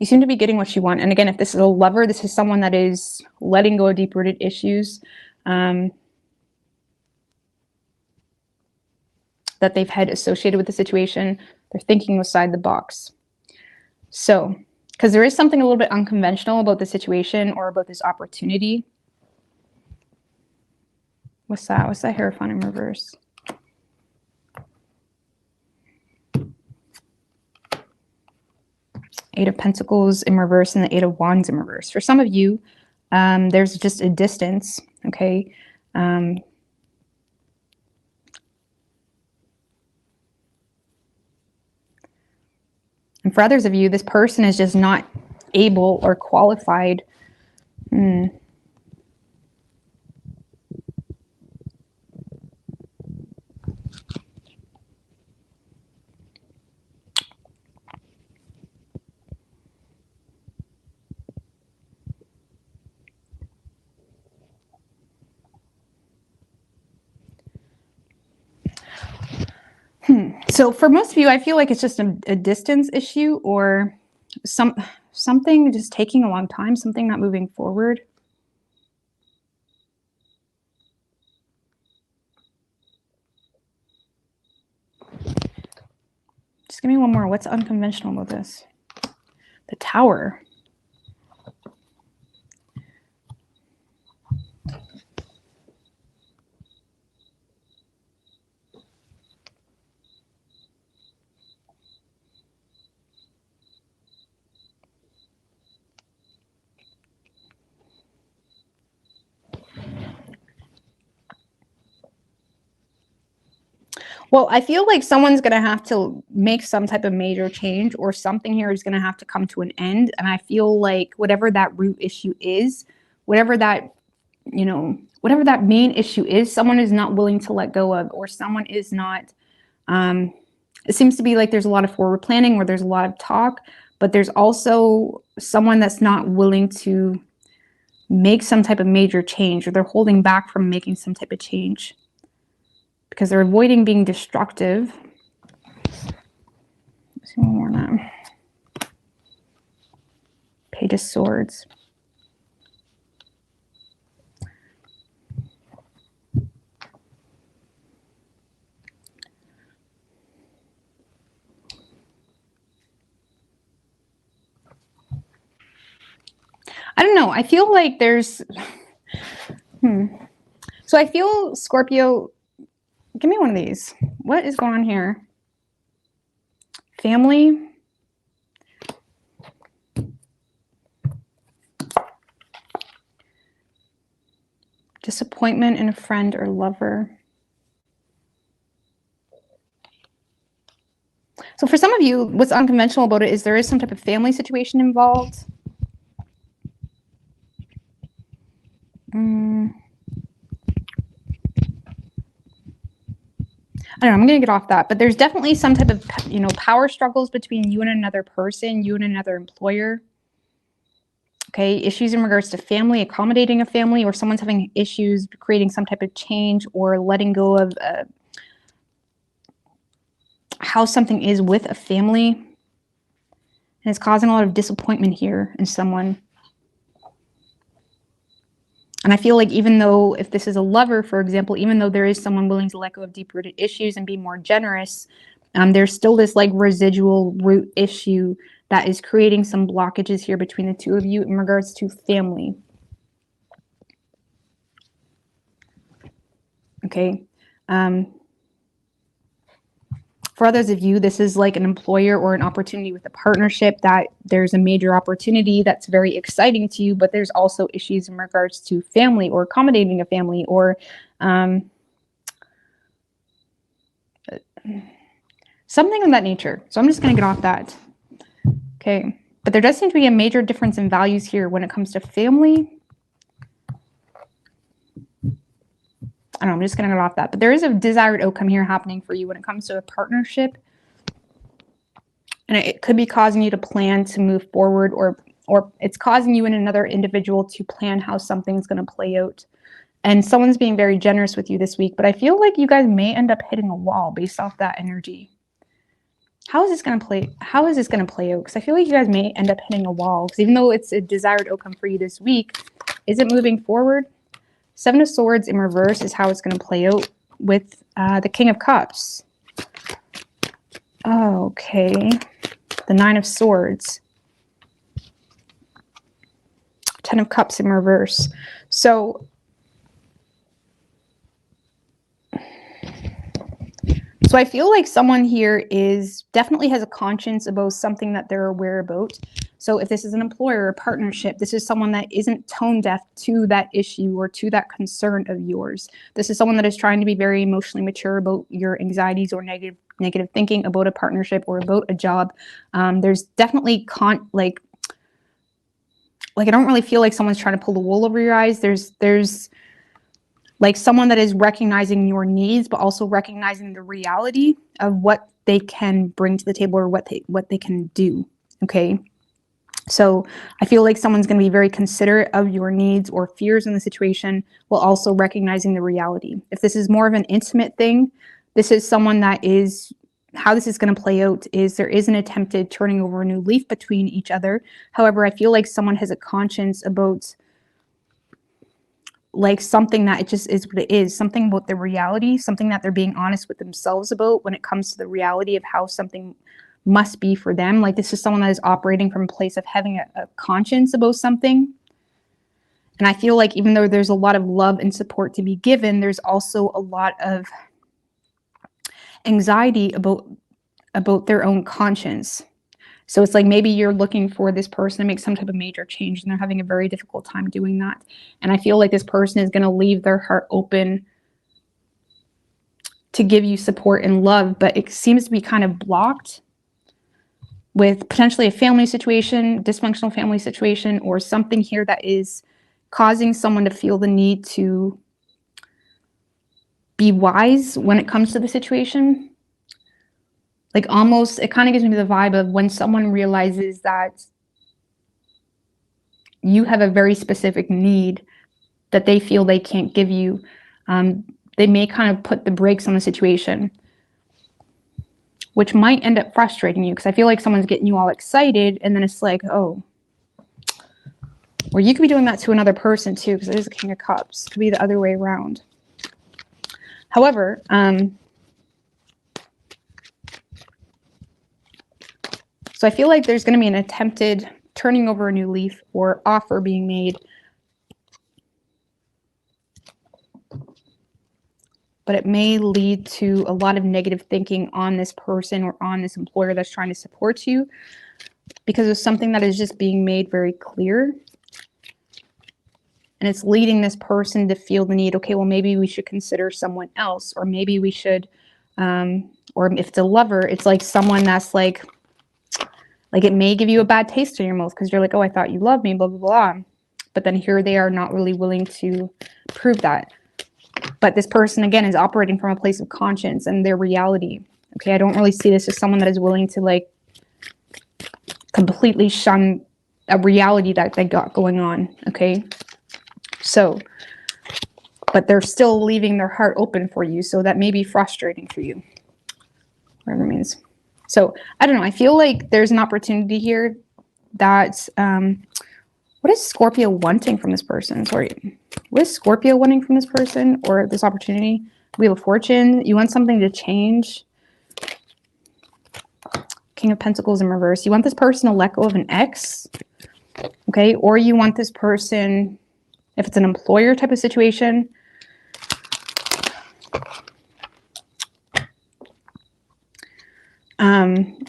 A: You seem to be getting what you want. And again, if this is a lover, this is someone that is letting go of deep-rooted issues that they've had associated with the situation. They're thinking outside the box. So, because there is something a little bit unconventional about the situation or about this opportunity. What's that? What's that Hierophant in reverse? Eight of Pentacles in reverse and the Eight of Wands in reverse. For some of you, there's just a distance, okay? And for others of you, this person is just not able or qualified. So for most of you, I feel like it's just a distance issue or something just taking a long time, something not moving forward. Just give me one more. What's unconventional about this? The Tower. Well, I feel like someone's going to have to make some type of major change or something here is going to have to come to an end. And I feel like whatever that root issue is, whatever that, you know, whatever that main issue is, someone is not willing to let go of, or someone is not, it seems to be like there's a lot of forward planning where there's a lot of talk, but there's also someone that's not willing to make some type of major change, or they're holding back from making some type of change because they're avoiding being destructive. Let's see one more now. Page of Swords. I don't know. I feel like there's... So I feel Scorpio... Give me one of these. What is going on here? Family. Disappointment in a friend or lover. So for some of you, what's unconventional about it is there is some type of family situation involved. I don't know, I'm going to get off that, but there's definitely some type of, you know, power struggles between you and another person, you and another employer. Okay, issues in regards to family, accommodating a family, or someone's having issues creating some type of change or letting go of how something is with a family. And it's causing a lot of disappointment here in someone. And I feel like even though if this is a lover, for example, even though there is someone willing to let go of deep-rooted issues and be more generous, there's still this like residual root issue that is creating some blockages here between the two of you in regards to family. Okay. For others of you, this is like an employer or an opportunity with a partnership that there's a major opportunity that's very exciting to you, but there's also issues in regards to family or accommodating a family or something of that nature. So I'm just going to get off that. Okay. But there does seem to be a major difference in values here when it comes to family. I don't know, I'm just going to get off that. But there is a desired outcome here happening for you when it comes to a partnership. And it could be causing you to plan to move forward, or it's causing you and another individual to plan how something's going to play out. And someone's being very generous with you this week, but I feel like you guys may end up hitting a wall based off that energy. How is this going to play? How is this going to play out? Because I feel like you guys may end up hitting a wall. Because even though it's a desired outcome for you this week, is it moving forward? Seven of Swords in reverse is how it's going to play out with the King of Cups. Okay. The Nine of Swords. Ten of Cups in reverse. So I feel like someone here definitely has a conscience about something that they're aware about. So if this is an employer or partnership, this is someone that isn't tone deaf to that issue or to that concern of yours. This is someone that is trying to be very emotionally mature about your anxieties or negative thinking about a partnership or about a job. There's definitely like I don't really feel like someone's trying to pull the wool over your eyes. There's like someone that is recognizing your needs, but also recognizing the reality of what they can bring to the table or what they can do. Okay. So I feel like someone's going to be very considerate of your needs or fears in the situation, while also recognizing the reality. If this is more of an intimate thing, this is someone that is, how this is going to play out is there is an attempted turning over a new leaf between each other. However, I feel like someone has a conscience about like something that it just is what it is, something about the reality, something that they're being honest with themselves about when it comes to the reality of how something must be for them. Like this is someone that is operating from a place of having a conscience about something. And I feel like even though there's a lot of love and support to be given, there's also a lot of anxiety about their own conscience. So it's like maybe you're looking for this person to make some type of major change and they're having a very difficult time doing that. And I feel like this person is going to leave their heart open to give you support and love, but it seems to be kind of blocked with potentially a family situation, dysfunctional family situation, or something here that is causing someone to feel the need to be wise when it comes to the situation. Like almost, it kind of gives me the vibe of when someone realizes that you have a very specific need that they feel they can't give you, they may kind of put the brakes on the situation, which might end up frustrating you because I feel like someone's getting you all excited and then it's like, oh, or you could be doing that to another person too, because it is a King of Cups. It could be the other way around. However, so I feel like there's going to be an attempted turning over a new leaf or offer being made. But it may lead to a lot of negative thinking on this person or on this employer that's trying to support you because of something that is just being made very clear. And it's leading this person to feel the need, okay, well, maybe we should consider someone else, or maybe we should, or if it's a lover, it's like someone that's like it may give you a bad taste in your mouth because you're like, oh, I thought you loved me, blah, blah, blah. But then here they are not really willing to prove that. But this person, again, is operating from a place of conscience and their reality. Okay, I don't really see this as someone that is willing to like completely shun a reality that they got going on. Okay, so, but they're still leaving their heart open for you. So that may be frustrating for you, whatever it means. So I don't know. I feel like there's an opportunity here that, what is Scorpio wanting from this person? Sorry. What is Scorpio wanting from this person or this opportunity? Wheel of Fortune. You want something to change. King of Pentacles in reverse. You want this person to let go of an ex. Okay. Or you want this person, if it's an employer type of situation,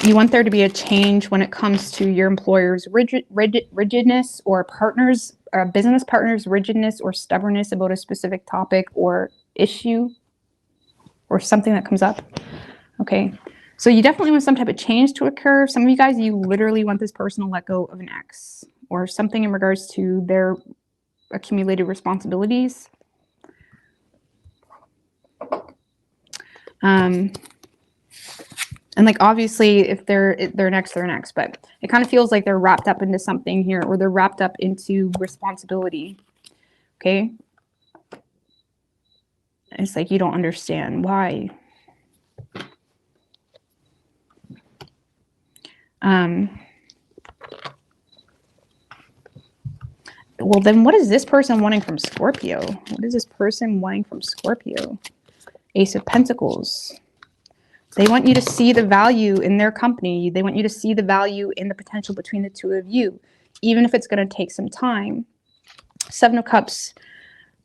A: you want there to be a change when it comes to your employer's rigidness or business partner's rigidness or stubbornness about a specific topic or issue or something that comes up. Okay. So you definitely want some type of change to occur. Some of you guys, you literally want this person to let go of an ex or something in regards to their accumulated responsibilities. And like, obviously, if they're next, they're next. But it kind of feels like they're wrapped up into something here, or they're wrapped up into responsibility. Okay. It's like you don't understand why. Well, then what is this person wanting from Scorpio? What is this person wanting from Scorpio? Ace of Pentacles. They want you to see the value in their company. They want you to see the value in the potential between the two of you, even if it's going to take some time. Seven of Cups,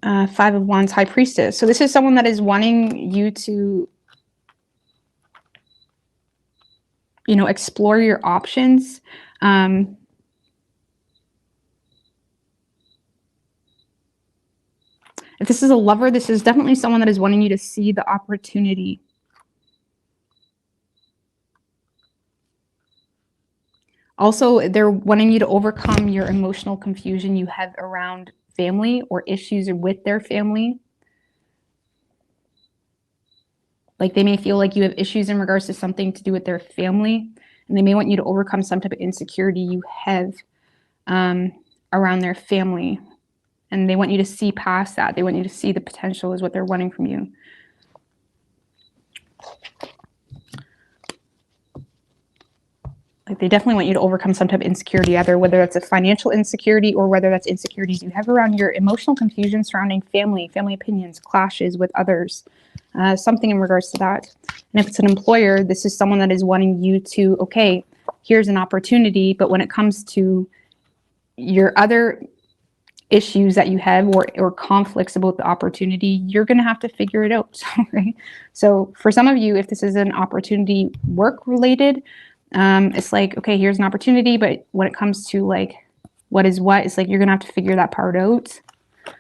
A: Five of Wands, High Priestess. So this is someone that is wanting you to, you know, explore your options. If this is a lover, this is definitely someone that is wanting you to see the opportunity. Also, they're wanting you to overcome your emotional confusion you have around family or issues with their family. Like, they may feel like you have issues in regards to something to do with their family, and they may want you to overcome some type of insecurity you have around their family. And they want you to see past that. They want you to see the potential is what they're wanting from you. Like, they definitely want you to overcome some type of insecurity, either whether that's a financial insecurity or whether that's insecurities you have around your emotional confusion surrounding family opinions, clashes with others, something in regards to that. And if it's an employer, this is someone that is wanting you to, okay, here's an opportunity, but when it comes to your other issues that you have or conflicts about the opportunity, you're going to have to figure it out. Right? So for some of you, if this is an opportunity work related, it's like, okay, here's an opportunity, but when it comes to like what is what, it's like you're going to have to figure that part out.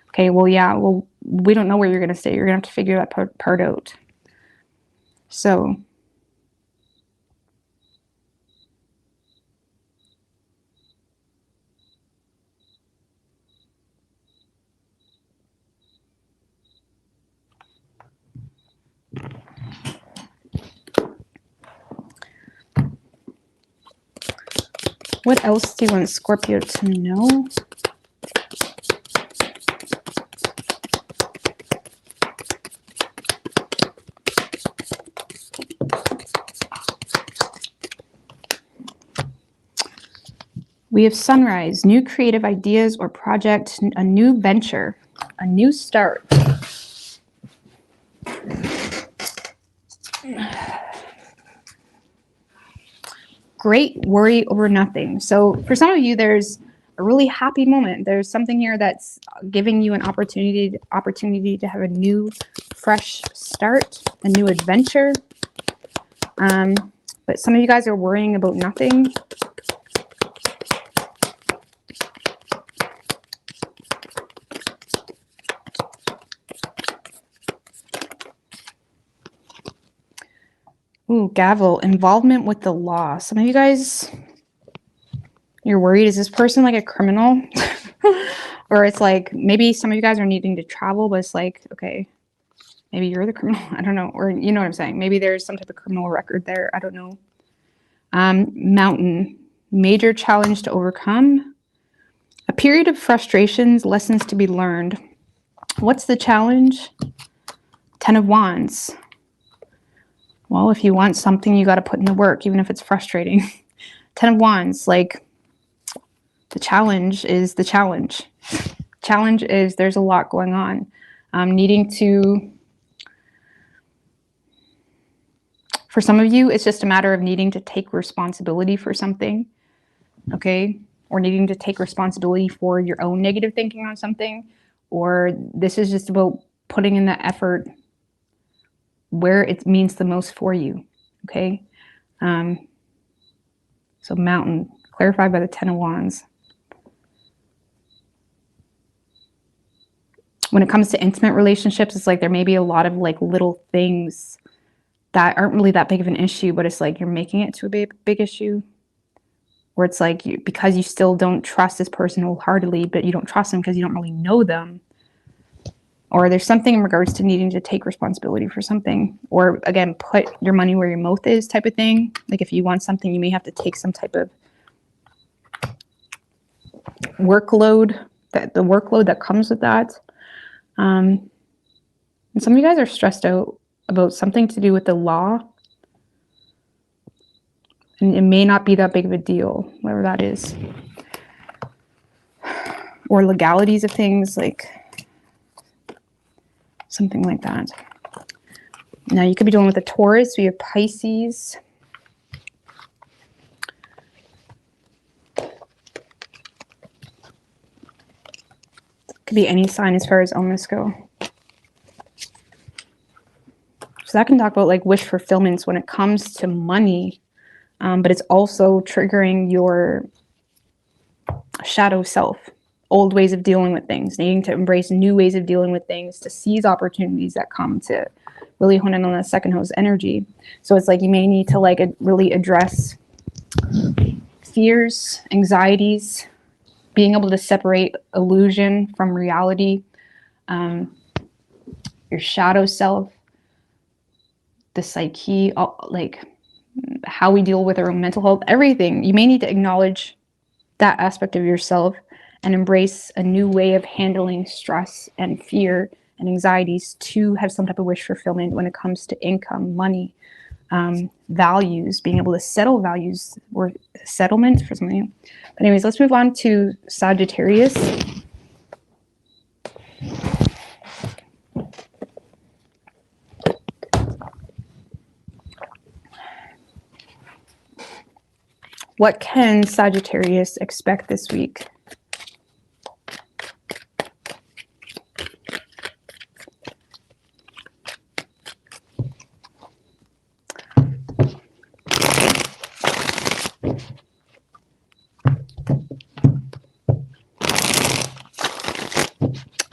A: Okay, well, yeah, well, we don't know where you're going to stay. You're going to have to figure that part out. So what else do you want Scorpio to know? We have sunrise, new creative ideas or project, a new venture, a new start. Great worry over nothing. So for some of you, there's a really happy moment. There's something here that's giving you an opportunity to have a new, fresh start, a new adventure. But some of you guys are worrying about nothing. Ooh, gavel, involvement with the law. Some of you guys, you're worried. Is this person like a criminal? Or it's like, maybe some of you guys are needing to travel, but it's like, okay, maybe you're the criminal. I don't know. Or you know what I'm saying? Maybe there's some type of criminal record there. I don't know. Mountain, major challenge to overcome. A period of frustrations, lessons to be learned. What's the challenge? 10 of Wands. Well, if you want something, you got to put in the work, even if it's frustrating. 10 of Wands, like the challenge is the challenge. Challenge is there's a lot going on. Needing to, for some of you, it's just a matter of needing to take responsibility for something, okay? Or needing to take responsibility for your own negative thinking on something. Or this is just about putting in the effort where it means the most for you, okay? So mountain, clarified by the 10 of Wands. When it comes to intimate relationships, it's like there may be a lot of like little things that aren't really that big of an issue, but it's like you're making it to a big issue. Where it's like, because you still don't trust this person wholeheartedly, but you don't trust them because you don't really know them. or there's something in regards to needing to take responsibility for something, or again, put your money where your mouth is type of thing. Like if you want something, you may have to take some type of workload, the workload that comes with that. And some of you guys are stressed out about something to do with the law. And it may not be that big of a deal, whatever that is. Or legalities of things, like something like that. Now you could be dealing with a Taurus. We have Pisces. Could be any sign as far as illness go. So that can talk about like wish fulfillments when it comes to money, but it's also triggering your shadow self, old ways of dealing with things, needing to embrace new ways of dealing with things, to seize opportunities that come, to really hone in on that second house energy. So it's like you may need to like really address fears, anxieties, being able to separate illusion from reality, your shadow self, the psyche, like how we deal with our own mental health, everything. You may need to acknowledge that aspect of yourself and embrace a new way of handling stress and fear and anxieties to have some type of wish fulfillment when it comes to income, money, values, being able to settle values or settlement for something. But anyways, let's move on to Sagittarius. What can Sagittarius expect this week?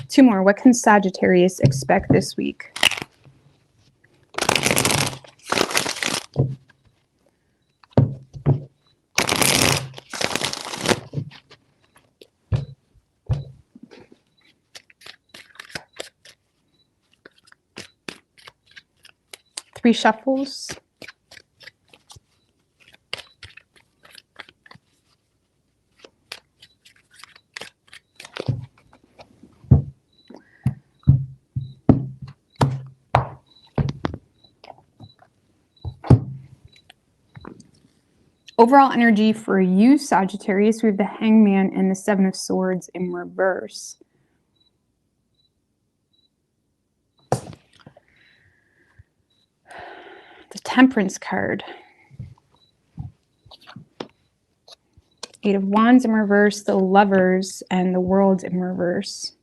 A: Two more. What can Sagittarius expect this week? Three shuffles. Overall energy for you, Sagittarius, we have the Hangman and the Seven of Swords in reverse. The Temperance card. Eight of Wands in reverse, the Lovers, and the World in reverse.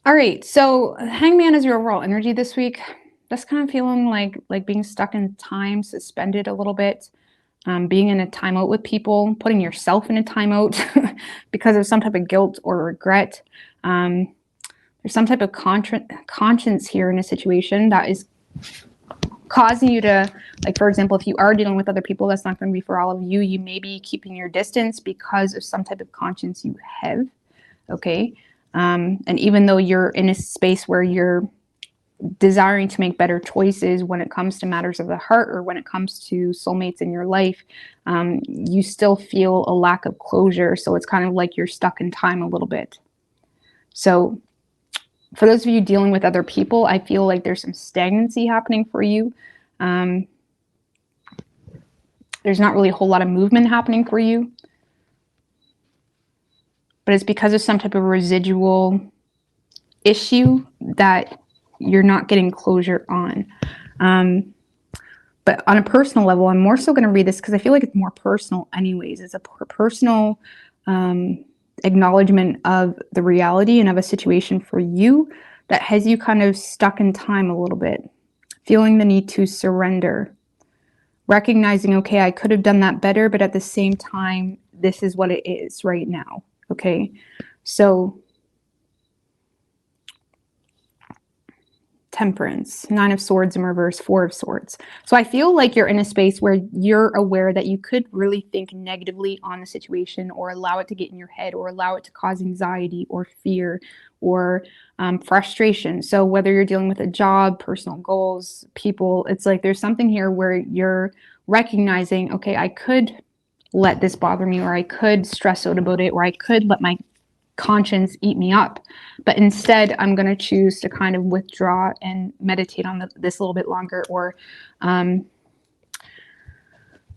A: All right, so Hangman is your overall energy this week. That's kind of feeling like being stuck in time, suspended a little bit, being in a timeout with people, putting yourself in a timeout because of some type of guilt or regret. There's some type of conscience here in a situation that is causing you to, like, for example, if you are dealing with other people, that's not going to be for all of you. You may be keeping your distance because of some type of conscience you have, okay? And even though you're in a space where you're desiring to make better choices when it comes to matters of the heart or when it comes to soulmates in your life, you still feel a lack of closure. So it's kind of like you're stuck in time a little bit. So for those of you dealing with other people, I feel like there's some stagnancy happening for you. There's not really a whole lot of movement happening for you. But it's because of some type of residual issue that you're not getting closure on. But on a personal level, I'm more so going to read this because I feel like it's more personal anyways. It's a personal acknowledgement of the reality and of a situation for you that has you kind of stuck in time a little bit, feeling the need to surrender, recognizing, okay, I could have done that better, but at the same time, this is what it is right now. Okay, so Temperance, Nine of Swords in reverse, Four of Swords. So I feel like you're in a space where you're aware that you could really think negatively on the situation, or allow it to get in your head, or allow it to cause anxiety or fear or frustration. So whether you're dealing with a job, personal goals, people, it's like there's something here where you're recognizing, okay, I could let this bother me, or I could stress out about it, or I could let my conscience eat me up. But instead, I'm going to choose to kind of withdraw and meditate on this a little bit longer, or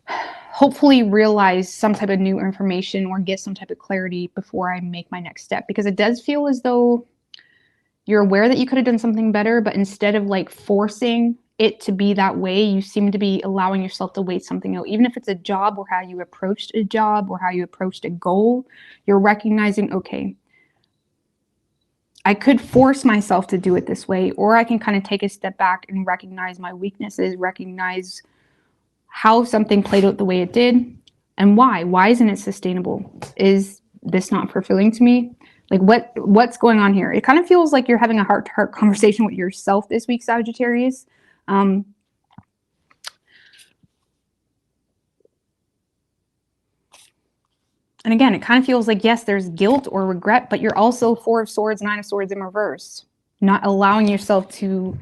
A: hopefully realize some type of new information or get some type of clarity before I make my next step. Because it does feel as though you're aware that you could have done something better, but instead of like forcing it to be that way, you seem to be allowing yourself to wait something out. Even if it's a job, or how you approached a job, or how you approached a goal, you're recognizing, okay, I could force myself to do it this way, or I can kind of take a step back and recognize my weaknesses, recognize how something played out the way it did, and why. Why isn't it sustainable? Is this not fulfilling to me? Like what's going on here? It kind of feels like you're having a heart-to-heart conversation with yourself this week, Sagittarius. And again, it kind of feels like, yes, there's guilt or regret, but you're also Four of Swords, Nine of Swords in reverse. Not allowing yourself to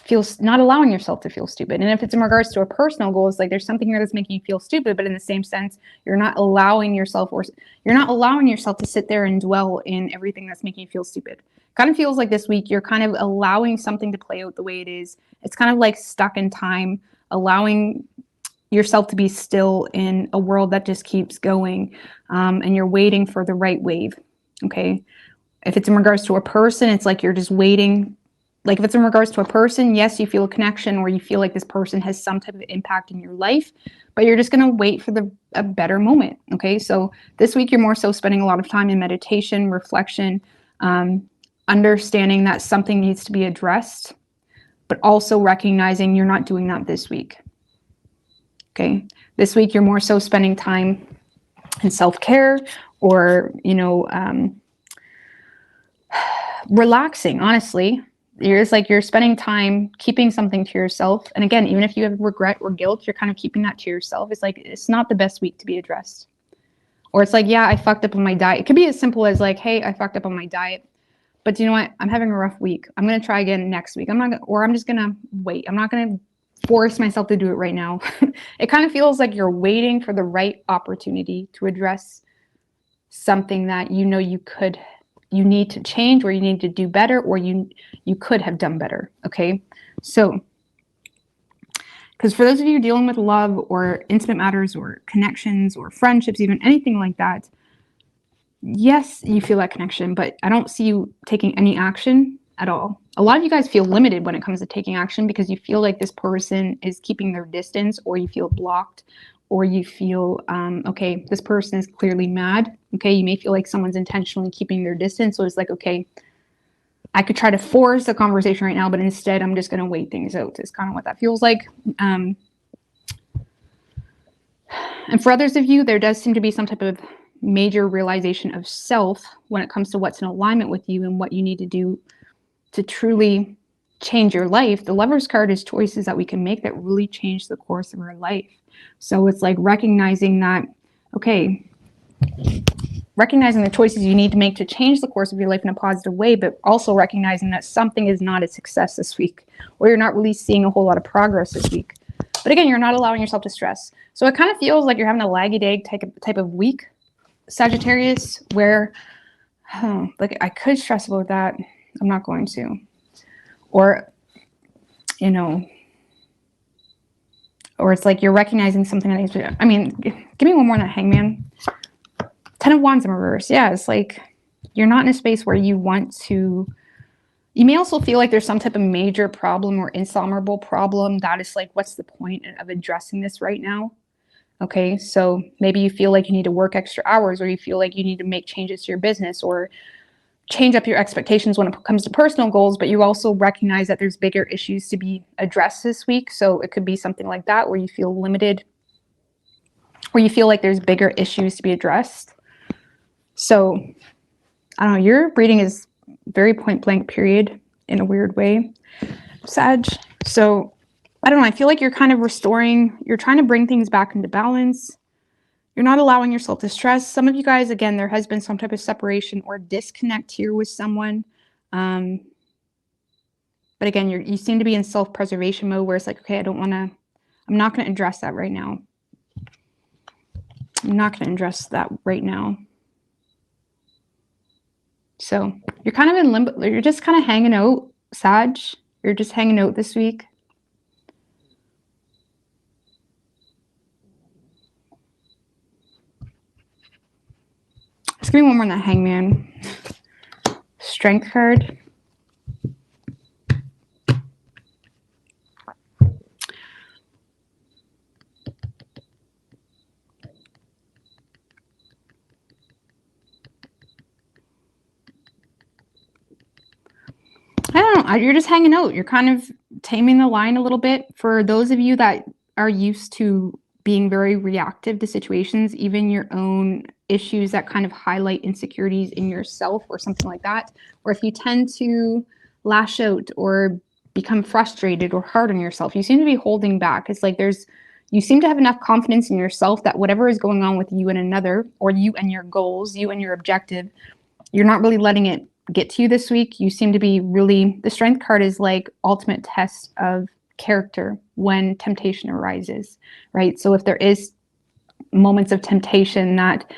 A: feel stupid. And if it's in regards to a personal goal, it's like there's something here that's making you feel stupid, but in the same sense, you're not allowing yourself to sit there and dwell in everything that's making you feel stupid. Kind of feels like this week you're kind of allowing something to play out the way it is. It's kind of like stuck in time, allowing yourself to be still in a world that just keeps going, and you're waiting for the right wave. Okay, if it's in regards to a person, it's like you're just waiting. Like if it's in regards to a person, yes, you feel a connection, or you feel like this person has some type of impact in your life, but you're just going to wait for a better moment. Okay, so this week you're more so spending a lot of time in meditation, reflection, understanding that something needs to be addressed, but also recognizing you're not doing that this week. Okay, this week you're more so spending time in self-care, or relaxing. Honestly, you're spending time keeping something to yourself. And again, even if you have regret or guilt, you're kind of keeping that to yourself. It's like it's not the best week to be addressed. Or it's like, yeah, I fucked up on my diet. It could be as simple as like, hey, I fucked up on my diet, but you know what? I'm having a rough week. I'm going to try again next week. I'm just going to wait. I'm not going to force myself to do it right now. It kind of feels like you're waiting for the right opportunity to address something that you need to change, or you need to do better, or you could have done better. Okay, so because for those of you dealing with love or intimate matters or connections or friendships, even anything like that, yes, you feel that connection, but I don't see you taking any action at all. A lot of you guys feel limited when it comes to taking action, because you feel like this person is keeping their distance, or you feel blocked, or you feel, okay, this person is clearly mad. Okay, you may feel like someone's intentionally keeping their distance. So it's like, okay, I could try to force a conversation right now, but instead I'm just going to wait things out. Is kind of what that feels like. And for others of you, there does seem to be some type of major realization of self when it comes to what's in alignment with you and what you need to do to truly change your life. The Lover's card is choices that we can make that really change the course of our life. So it's like recognizing that, okay, recognizing the choices you need to make to change the course of your life in a positive way, but also recognizing that something is not a success this week, or you're not really seeing a whole lot of progress this week. But again, you're not allowing yourself to stress. So it kind of feels like you're having a laggy day type of week, Sagittarius, where like I could stress about that. I'm not going to. Or, or it's like you're recognizing something that needs to be, I mean, give me one more on that Hangman. 10 of Wands in reverse. Yeah, it's like you're not in a space where you want to. You may also feel like there's some type of major problem or insolvable problem that is like, what's the point of addressing this right now? Okay, so maybe you feel like you need to work extra hours, or you feel like you need to make changes to your business, or change up your expectations when it comes to personal goals, but you also recognize that there's bigger issues to be addressed this week. So it could be something like that, where you feel limited, or you feel like there's bigger issues to be addressed. So I don't know, your reading is very point blank period. in a weird way, Sag. So I don't know. I feel like you're kind of restoring, you're trying to bring things back into balance. You're not allowing yourself to stress. Some of you guys, again, there has been some type of separation or disconnect here with someone. But again, you seem to be in self-preservation mode where it's like, okay, I'm not going to address that right now. I'm not going to address that right now. So you're kind of in limbo. You're just kind of hanging out, Sag. You're just hanging out this week. Let's give me one more on that Hangman. Strength card. I don't know. You're just hanging out. You're kind of taming the line a little bit. For those of you that are used to being very reactive to situations, even your own issues that kind of highlight insecurities in yourself or something like that, or if you tend to lash out or become frustrated or hard on yourself, you seem to be holding back. It's like you seem to have enough confidence in yourself that whatever is going on with you and another, or you and your goals, you and your objective, you're not really letting it get to you this week. You seem to be really, the Strength card is like ultimate test of character when temptation arises, right? So if there is moments of temptation that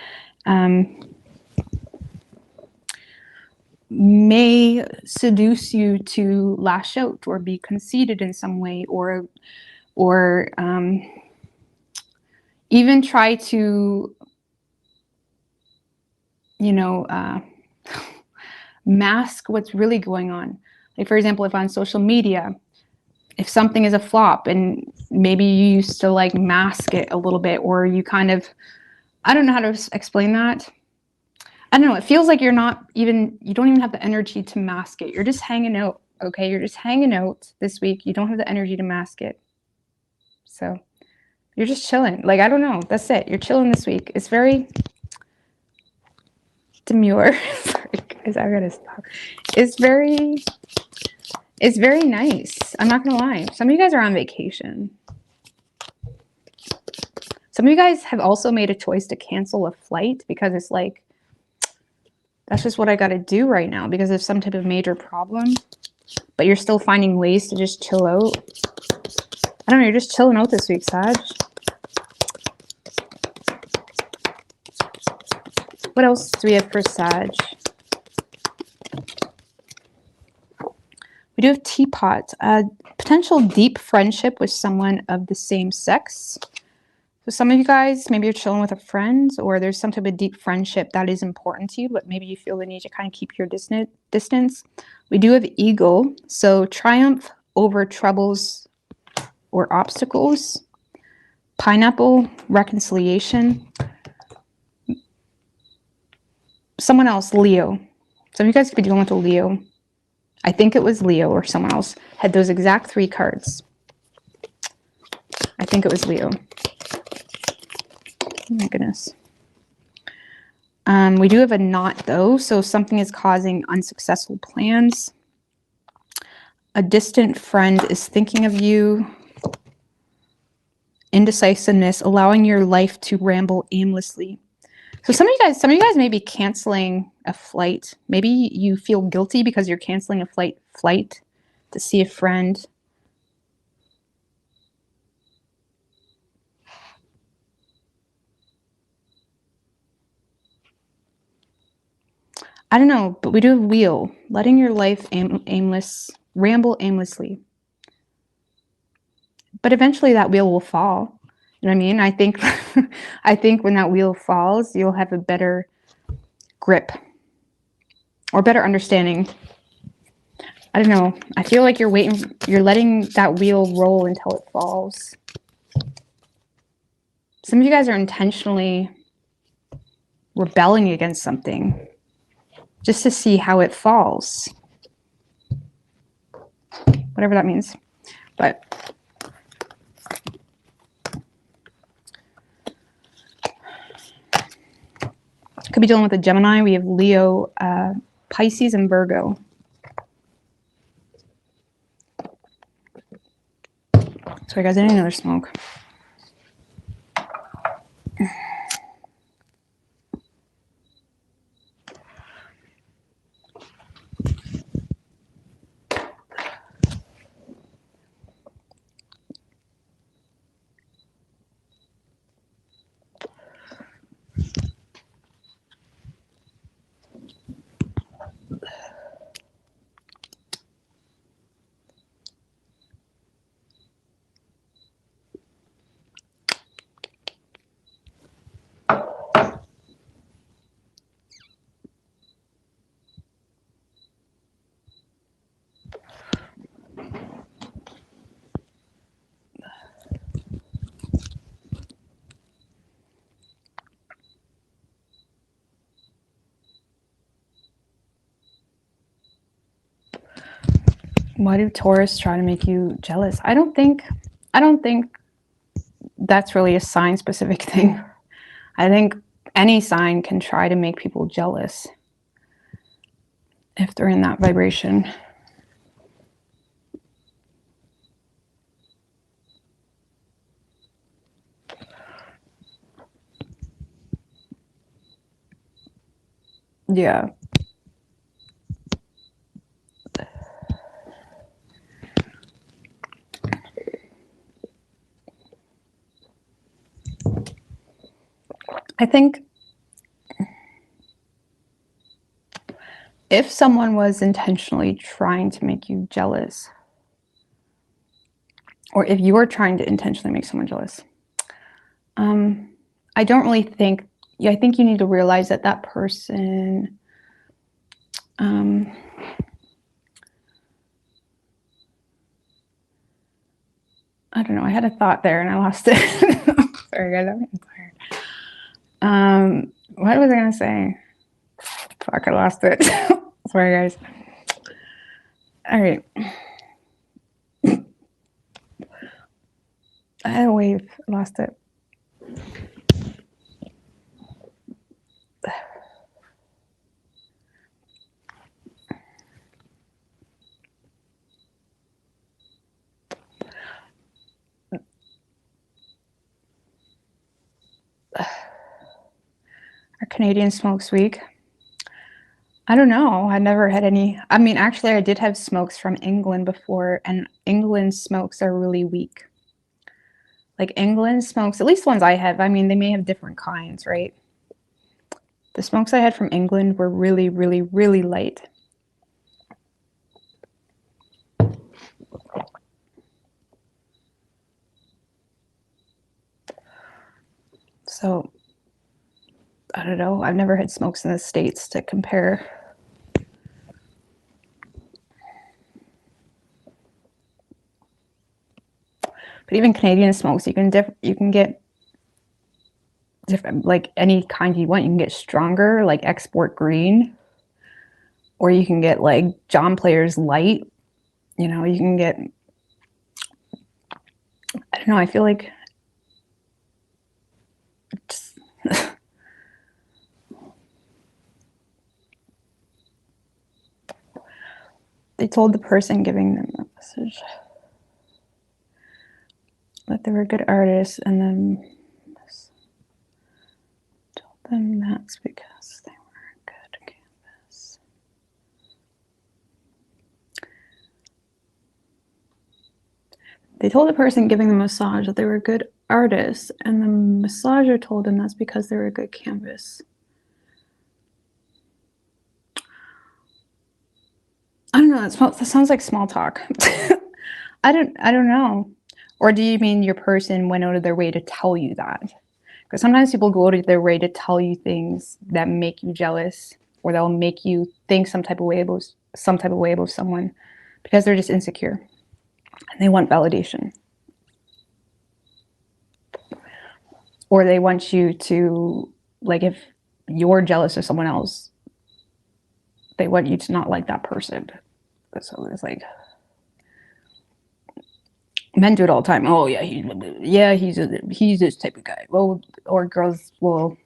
A: may seduce you to lash out or be conceited in some way, or even try to, mask what's really going on. Like, for example, if on social media, if something is a flop and maybe you used to like mask it a little bit, or you kind of, I don't know how to explain that. I don't know. It feels like you don't even have the energy to mask it. You're just hanging out. Okay. You're just hanging out this week. You don't have the energy to mask it. So you're just chilling. Like, I don't know. That's it. You're chilling this week. It's very demure. Sorry, guys, I gotta stop. It's very nice. I'm not gonna lie. Some of you guys are on vacation. Some of you guys have also made a choice to cancel a flight because it's like, that's just what I gotta do right now because of some type of major problem. But you're still finding ways to just chill out. I don't know, you're just chilling out this week, Sag. What else do we have for Sag? We do have Teapot, potential deep friendship with someone of the same sex. So some of you guys, maybe you're chilling with a friend, or there's some type of deep friendship that is important to you, but maybe you feel the need to kind of keep your distance. We do have Eagle, so triumph over troubles or obstacles. Pineapple, reconciliation. Someone else, Leo. Some of you guys could be dealing with a Leo. I think it was Leo or someone else had those exact 3 cards. I think it was Leo. Oh my goodness. We do have a knot though, so something is causing unsuccessful plans. A distant friend is thinking of you. Indecisiveness, allowing your life to ramble aimlessly. So some of you guys may be canceling a flight. Maybe you feel guilty because you're canceling a flight to see a friend. I don't know, but we do have Wheel, letting your life ramble aimlessly. But eventually that wheel will fall. You know what I mean? I think I think when that wheel falls, you'll have a better grip or better understanding. I don't know. I feel like you're letting that wheel roll until it falls. Some of you guys are intentionally rebelling against something just to see how it falls. Whatever that means. But could be dealing with a Gemini. We have Leo, Pisces, and Virgo. Sorry guys, I need another smoke. Why do Taurus try to make you jealous? I don't think that's really a sign specific thing. I think any sign can try to make people jealous if they're in that vibration. Yeah. I think if someone was intentionally trying to make you jealous, or if you are trying to intentionally make someone jealous, I don't really think, I think you need to realize that that person, I don't know, I had a thought there and I lost it. Sorry guys, I'm getting tired. What was I gonna say? Fuck, I lost it. Sorry guys. All right. I had a wave, lost it. Our Canadian Smokes Week. I don't know. I never had any. I mean, actually, I did have smokes from England before, and England smokes are really weak. Like England smokes, at least the ones I have, I mean, they may have different kinds, right? The smokes I had from England were really, really, really light. So, I don't know. I've never had smokes in the States to compare. But even Canadian smokes, you can get different, like any kind you want. You can get stronger, like export green, or you can get like John Player's light. You know, you can get, I don't know, I feel like just, they told the person giving them the message that they were good artists, and then told them that's because they were good canvas. They told the person giving the massage that they were good artists, and the massager told them that's because they were a good canvas. I don't know. That sounds like small talk. I don't know. Or do you mean your person went out of their way to tell you that? Because sometimes people go out of their way to tell you things that make you jealous, or they'll make you think some type of way about someone because they're just insecure and they want validation. Or they want you to, like, if you're jealous of someone else, they want you to not like that person. So it's like, men do it all the time. Oh yeah, he's this type of guy. Well, or girls will,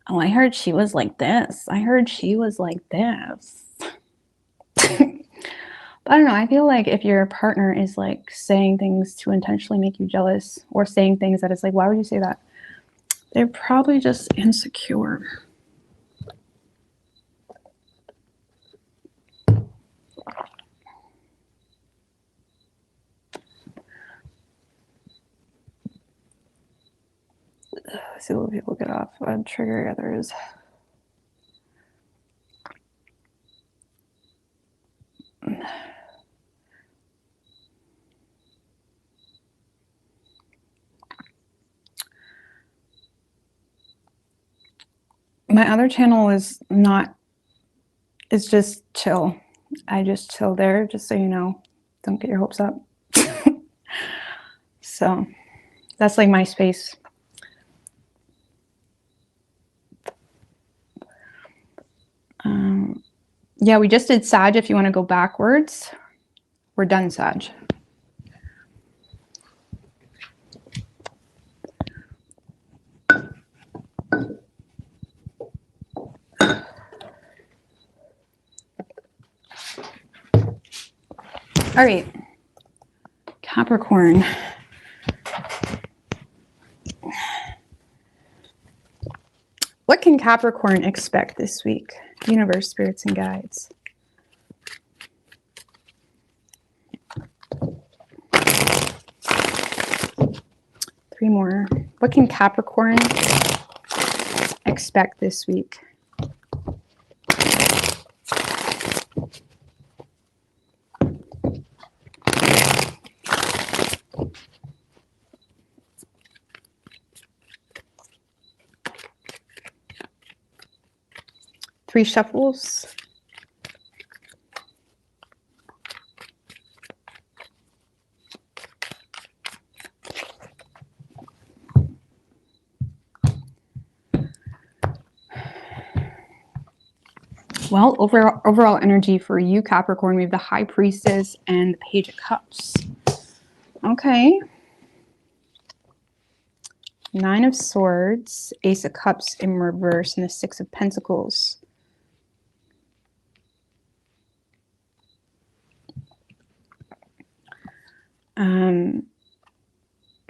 A: oh, I heard she was like this. I heard she was like this. But I don't know. I feel like if your partner is like saying things to intentionally make you jealous, or saying things that it's like, why would you say that? They're probably just insecure. Let's see what people get off on trigger others. My other channel is not, it's just chill. I just chill there, just so you know. Don't get your hopes up. So that's like my space. Yeah, we just did Sag. If you want to go backwards, we're done Sag. All right, Capricorn. What can Capricorn expect this week? Universe, spirits, and guides. Three more. What can Capricorn expect this week? Three shuffles. Well, overall energy for you, Capricorn, we have the High Priestess and the Page of Cups. Okay. Nine of Swords, Ace of Cups in reverse, and the Six of Pentacles.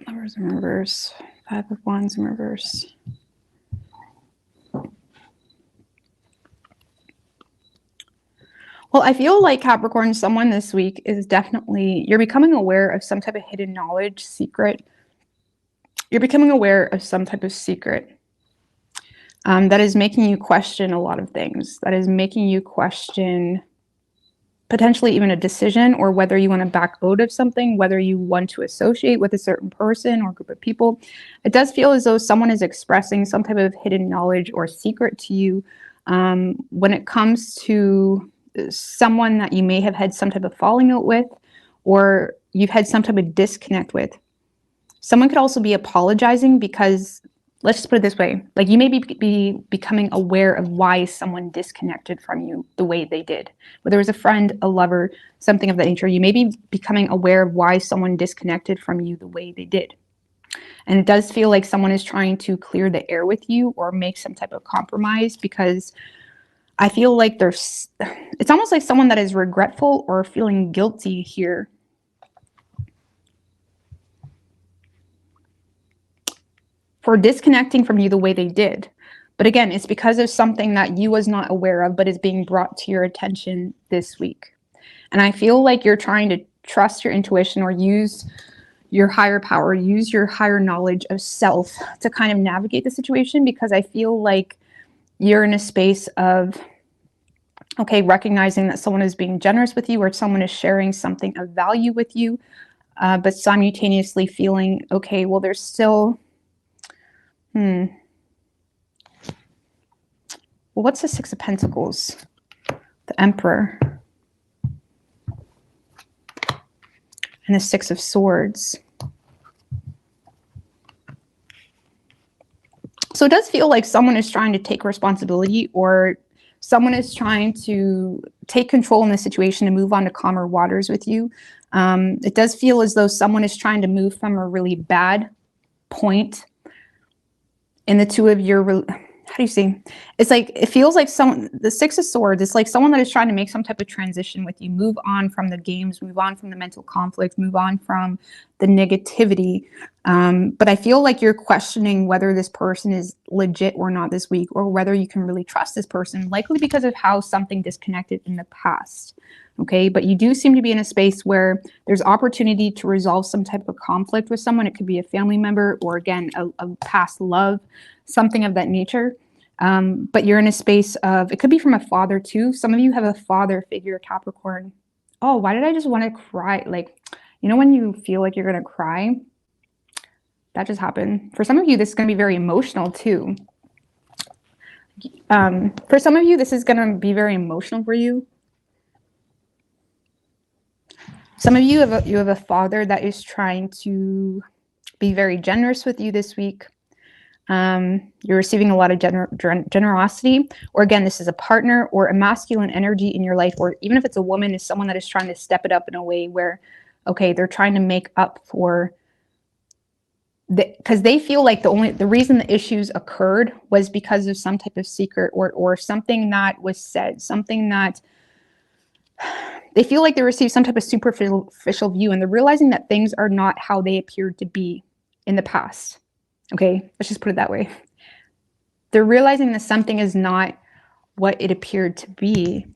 A: Lovers in reverse, Five of Wands in reverse. Well, I feel like Capricorn, someone this week is definitely, you're becoming aware of some type of hidden knowledge, secret. You're becoming aware of some type of secret that is making you question a lot of things. That is making you question potentially even a decision, or whether you want to back out of something, whether you want to associate with a certain person or group of people. It does feel as though someone is expressing some type of hidden knowledge or secret to you when it comes to someone that you may have had some type of falling out with, or you've had some type of disconnect with. Someone could also be apologizing because, let's just put it this way, like you may be becoming aware of why someone disconnected from you the way they did. Whether it was a friend, a lover, something of that nature, you may be becoming aware of why someone disconnected from you the way they did. And it does feel like someone is trying to clear the air with you or make some type of compromise, because I feel like it's almost like someone that is regretful or feeling guilty here. For disconnecting from you the way they did. But again, it's because of something that you was not aware of, but is being brought to your attention this week. And I feel like you're trying to trust your intuition or use your higher power, use your higher knowledge of self to kind of navigate the situation, because I feel like you're in a space of, okay, recognizing that someone is being generous with you, or someone is sharing something of value with you, but simultaneously feeling, okay, well, there's still, well, what's the Six of Pentacles? The Emperor. And the Six of Swords. So it does feel like someone is trying to take responsibility, or someone is trying to take control in the situation and move on to calmer waters with you. It does feel as though someone is trying to move from a really bad point in the two of your how do you say? It's like, it feels like the Six of Swords, it's like someone that is trying to make some type of transition with you, move on from the games, move on from the mental conflict, move on from the negativity. But I feel like you're questioning whether this person is legit or not this week, or whether you can really trust this person, likely because of how something disconnected in the past. Okay, but you do seem to be in a space where there's opportunity to resolve some type of conflict with someone. It could be a family member, or again, a past love, something of that nature. But you're in a space of, it could be from a father too. Some of you have a father figure, Capricorn. Oh, why did I just want to cry? Like, you know, when you feel like you're going to cry, that just happened. For some of you, this is going to be very emotional too. For some of you, this is going to be very emotional for you. Some of you have a father that is trying to be very generous with you this week. You're receiving a lot of generosity, or again, this is a partner or a masculine energy in your life, or even if it's a woman, is someone that is trying to step it up in a way where, okay, they're trying to make up for because they feel like the reason the issues occurred was because of some type of secret or something that was said, something that they feel like they received some type of superficial view, and they're realizing that things are not how they appeared to be in the past. Okay, let's just put it that way. They're realizing that something is not what it appeared to be.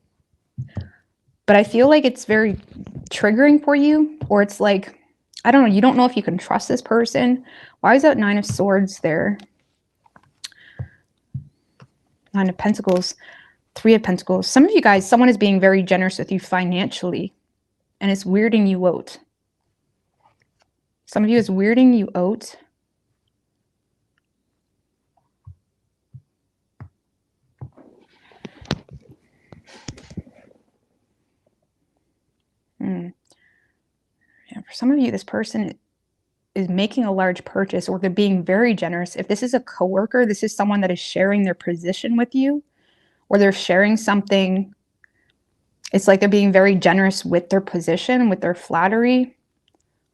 A: But I feel like it's very triggering for you, or it's like, I don't know, you don't know if you can trust this person. Why is that Nine of Swords there? Nine of Pentacles, Three of Pentacles. Some of you guys, someone is being very generous with you financially, and it's weirding you out. Some of you is weirding you out. Yeah, for some of you, this person is making a large purchase, or they're being very generous. If this is a coworker, this is someone that is sharing their position with you, or they're sharing something. It's like they're being very generous with their position, with their flattery,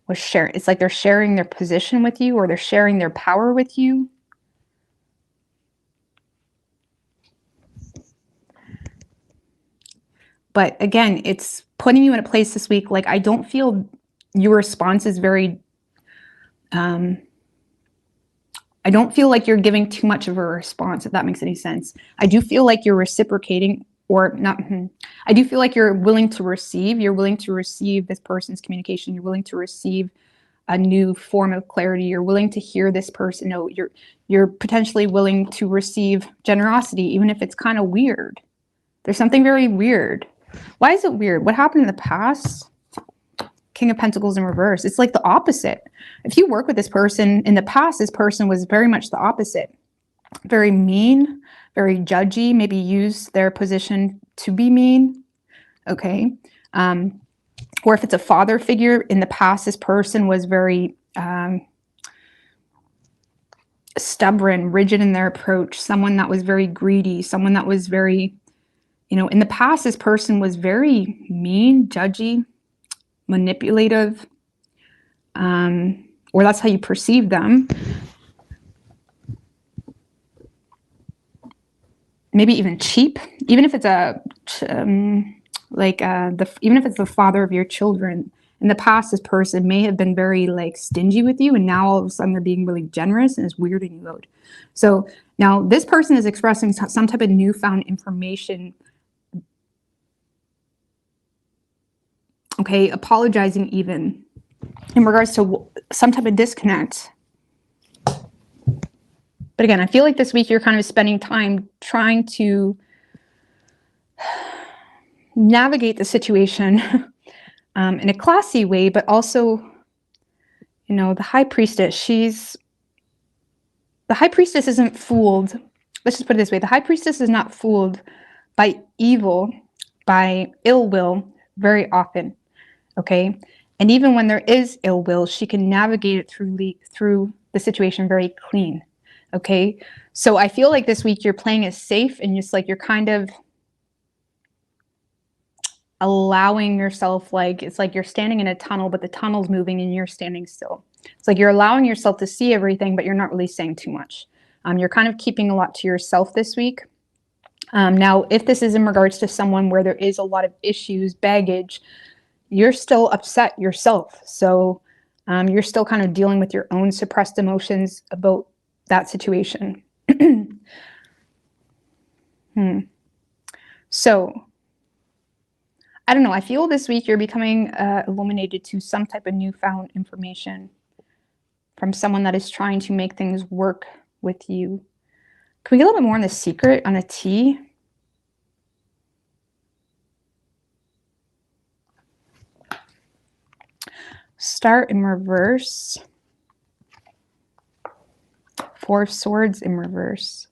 A: or share. It's like they're sharing their position with you, or they're sharing their power with you. But again, it's putting you in a place this week. Like, I don't feel your response is very, I don't feel like you're giving too much of a response, if that makes any sense. I do feel like you're reciprocating, or not. I do feel like you're willing to receive. You're willing to receive this person's communication. You're willing to receive a new form of clarity. You're willing to hear this person out. You're potentially willing to receive generosity, even if it's kind of weird. There's something very weird. Why is it weird? What happened in the past? King of Pentacles in reverse. It's like the opposite. If you work with this person in the past, this person was very much the opposite. Very mean, very judgy, maybe use their position to be mean. Okay. Or if it's a father figure, in the past, this person was very stubborn, rigid in their approach, someone that was very greedy, someone that was very, you know, in the past, this person was very mean, judgy, manipulative, or that's how you perceive them. Maybe even cheap, even if it's even if it's the father of your children. In the past, this person may have been very like stingy with you, and now all of a sudden they're being really generous, and it's weirding you out. So now this person is expressing some type of newfound information. Okay, apologizing even in regards to some type of disconnect. But again, I feel like this week you're kind of spending time trying to navigate the situation in a classy way, but also, you know, the High Priestess, the High Priestess isn't fooled. Let's just put it this way. The High Priestess is not fooled by evil, by ill will very often. Okay. And even when there is ill will, she can navigate it through the situation very clean. Okay. So I feel like this week you're playing it safe, and just like you're kind of allowing yourself, like it's like you're standing in a tunnel, but the tunnel's moving and you're standing still. It's like you're allowing yourself to see everything, but you're not really saying too much. You're kind of keeping a lot to yourself this week. Now, if this is in regards to someone where there is a lot of issues, baggage, you're still upset yourself. So you're still kind of dealing with your own suppressed emotions about that situation. So, I don't know. I feel this week you're becoming illuminated to some type of newfound information from someone that is trying to make things work with you. Can we get a little bit more on the secret on a T? Star in reverse. Four of Swords in reverse.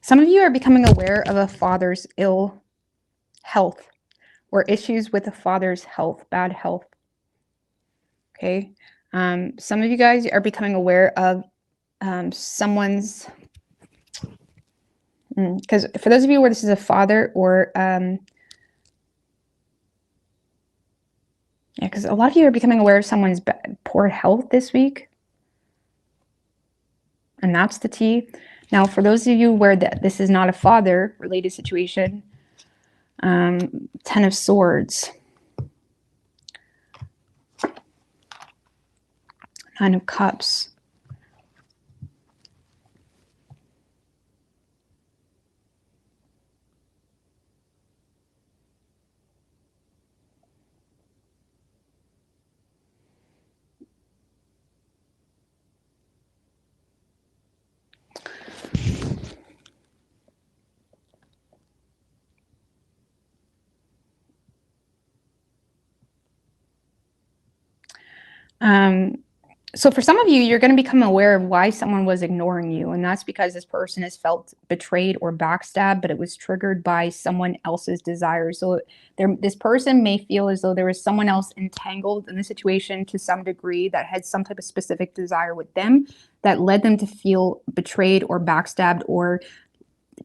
A: Some of you are becoming aware of a father's ill health or issues with a father's health, bad health. Okay. Some of you guys are becoming aware of someone's, because for those of you where this is a father or, yeah, because a lot of you are becoming aware of someone's poor health this week. And that's the T. Now, for those of you where this is not a father-related situation, 10 of Swords, 9 of Cups, so for some of you, you're going to become aware of why someone was ignoring you. And that's because this person has felt betrayed or backstabbed, but it was triggered by someone else's desire. So this person may feel as though there was someone else entangled in the situation to some degree that had some type of specific desire with them that led them to feel betrayed or backstabbed or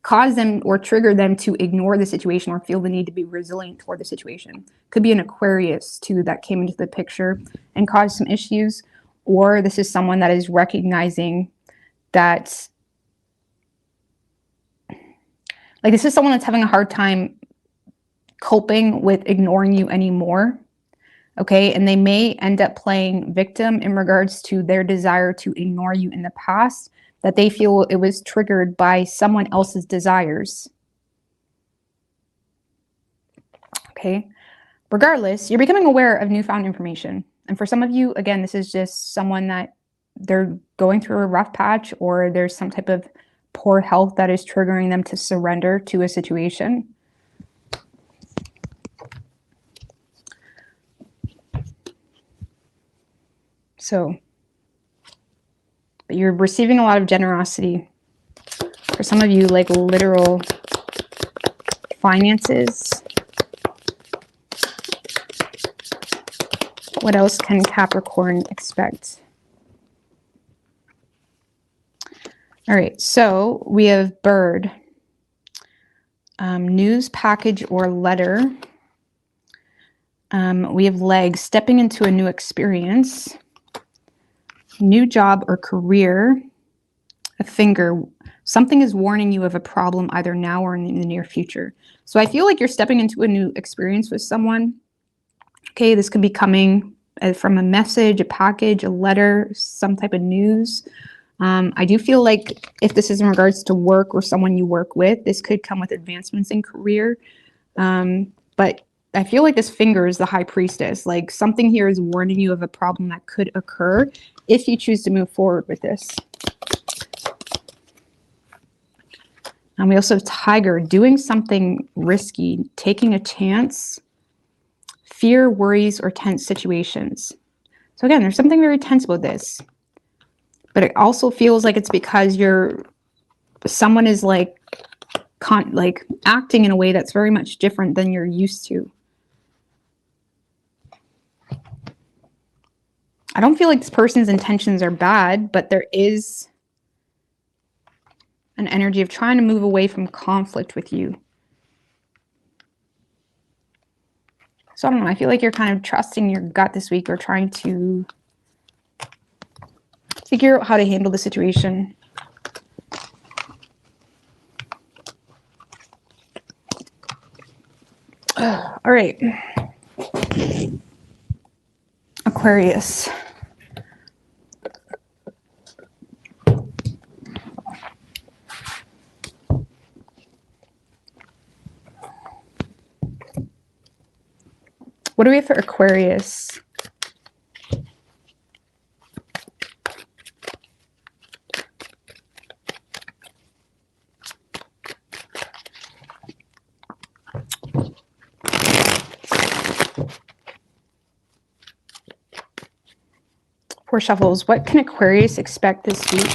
A: cause them or trigger them to ignore the situation or feel the need to be resilient toward the situation. Could be an Aquarius too that came into the picture and caused some issues. Or this is someone that is recognizing that, like, this is someone that's having a hard time coping with ignoring you anymore. Okay, and they may end up playing victim in regards to their desire to ignore you in the past, that they feel it was triggered by someone else's desires. Okay, regardless, you're becoming aware of newfound information. And for some of you, again, this is just someone that they're going through a rough patch or there's some type of poor health that is triggering them to surrender to a situation. So, but you're receiving a lot of generosity. For some of you, like literal finances. What else can Capricorn expect? All right, so we have bird, news package or letter. We have legs, stepping into a new experience, new job or career, a finger. Something is warning you of a problem either now or in the near future. So I feel like you're stepping into a new experience with someone. Okay, this could be coming from a message, a package, a letter, some type of news. I do feel like if this is in regards to work or someone you work with, this could come with advancements in career. But I feel like this finger is the high priestess. Like something here is warning you of a problem that could occur if you choose to move forward with this. And we also have tiger, doing something risky, taking a chance, fear, worries, or tense situations. So again, there's something very tense about this. But it also feels like it's because someone is like like acting in a way that's very much different than you're used to. I don't feel like this person's intentions are bad, but there is an energy of trying to move away from conflict with you. So I don't know, I feel like you're kind of trusting your gut this week or trying to figure out how to handle the situation. All right. Aquarius. What do we have for Aquarius? Four shuffles. What can Aquarius expect this week?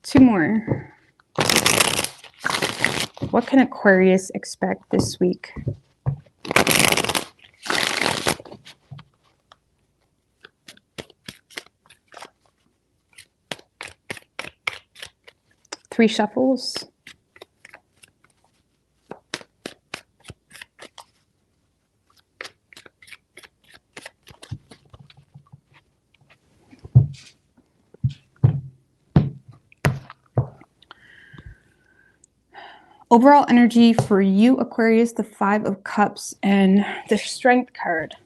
A: Two more. What can Aquarius expect this week? Three shuffles. Overall energy for you, Aquarius, the Five of Cups and the Strength card.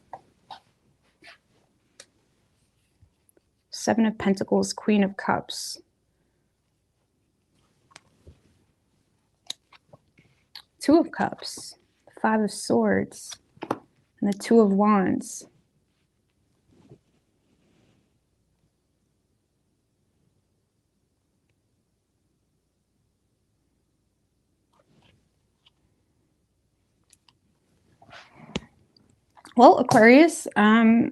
A: Seven of Pentacles, Queen of Cups. Two of Cups, Five of Swords, and the Two of Wands. Well, Aquarius, I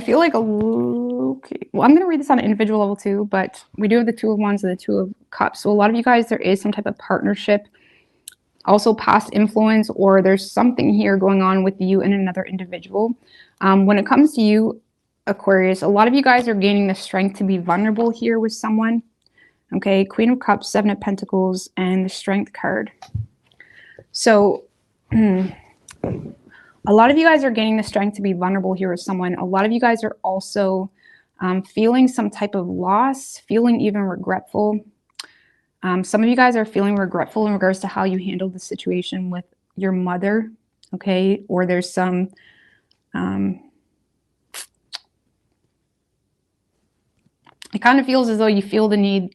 A: feel like okay. Well, I'm going to read this on an individual level too, but we do have the Two of Wands and the Two of Cups. So a lot of you guys, there is some type of partnership, also past influence, or there's something here going on with you and another individual. When it comes to you, Aquarius, a lot of you guys are gaining the strength to be vulnerable here with someone. Okay, Queen of Cups, Seven of Pentacles, and the Strength card. So a lot of you guys are gaining the strength to be vulnerable here with someone. A lot of you guys are also feeling some type of loss, feeling even regretful. Some of you guys are feeling regretful in regards to how you handled the situation with your mother, okay? Or there's some it kind of feels as though you feel the need.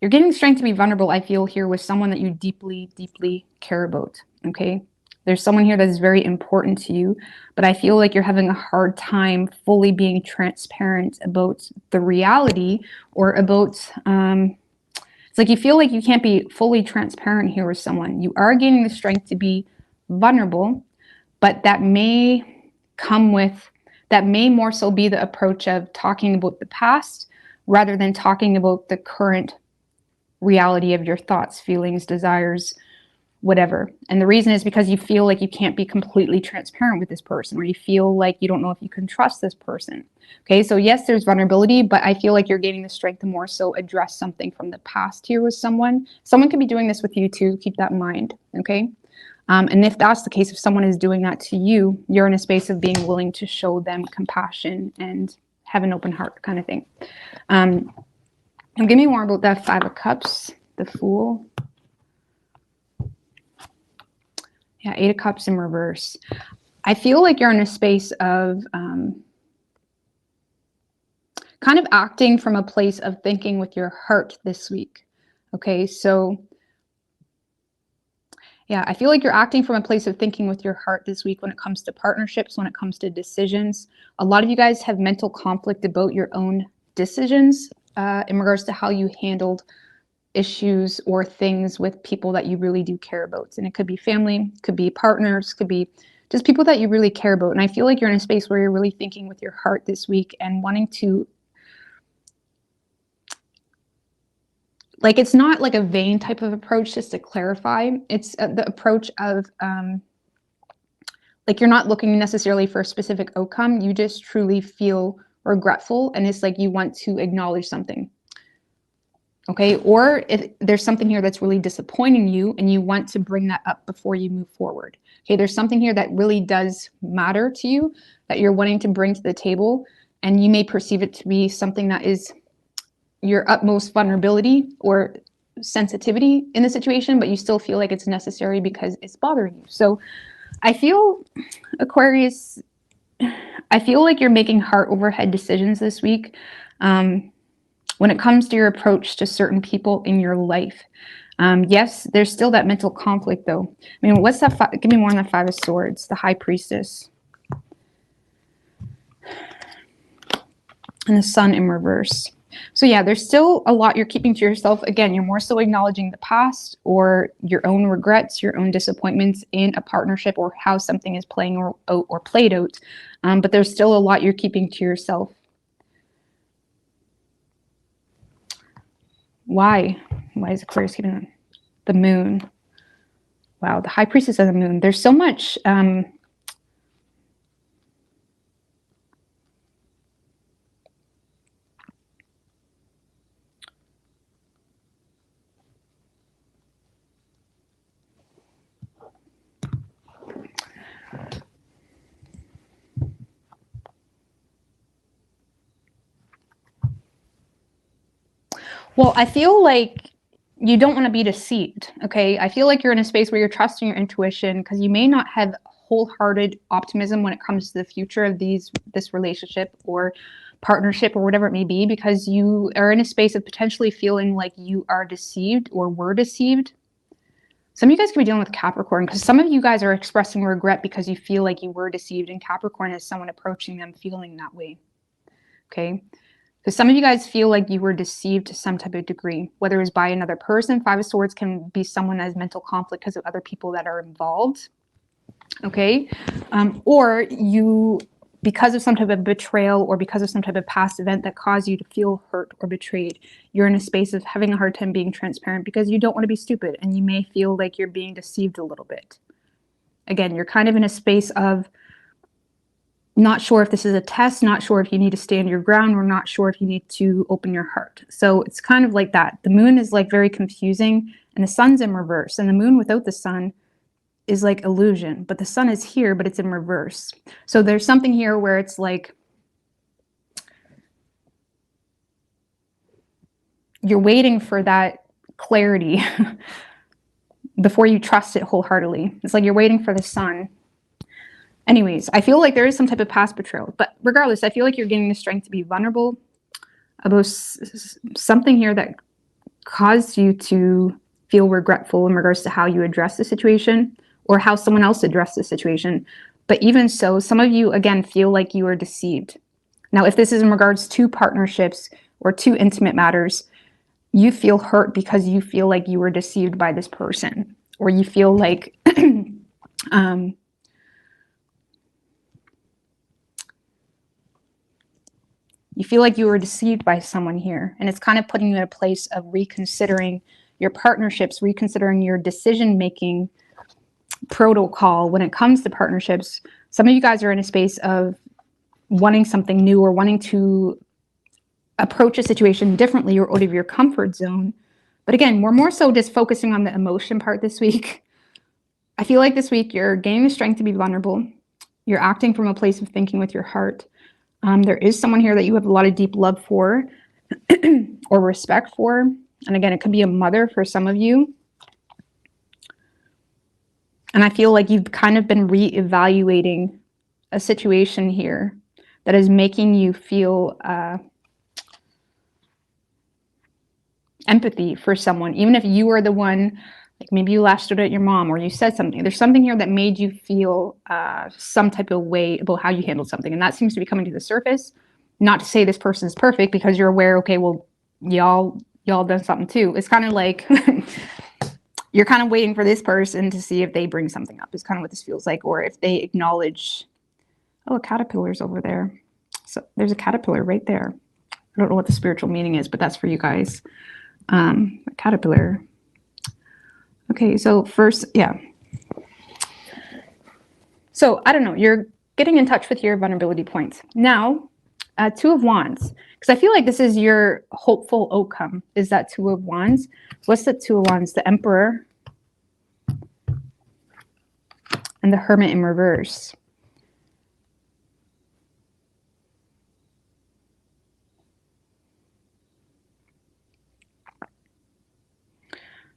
A: You're getting strength to be vulnerable, I feel, here with someone that you deeply, deeply care about, okay? There's someone here that is very important to you, but I feel like you're having a hard time fully being transparent about the reality, or about, it's like you feel like you can't be fully transparent here with someone. You are gaining the strength to be vulnerable, but that may come with, that may more so be the approach of talking about the past rather than talking about the current reality of your thoughts, feelings, desires, whatever. And the reason is because you feel like you can't be completely transparent with this person, or you feel like you don't know if you can trust this person. Okay, so yes, there's vulnerability, but I feel like you're gaining the strength to more so address something from the past here with someone. Someone could be doing this with you too. Keep that in mind, okay? And if that's the case, if someone is doing that to you, you're in a space of being willing to show them compassion and have an open heart kind of thing. And give me more about that Five of Cups, the Fool. Yeah, Eight of Cups in reverse. I feel like you're in a space of kind of acting from a place of thinking with your heart this week. Okay, so yeah, I feel like you're acting from a place of thinking with your heart this week when it comes to partnerships, when it comes to decisions. A lot of you guys have mental conflict about your own decisions in regards to how you handled issues or things with people that you really do care about. And it could be family, could be partners, could be just people that you really care about. And I feel like you're in a space where you're really thinking with your heart this week and wanting to, like, it's not like a vain type of approach, just to clarify. It's the approach of, like, you're not looking necessarily for a specific outcome. You just truly feel regretful. And it's like you want to acknowledge something. Okay. Or if there's something here that's really disappointing you and you want to bring that up before you move forward. Okay. There's something here that really does matter to you that you're wanting to bring to the table. And you may perceive it to be something that is your utmost vulnerability or sensitivity in the situation, but you still feel like it's necessary because it's bothering you. So I feel, Aquarius, I feel like you're making heart over head decisions this week when it comes to your approach to certain people in your life. Yes, there's still that mental conflict, though. I mean, what's that? Give me more on the Five of Swords, the High Priestess, and the Sun in reverse. So yeah, there's still a lot you're keeping to yourself. Again, you're more so acknowledging the past or your own regrets, your own disappointments in a partnership or how something is playing out or played out. But there's still a lot you're keeping to yourself. Why? Why is Aquarius keeping on? The Moon? Wow, the High Priestess of the Moon. There's so much... Well, I feel like you don't want to be deceived, okay? I feel like you're in a space where you're trusting your intuition because you may not have wholehearted optimism when it comes to the future of this relationship or partnership or whatever it may be, because you are in a space of potentially feeling like you are deceived or were deceived. Some of you guys could be dealing with Capricorn because some of you guys are expressing regret because you feel like you were deceived, and Capricorn is someone approaching them feeling that way, okay? Because some of you guys feel like you were deceived to some type of degree, whether it's by another person. Five of Swords can be someone that has mental conflict because of other people that are involved, okay? Or you, because of some type of betrayal or because of some type of past event that caused you to feel hurt or betrayed, you're in a space of having a hard time being transparent because you don't want to be stupid, and you may feel like you're being deceived a little bit. Again, you're kind of in a space of not sure if this is a test, not sure if you need to stand your ground, or not sure if you need to open your heart. So it's kind of like that. The Moon is like very confusing, and the Sun's in reverse, and the Moon without the Sun is like illusion, but the Sun is here, but it's in reverse. So there's something here where it's like you're waiting for that clarity before you trust it wholeheartedly. It's like you're waiting for the Sun. Anyways, I feel like there is some type of past betrayal, but regardless, I feel like you're gaining the strength to be vulnerable about something here that caused you to feel regretful in regards to how you addressed the situation or how someone else addressed the situation. But even so, some of you, again, feel like you were deceived. Now, if this is in regards to partnerships or to intimate matters, you feel hurt because you feel like you were deceived by this person, or you feel like you feel like you were deceived by someone here, and it's kind of putting you in a place of reconsidering your partnerships, reconsidering your decision-making protocol when it comes to partnerships. Some of you guys are in a space of wanting something new or wanting to approach a situation differently or out of your comfort zone. But again, we're more so just focusing on the emotion part this week. I feel like this week you're gaining the strength to be vulnerable. You're acting from a place of thinking with your heart. There is someone here that you have a lot of deep love for or respect for. And again, it could be a mother for some of you. And I feel like you've kind of been reevaluating a situation here that is making you feel empathy for someone. Even if you are the one, like maybe you lashed out at your mom or you said something. There's something here that made you feel some type of way about how you handled something. And that seems to be coming to the surface. Not to say this person is perfect, because you're aware, okay, well, y'all done something too. It's kind of like you're kind of waiting for this person to see if they bring something up, is kind of what this feels like, or if they acknowledge, oh, a caterpillar's over there. So there's a caterpillar right there. I don't know what the spiritual meaning is, but that's for you guys. A caterpillar. Okay, so first, yeah. So I don't know, you're getting in touch with your vulnerability points. Now, Two of Wands, because I feel like this is your hopeful outcome, is that Two of Wands. What's the Two of Wands? The Emperor and the Hermit in reverse.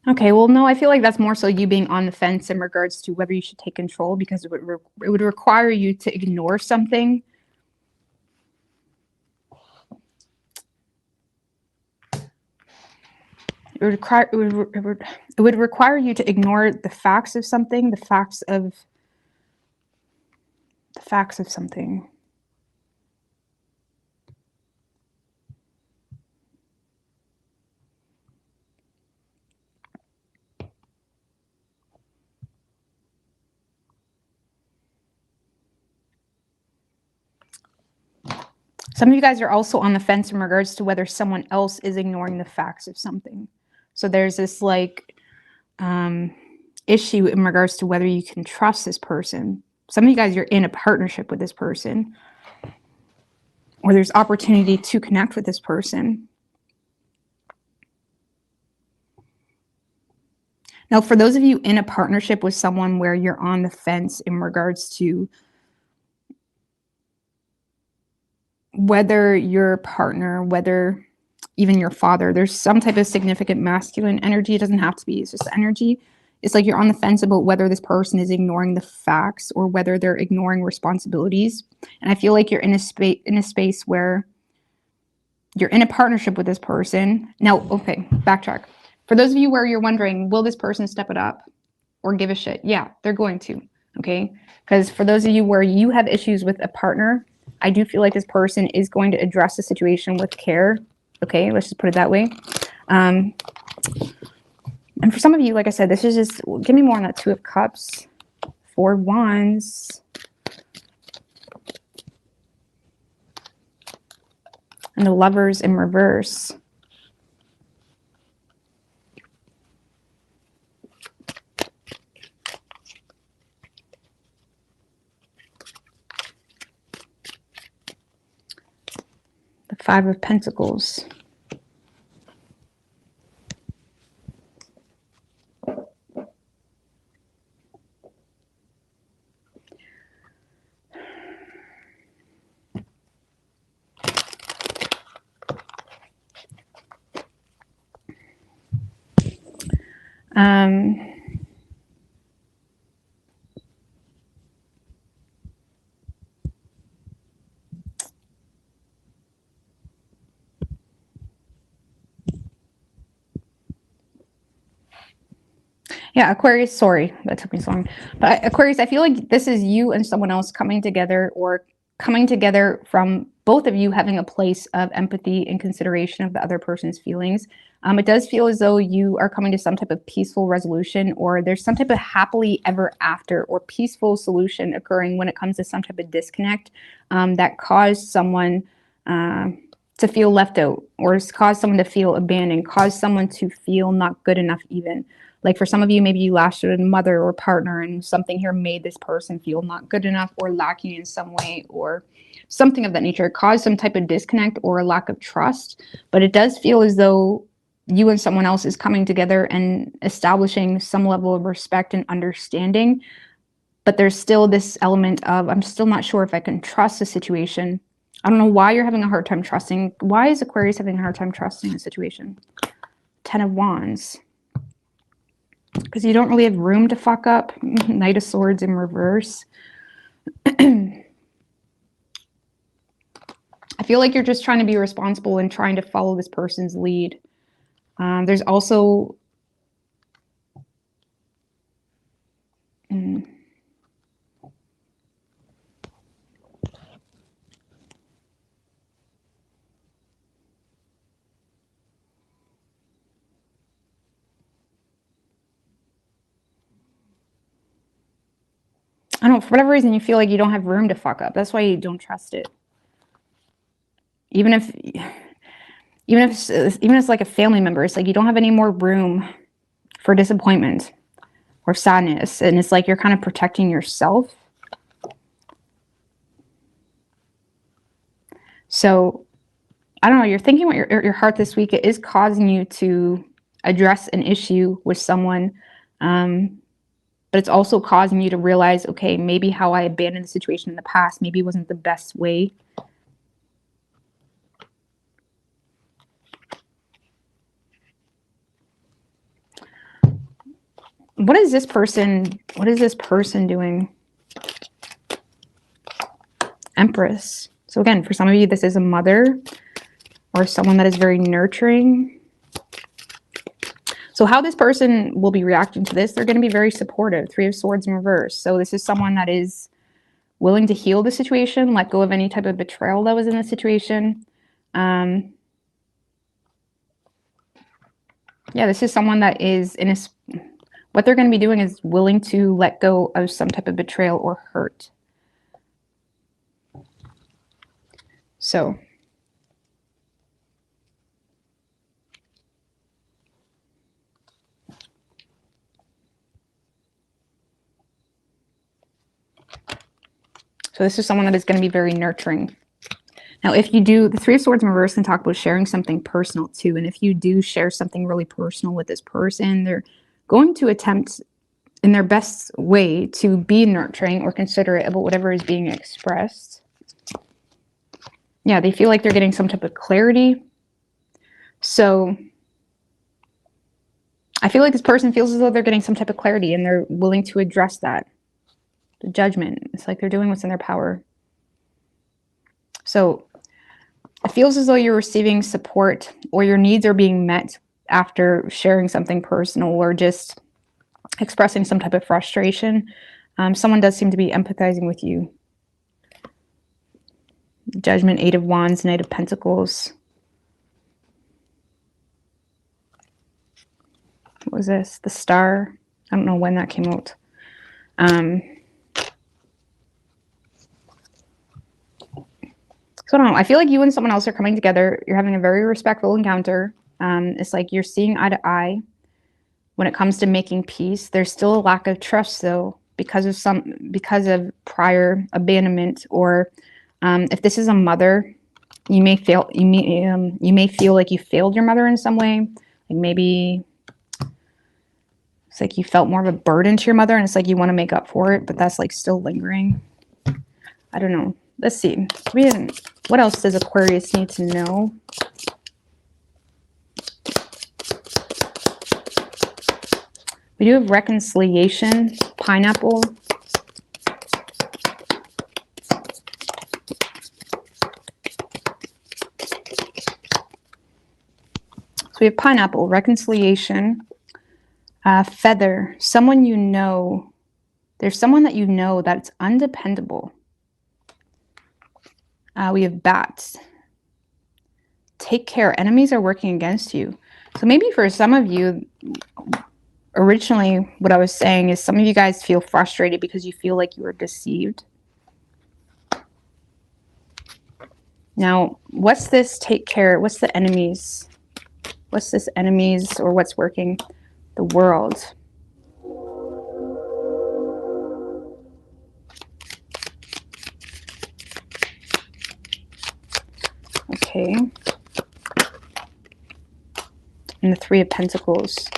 A: Okay, well, no, I feel like that's more so you being on the fence in regards to whether you should take control, because it would require you to ignore something. It would require you to ignore the facts of something, the facts of something. Some of you guys are also on the fence in regards to whether someone else is ignoring the facts of something. So there's this like issue in regards to whether you can trust this person. Some of you guys, you're in a partnership with this person, or there's opportunity to connect with this person. Now, for those of you in a partnership with someone where you're on the fence in regards to whether your partner, whether even your father, there's some type of significant masculine energy. It doesn't have to be, it's just energy. It's like you're on the fence about whether this person is ignoring the facts or whether they're ignoring responsibilities. And I feel like you're in a space where you're in a partnership with this person. Now, okay, backtrack. For those of you where you're wondering, will this person step it up or give a shit? Yeah, they're going to, okay? Because for those of you where you have issues with a partner, I do feel like this person is going to address the situation with care. Okay, let's just put it that way. And for some of you, like I said, this is just, give me more on that Two of Cups, Four of Wands, and the Lovers in reverse. The Five of Pentacles. Yeah, Aquarius, sorry, that took me so long. But Aquarius, I feel like this is you and someone else coming together, or coming together from both of you having a place of empathy and consideration of the other person's feelings. It does feel as though you are coming to some type of peaceful resolution, or there's some type of happily ever after or peaceful solution occurring when it comes to some type of disconnect that caused someone to feel left out, or caused someone to feel abandoned, caused someone to feel not good enough even. Like for some of you, maybe you lashed out at a mother or partner and something here made this person feel not good enough or lacking in some way or something of that nature. It caused some type of disconnect or a lack of trust. But it does feel as though you and someone else is coming together and establishing some level of respect and understanding. But there's still this element of, I'm still not sure if I can trust the situation. I don't know why you're having a hard time trusting. Why is Aquarius having a hard time trusting a situation? Ten of Wands. Because you don't really have room to fuck up. Knight of Swords in reverse. I feel like you're just trying to be responsible and trying to follow this person's lead. There's also... I don't know, for whatever reason, you feel like you don't have room to fuck up. That's why you don't trust it. Even if it's like a family member, it's like you don't have any more room for disappointment or sadness. And it's like you're kind of protecting yourself. So, I don't know, you're thinking what your heart this week is causing you to address an issue with someone. But it's also causing you to realize, okay, maybe how I abandoned the situation in the past maybe wasn't the best way. What is this person doing? Empress. So again, for some of you, this is a mother or someone that is very nurturing. So how this person will be reacting to this, they're going to be very supportive. 3 of Swords in reverse. So this is someone that is willing to heal the situation, let go of any type of betrayal that was in the situation. Yeah, this is someone that is in a... What they're going to be doing is willing to let go of some type of betrayal or hurt. So this is someone that is going to be very nurturing. Now, if you do, the 3 of Swords in reverse can talk about sharing something personal too. And if you do share something really personal with this person, they're going to attempt in their best way to be nurturing or considerate about whatever is being expressed. Yeah, they feel like they're getting some type of clarity. So I feel like this person feels as though they're getting some type of clarity and they're willing to address that. The Judgment. It's like they're doing what's in their power. So it feels as though you're receiving support or your needs are being met after sharing something personal or just expressing some type of frustration. Someone does seem to be empathizing with you. Judgment, 8 of Wands, Knight of Pentacles. What was this? The Star. I don't know when that came out. So I don't know. I feel like you and someone else are coming together. You're having a very respectful encounter. It's like you're seeing eye to eye when it comes to making peace. There's still a lack of trust though, because of prior abandonment, or if this is a mother, you may feel like you failed your mother in some way. Like maybe it's like you felt more of a burden to your mother and it's like you want to make up for it, but that's like still lingering. I don't know. Let's see. What else does Aquarius need to know? We do have reconciliation, pineapple. So we have pineapple, reconciliation, feather, someone you know. There's someone that you know that's undependable. We have bats. Take care. Enemies are working against you. So maybe for some of you, originally what I was saying is some of you guys feel frustrated because you feel like you were deceived. Now, what's this take care? What's the enemies? What's this enemies or what's working? The World. Okay. And the 3 of Pentacles.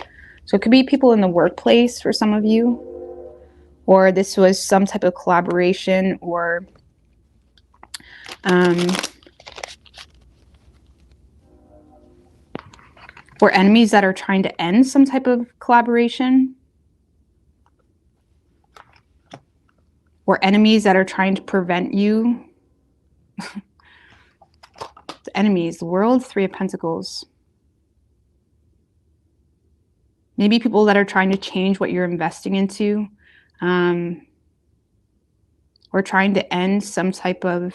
A: So it could be people in the workplace for some of you, or this was some type of collaboration, or enemies that are trying to end some type of collaboration, or enemies that are trying to prevent you. The enemies, the World, 3 of Pentacles. Maybe people that are trying to change what you're investing into, or trying to end some type of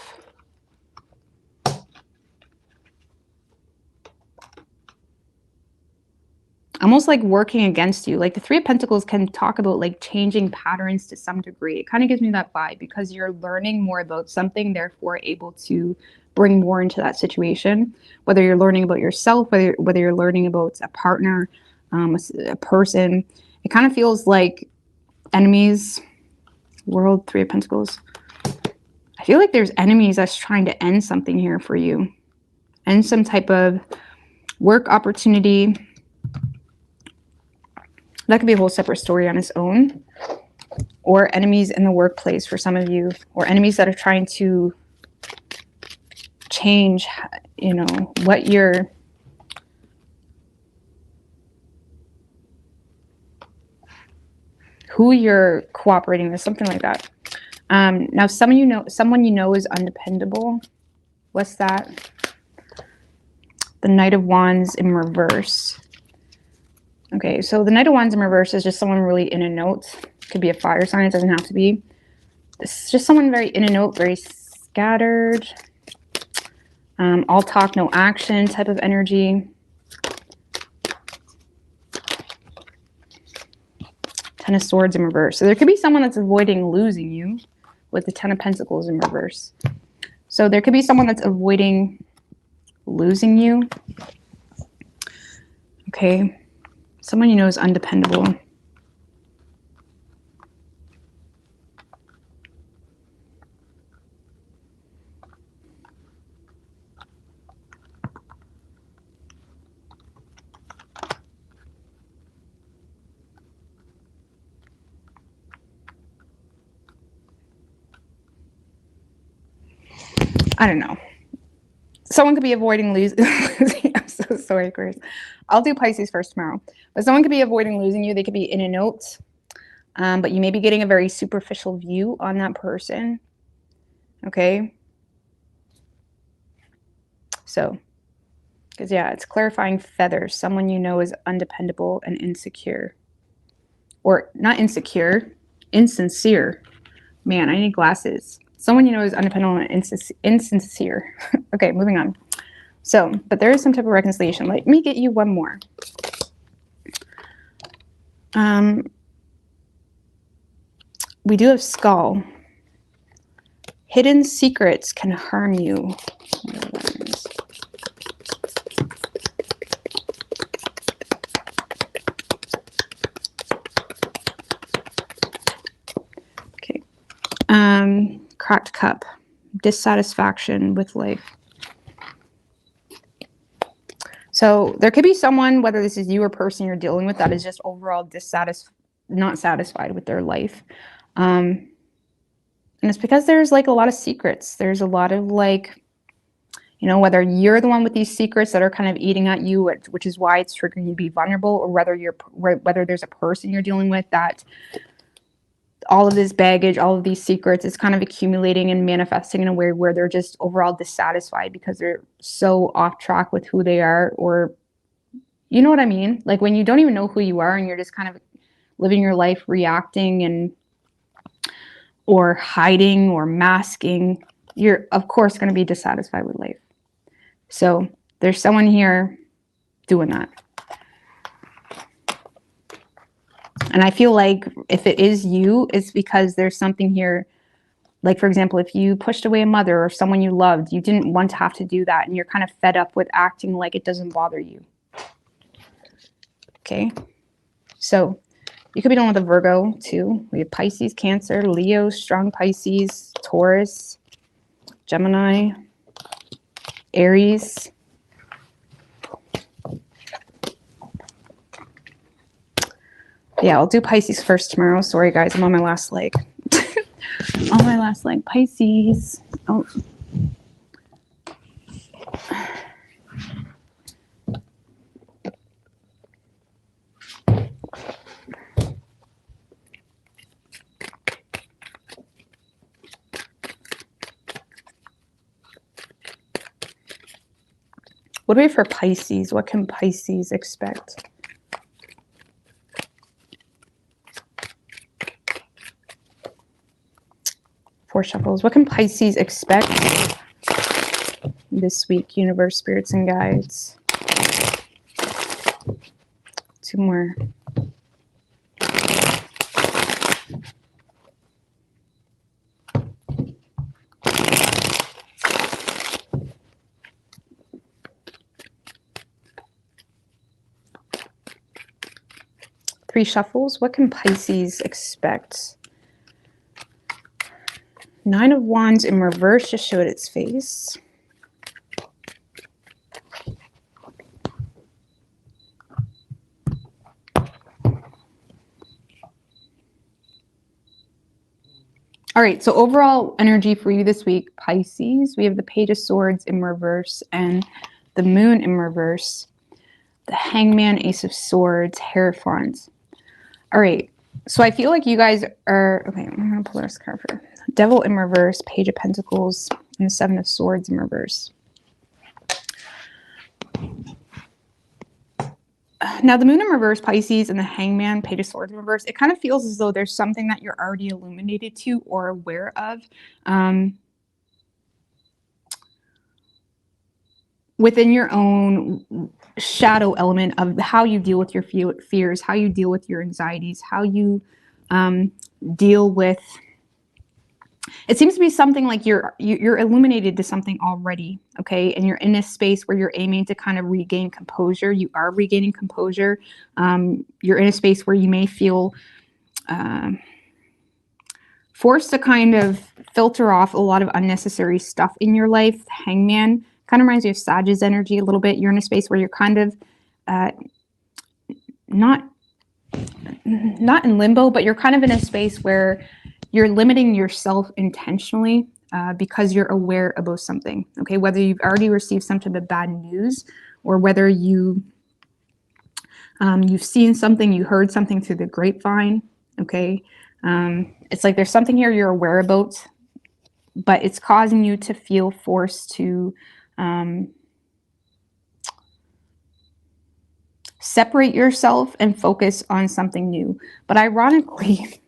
A: almost like working against you. Like the Three of Pentacles can talk about like changing patterns to some degree. It kind of gives me that vibe because you're learning more about something, therefore able to bring more into that situation. Whether you're learning about yourself, whether you're learning about a partner, a person. It kind of feels like enemies. World, Three of Pentacles. I feel like there's enemies that's trying to end something here for you. End some type of work opportunity. That could be a whole separate story on its own. Or enemies in the workplace for some of you. Or enemies that are trying to change, you know, what you're... who you're cooperating with, something like that. Now, someone you know is undependable. What's that? The Knight of Wands in reverse. Okay, so the Knight of Wands in reverse is just someone really in a note. Could be a fire sign, it doesn't have to be. This is just someone very in a note, very scattered. All talk, no action type of energy. Ten of Swords in reverse. So there could be someone that's avoiding losing you with the Ten of Pentacles in reverse. So there could be someone that's avoiding losing you. Okay. Someone you know is undependable. I don't know. Someone could be avoiding losing. I'm so sorry, Aquarius. I'll do Pisces first tomorrow. But someone could be avoiding losing you. They could be in a note. But you may be getting a very superficial view on that person. Okay. So, because yeah, it's clarifying feathers. Someone you know is undependable and insecure. Or not insecure, insincere. Man, I need glasses. Someone you know is undependable and insincere. Okay, moving on. So, but there is some type of reconciliation. Let me get you one more. We do have Skull. Hidden secrets can harm you. Okay. Cracked cup. Dissatisfaction with life. So there could be someone, whether this is you or person you're dealing with, that is just overall not satisfied with their life. And it's because there's like a lot of secrets. There's a lot of like, you know, whether you're the one with these secrets that are kind of eating at you, which is why it's triggering you to be vulnerable, or whether there's a person you're dealing with that all of this baggage, all of these secrets is kind of accumulating and manifesting in a way where they're just overall dissatisfied because they're so off track with who they are, or you know what I mean? Like when you don't even know who you are and you're just kind of living your life reacting and or hiding or masking, you're of course going to be dissatisfied with life. So there's someone here doing that. And I feel like if it is you, it's because there's something here. Like, for example, if you pushed away a mother or someone you loved, you didn't want to have to do that. And you're kind of fed up with acting like it doesn't bother you. Okay. So you could be dealing with a Virgo too. We have Pisces, Cancer, Leo, strong Pisces, Taurus, Gemini, Aries. Yeah, I'll do Pisces first tomorrow. Sorry, guys. I'm on my last leg. On my last leg. Pisces. Oh. What do we have for Pisces? What can Pisces expect? Four shuffles. What can Pisces expect this week? Universe, spirits, and guides. 2 2 more. Three shuffles. What can Pisces expect? 9 of Wands in reverse just showed its face. All right, so overall energy for you this week, Pisces, we have the Page of Swords in reverse and the Moon in reverse, the Hangman, Ace of Swords, Hierophant. All right, so I feel like you guys are, okay, I'm going to pull this card for Devil in reverse, Page of Pentacles, and the Seven of Swords in reverse. Now, the Moon in reverse, Pisces, and the Hangman, Page of Swords in reverse, it kind of feels as though there's something that you're already illuminated to or aware of. Within your own shadow element of how you deal with your fears, how you deal with your anxieties, how you deal with, it seems to be something like you're illuminated to something already, okay? And you're in this space where you're aiming to kind of regain composure. You are regaining composure. You're in a space where you may feel forced to kind of filter off a lot of unnecessary stuff in your life. Hangman kind of reminds you of Sagittarius energy a little bit. You're in a space where you're kind of not in limbo, but you're kind of in a space where you're limiting yourself intentionally because you're aware about something, okay? Whether you've already received some type of bad news or whether you've seen something, you heard something through the grapevine, okay? It's like there's something here you're aware about, but it's causing you to feel forced to separate yourself and focus on something new. But ironically,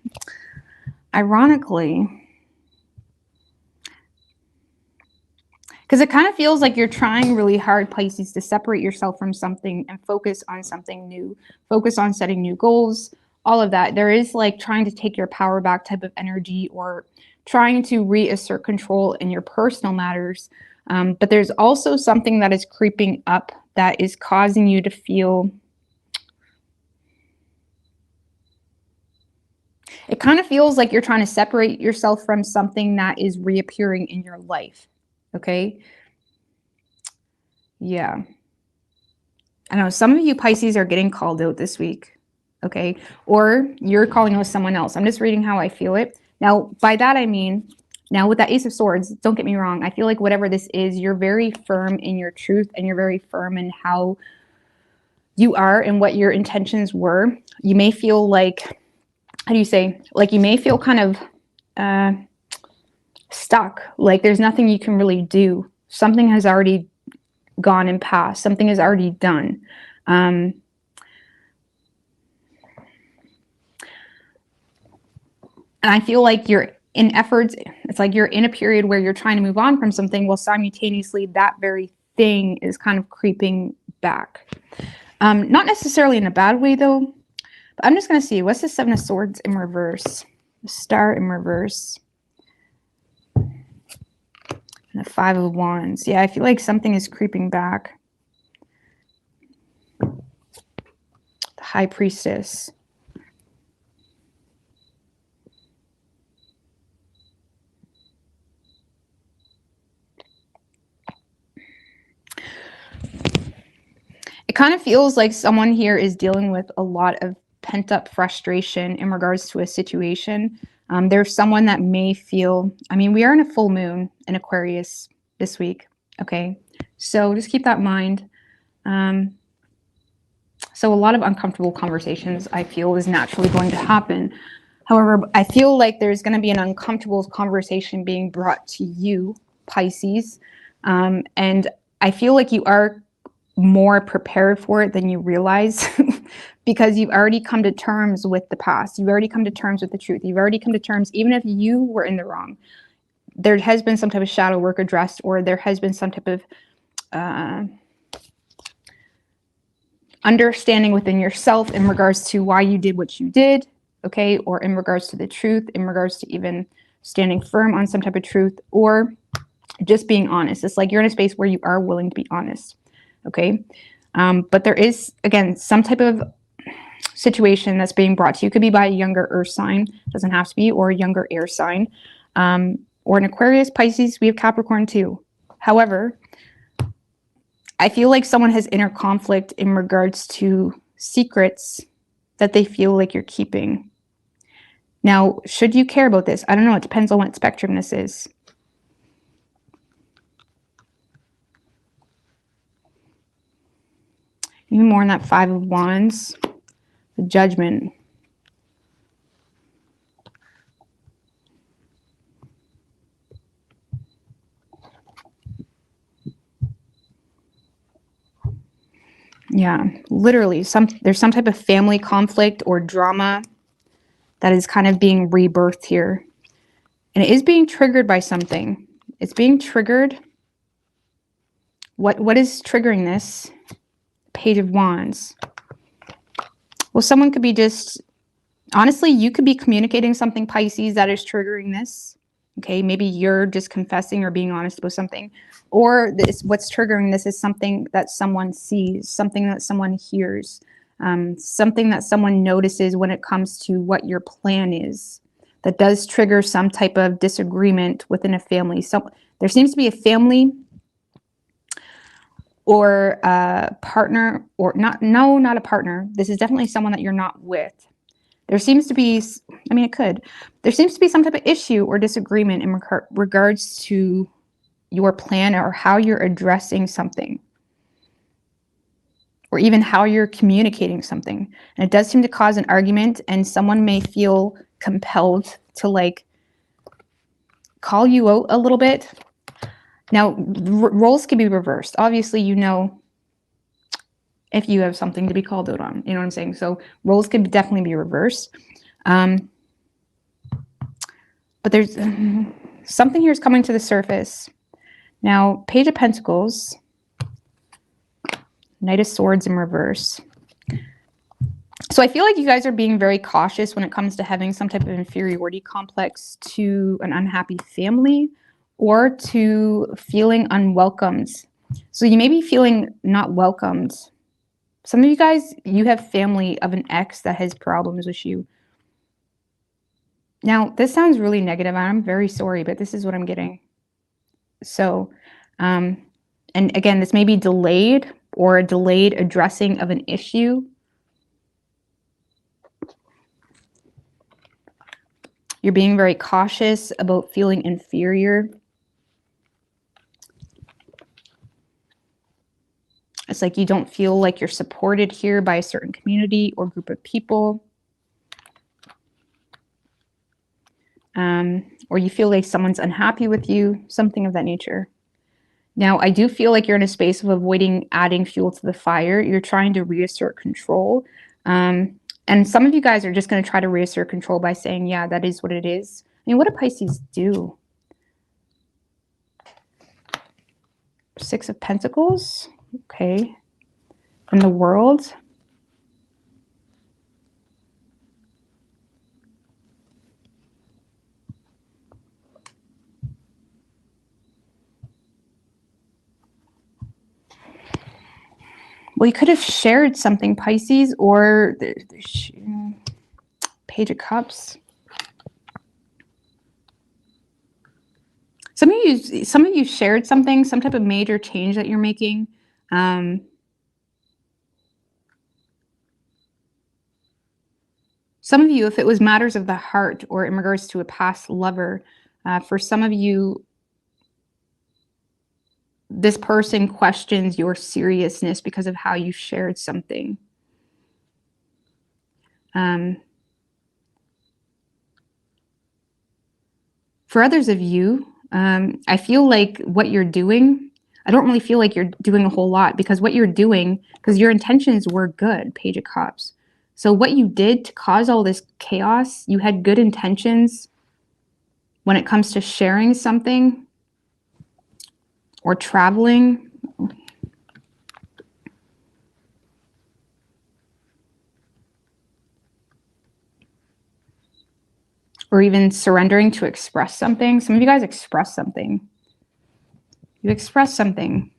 A: because it kind of feels like you're trying really hard, Pisces, to separate yourself from something and focus on something new, focus on setting new goals, all of that. There is like trying to take your power back type of energy or trying to reassert control in your personal matters. But there's also something that is creeping up that is causing you to feel, it kind of feels like you're trying to separate yourself from something that is reappearing in your life. Okay. Yeah. I know some of you Pisces are getting called out this week. Okay. Or you're calling out someone else. I'm just reading how I feel it. Now, by that, I mean, now with that Ace of Swords, don't get me wrong. I feel like whatever this is, you're very firm in your truth and you're very firm in how you are and what your intentions were. You may feel like, how do you say, like you may feel kind of stuck, like there's nothing you can really do. Something has already gone and passed. Something is already done. And I feel like you're in efforts, it's like you're in a period where you're trying to move on from something while simultaneously that very thing is kind of creeping back. Not necessarily in a bad way though, but I'm just going to see, what's the Seven of Swords in reverse? The Star in reverse. And the Five of Wands. Yeah, I feel like something is creeping back. The High Priestess. It kind of feels like someone here is dealing with a lot of pent-up frustration in regards to a situation. There's someone that may feel, I mean, we are in a full moon in Aquarius this week, okay? So just keep that in mind. So a lot of uncomfortable conversations, I feel, is naturally going to happen. However, I feel like there's going to be an uncomfortable conversation being brought to you, Pisces. And I feel like you are more prepared for it than you realize because you've already come to terms with the past. You've already come to terms with the truth. You've already come to terms, even if you were in the wrong, there has been some type of shadow work addressed, or there has been some type of understanding within yourself in regards to why you did what you did, okay, or in regards to the truth, in regards to even standing firm on some type of truth, or just being honest. It's like you're in a space where you are willing to be honest, okay? But there is, again, some type of situation that's being brought to you. Could be by a younger earth sign, doesn't have to be, or a younger air sign, or an Aquarius, Pisces. We have Capricorn too. However, I feel like someone has inner conflict in regards to secrets that they feel like you're keeping. Now, should you care about this? I don't know. It depends on what spectrum this is. Even more in that Five of Wands, the Judgment. Yeah, literally, there's some type of family conflict or drama that is kind of being rebirthed here. And it is being triggered by something. It's being triggered. What is triggering this? Page of Wands. Well, someone could be just, honestly, you could be communicating something, Pisces, that is triggering this. Okay, maybe you're just confessing or being honest about something. Or what's triggering this is something that someone sees, something that someone hears, something that someone notices when it comes to what your plan is. That does trigger some type of disagreement within a family. So there seems to be a family or a partner, or not a partner. This is definitely someone that you're not with. There seems to be, I mean, it could. There seems to be some type of issue or disagreement in regards to your plan or how you're addressing something, or even how you're communicating something. And it does seem to cause an argument, and someone may feel compelled to like call you out a little bit. Now, roles can be reversed. Obviously, you know, if you have something to be called out on, you know what I'm saying? So roles can definitely be reversed. But there's something here is coming to the surface. Now, Page of Pentacles, Knight of Swords in reverse. So I feel like you guys are being very cautious when it comes to having some type of inferiority complex to an unhappy family or to feeling unwelcomed. So you may be feeling not welcomed. Some of you guys, you have family of an ex that has problems with you. Now, this sounds really negative, and I'm very sorry, but this is what I'm getting. So, and again, this may be delayed or a delayed addressing of an issue. You're being very cautious about feeling inferior. It's like you don't feel like you're supported here by a certain community or group of people. Or you feel like someone's unhappy with you, something of that nature. Now, I do feel like you're in a space of avoiding adding fuel to the fire. You're trying to reassert control. And some of you guys are just going to try to reassert control by saying, yeah, that is what it is. I mean, what do Pisces do? Six of Pentacles. Okay. And the World. Well, you could have shared something, Pisces, or the Page of Cups. Some of you shared something, some type of major change that you're making. Some of you, if it was matters of the heart or in regards to a past lover, for some of you, this person questions your seriousness because of how you shared something. For others of you, I feel like what you're doing, I don't really feel like you're doing a whole lot, because what you're doing, because your intentions were good, Page of Cups. So what you did to cause all this chaos, you had good intentions when it comes to sharing something or traveling. or even surrendering to express something. Some of you guys express something. You expressed something.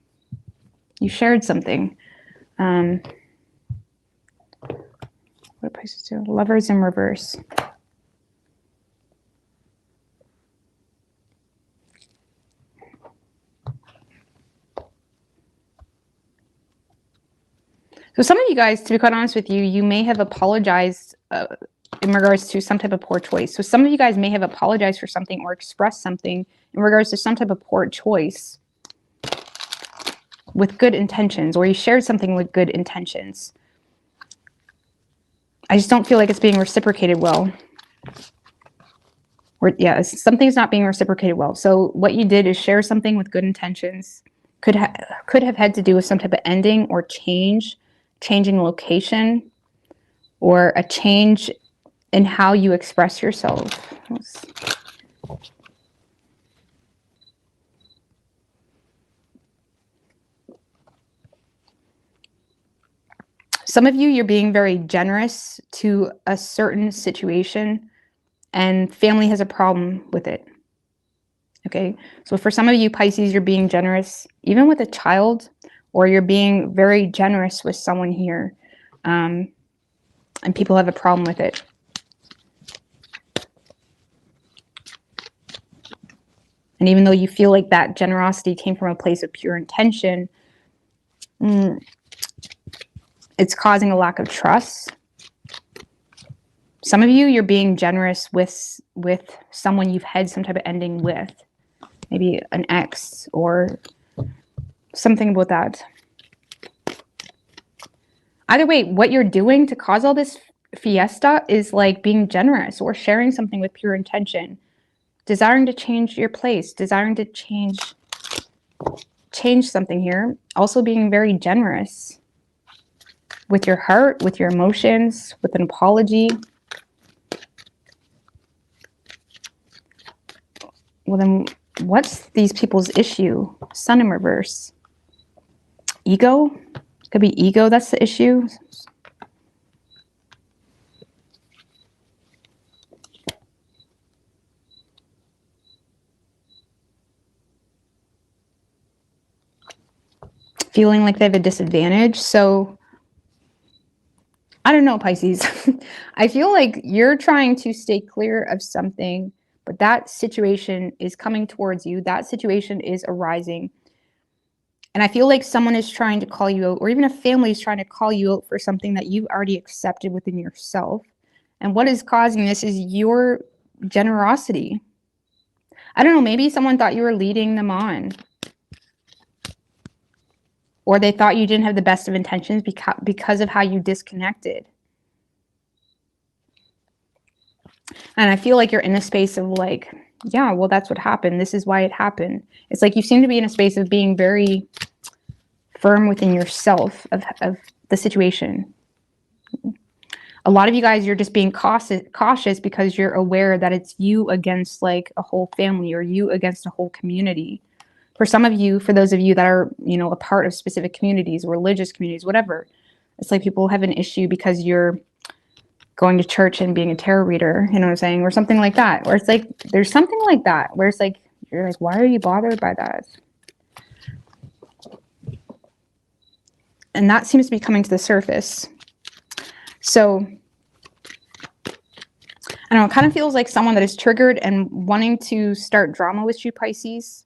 A: You shared something. What do Pisces do? Lovers in reverse. So some of you guys, to be quite honest with you, you may have apologized in regards to some type of poor choice. So some of you guys may have apologized for something or expressed something in regards to some type of poor choice with good intentions, or you shared something with good intentions. I just don't feel like it's being reciprocated well. Or yeah, something's not being reciprocated well. So what you did is share something with good intentions. Could have had to do with some type of ending or changing location, or a change in how you express yourself. Some of you, you're being very generous to a certain situation, and family has a problem with it. Okay, so for some of you Pisces, you're being generous even with a child, or you're being very generous with someone here, and people have a problem with it. And even though you feel like that generosity came from a place of pure intention, it's causing a lack of trust. Some of you, you're being generous with someone you've had some type of ending with. Maybe an ex or something about that. Either way, what you're doing to cause all this fiesta is like being generous or sharing something with pure intention. Desiring to change your place, desiring to change something here. Also being very generous with your heart, with your emotions, with an apology. Well, then what's these people's issue? Sun in reverse. Ego? Could be ego, that's the issue. Feeling like they have a disadvantage. So I don't know, Pisces. I feel like you're trying to stay clear of something, but that situation is coming towards you. That situation is arising. And I feel like someone is trying to call you out, or even a family is trying to call you out for something that you've already accepted within yourself. And what is causing this is your generosity. I don't know, maybe someone thought you were leading them on. Or they thought you didn't have the best of intentions because of how you disconnected. And I feel like you're in a space of like, yeah, well, that's what happened. This is why it happened. It's like you seem to be in a space of being very firm within yourself of the situation. A lot of you guys, you're just being cautious because you're aware that it's you against like a whole family, or you against a whole community. For some of you, for those of you that are, a part of specific communities, religious communities, whatever, it's like people have an issue because you're going to church and being a tarot reader, you know what I'm saying? Or something like that. Or it's like, there's something like that where it's like, you're like, why are you bothered by that? And that seems to be coming to the surface. So, I don't know, it kind of feels like someone that is triggered and wanting to start drama with you, Pisces.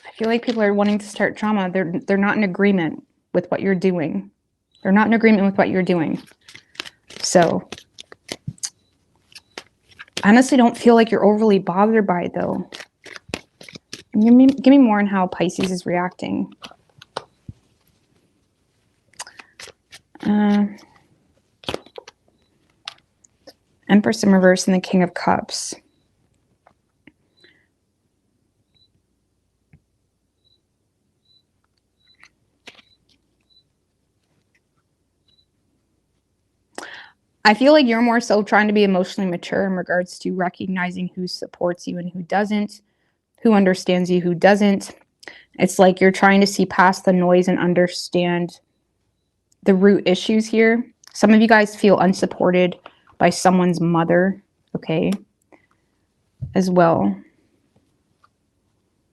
A: I feel like people are wanting to start drama. They're not in agreement with what you're doing. They're not in agreement with what you're doing. So, I honestly don't feel like you're overly bothered by it, though. Give me more on how Pisces is reacting. Empress in reverse and the King of Cups. I feel like you're more so trying to be emotionally mature in regards to recognizing who supports you and who doesn't, who understands you, who doesn't. It's like you're trying to see past the noise and understand the root issues here. Some of you guys feel unsupported by someone's mother, okay, as well.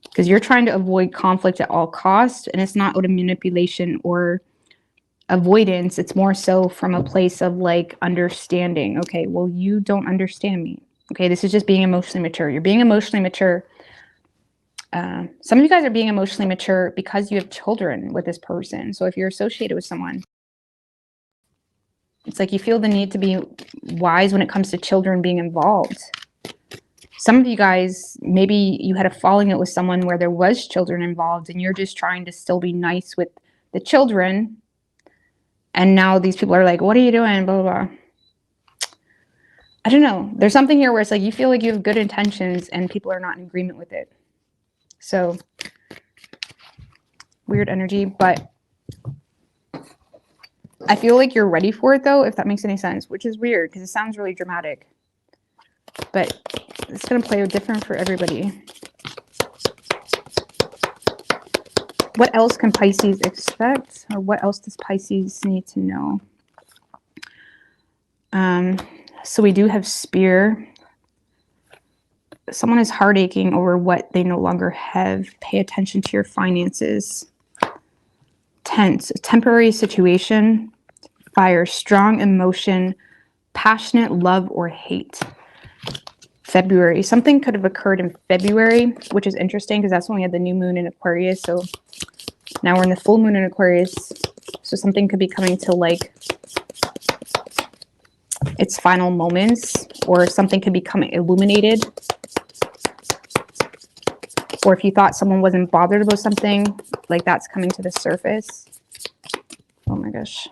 A: Because you're trying to avoid conflict at all costs, and it's not out of manipulation or avoidance. It's more so from a place of like understanding. Okay, well, you don't understand me. Okay, this is just being emotionally mature. You're being emotionally mature. Some of you guys are being emotionally mature because you have children with this person. So if you're associated with someone, it's like you feel the need to be wise when it comes to children being involved. Some of you guys, maybe you had a falling out with someone where there was children involved and you're just trying to still be nice with the children. And now these people are like, what are you doing? Blah, blah, blah. I don't know. There's something here where it's like you feel like you have good intentions and people are not in agreement with it. So weird energy, but I feel like you're ready for it though, if that makes any sense, which is weird because it sounds really dramatic. But it's going to play different for everybody. What else can Pisces expect? Or what else does Pisces need to know? So we do have Spear. Someone is heartaching over what they no longer have. Pay attention to your finances. Tense, a temporary situation. Fire, strong emotion, passionate love or hate. February, something could have occurred in February, which is interesting because that's when we had the new moon in Aquarius. So now we're in the full moon in Aquarius. So something could be coming to like its final moments, or something could become illuminated. Or if you thought someone wasn't bothered about something, like that's coming to the surface. Oh my gosh.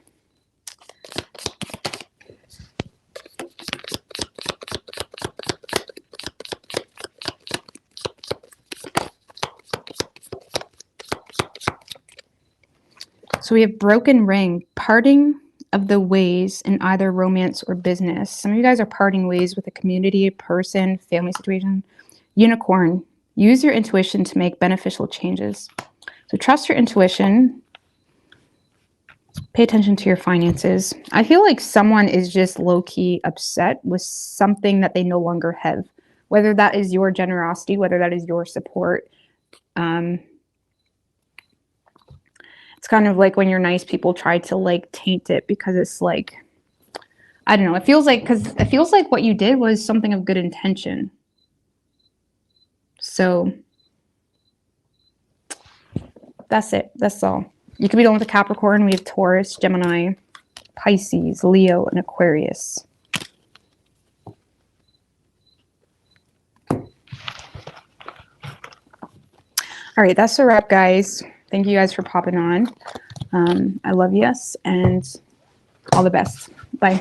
A: So we have broken ring, parting of the ways in either romance or business. Some of you guys are parting ways with a community, a person, family situation. Unicorn, use your intuition to make beneficial changes. So trust your intuition. Pay attention to your finances. I feel like someone is just low-key upset with something that they no longer have, whether that is your generosity, whether that is your support. It's kind of like when you're nice, people try to like taint it because it's like, I don't know. It feels like, because it feels like what you did was something of good intention. So that's it. That's all. You could be done with a Capricorn. We have Taurus, Gemini, Pisces, Leo, and Aquarius. All right, that's a wrap, guys. Thank you guys for popping on. I love you, and all the best. Bye.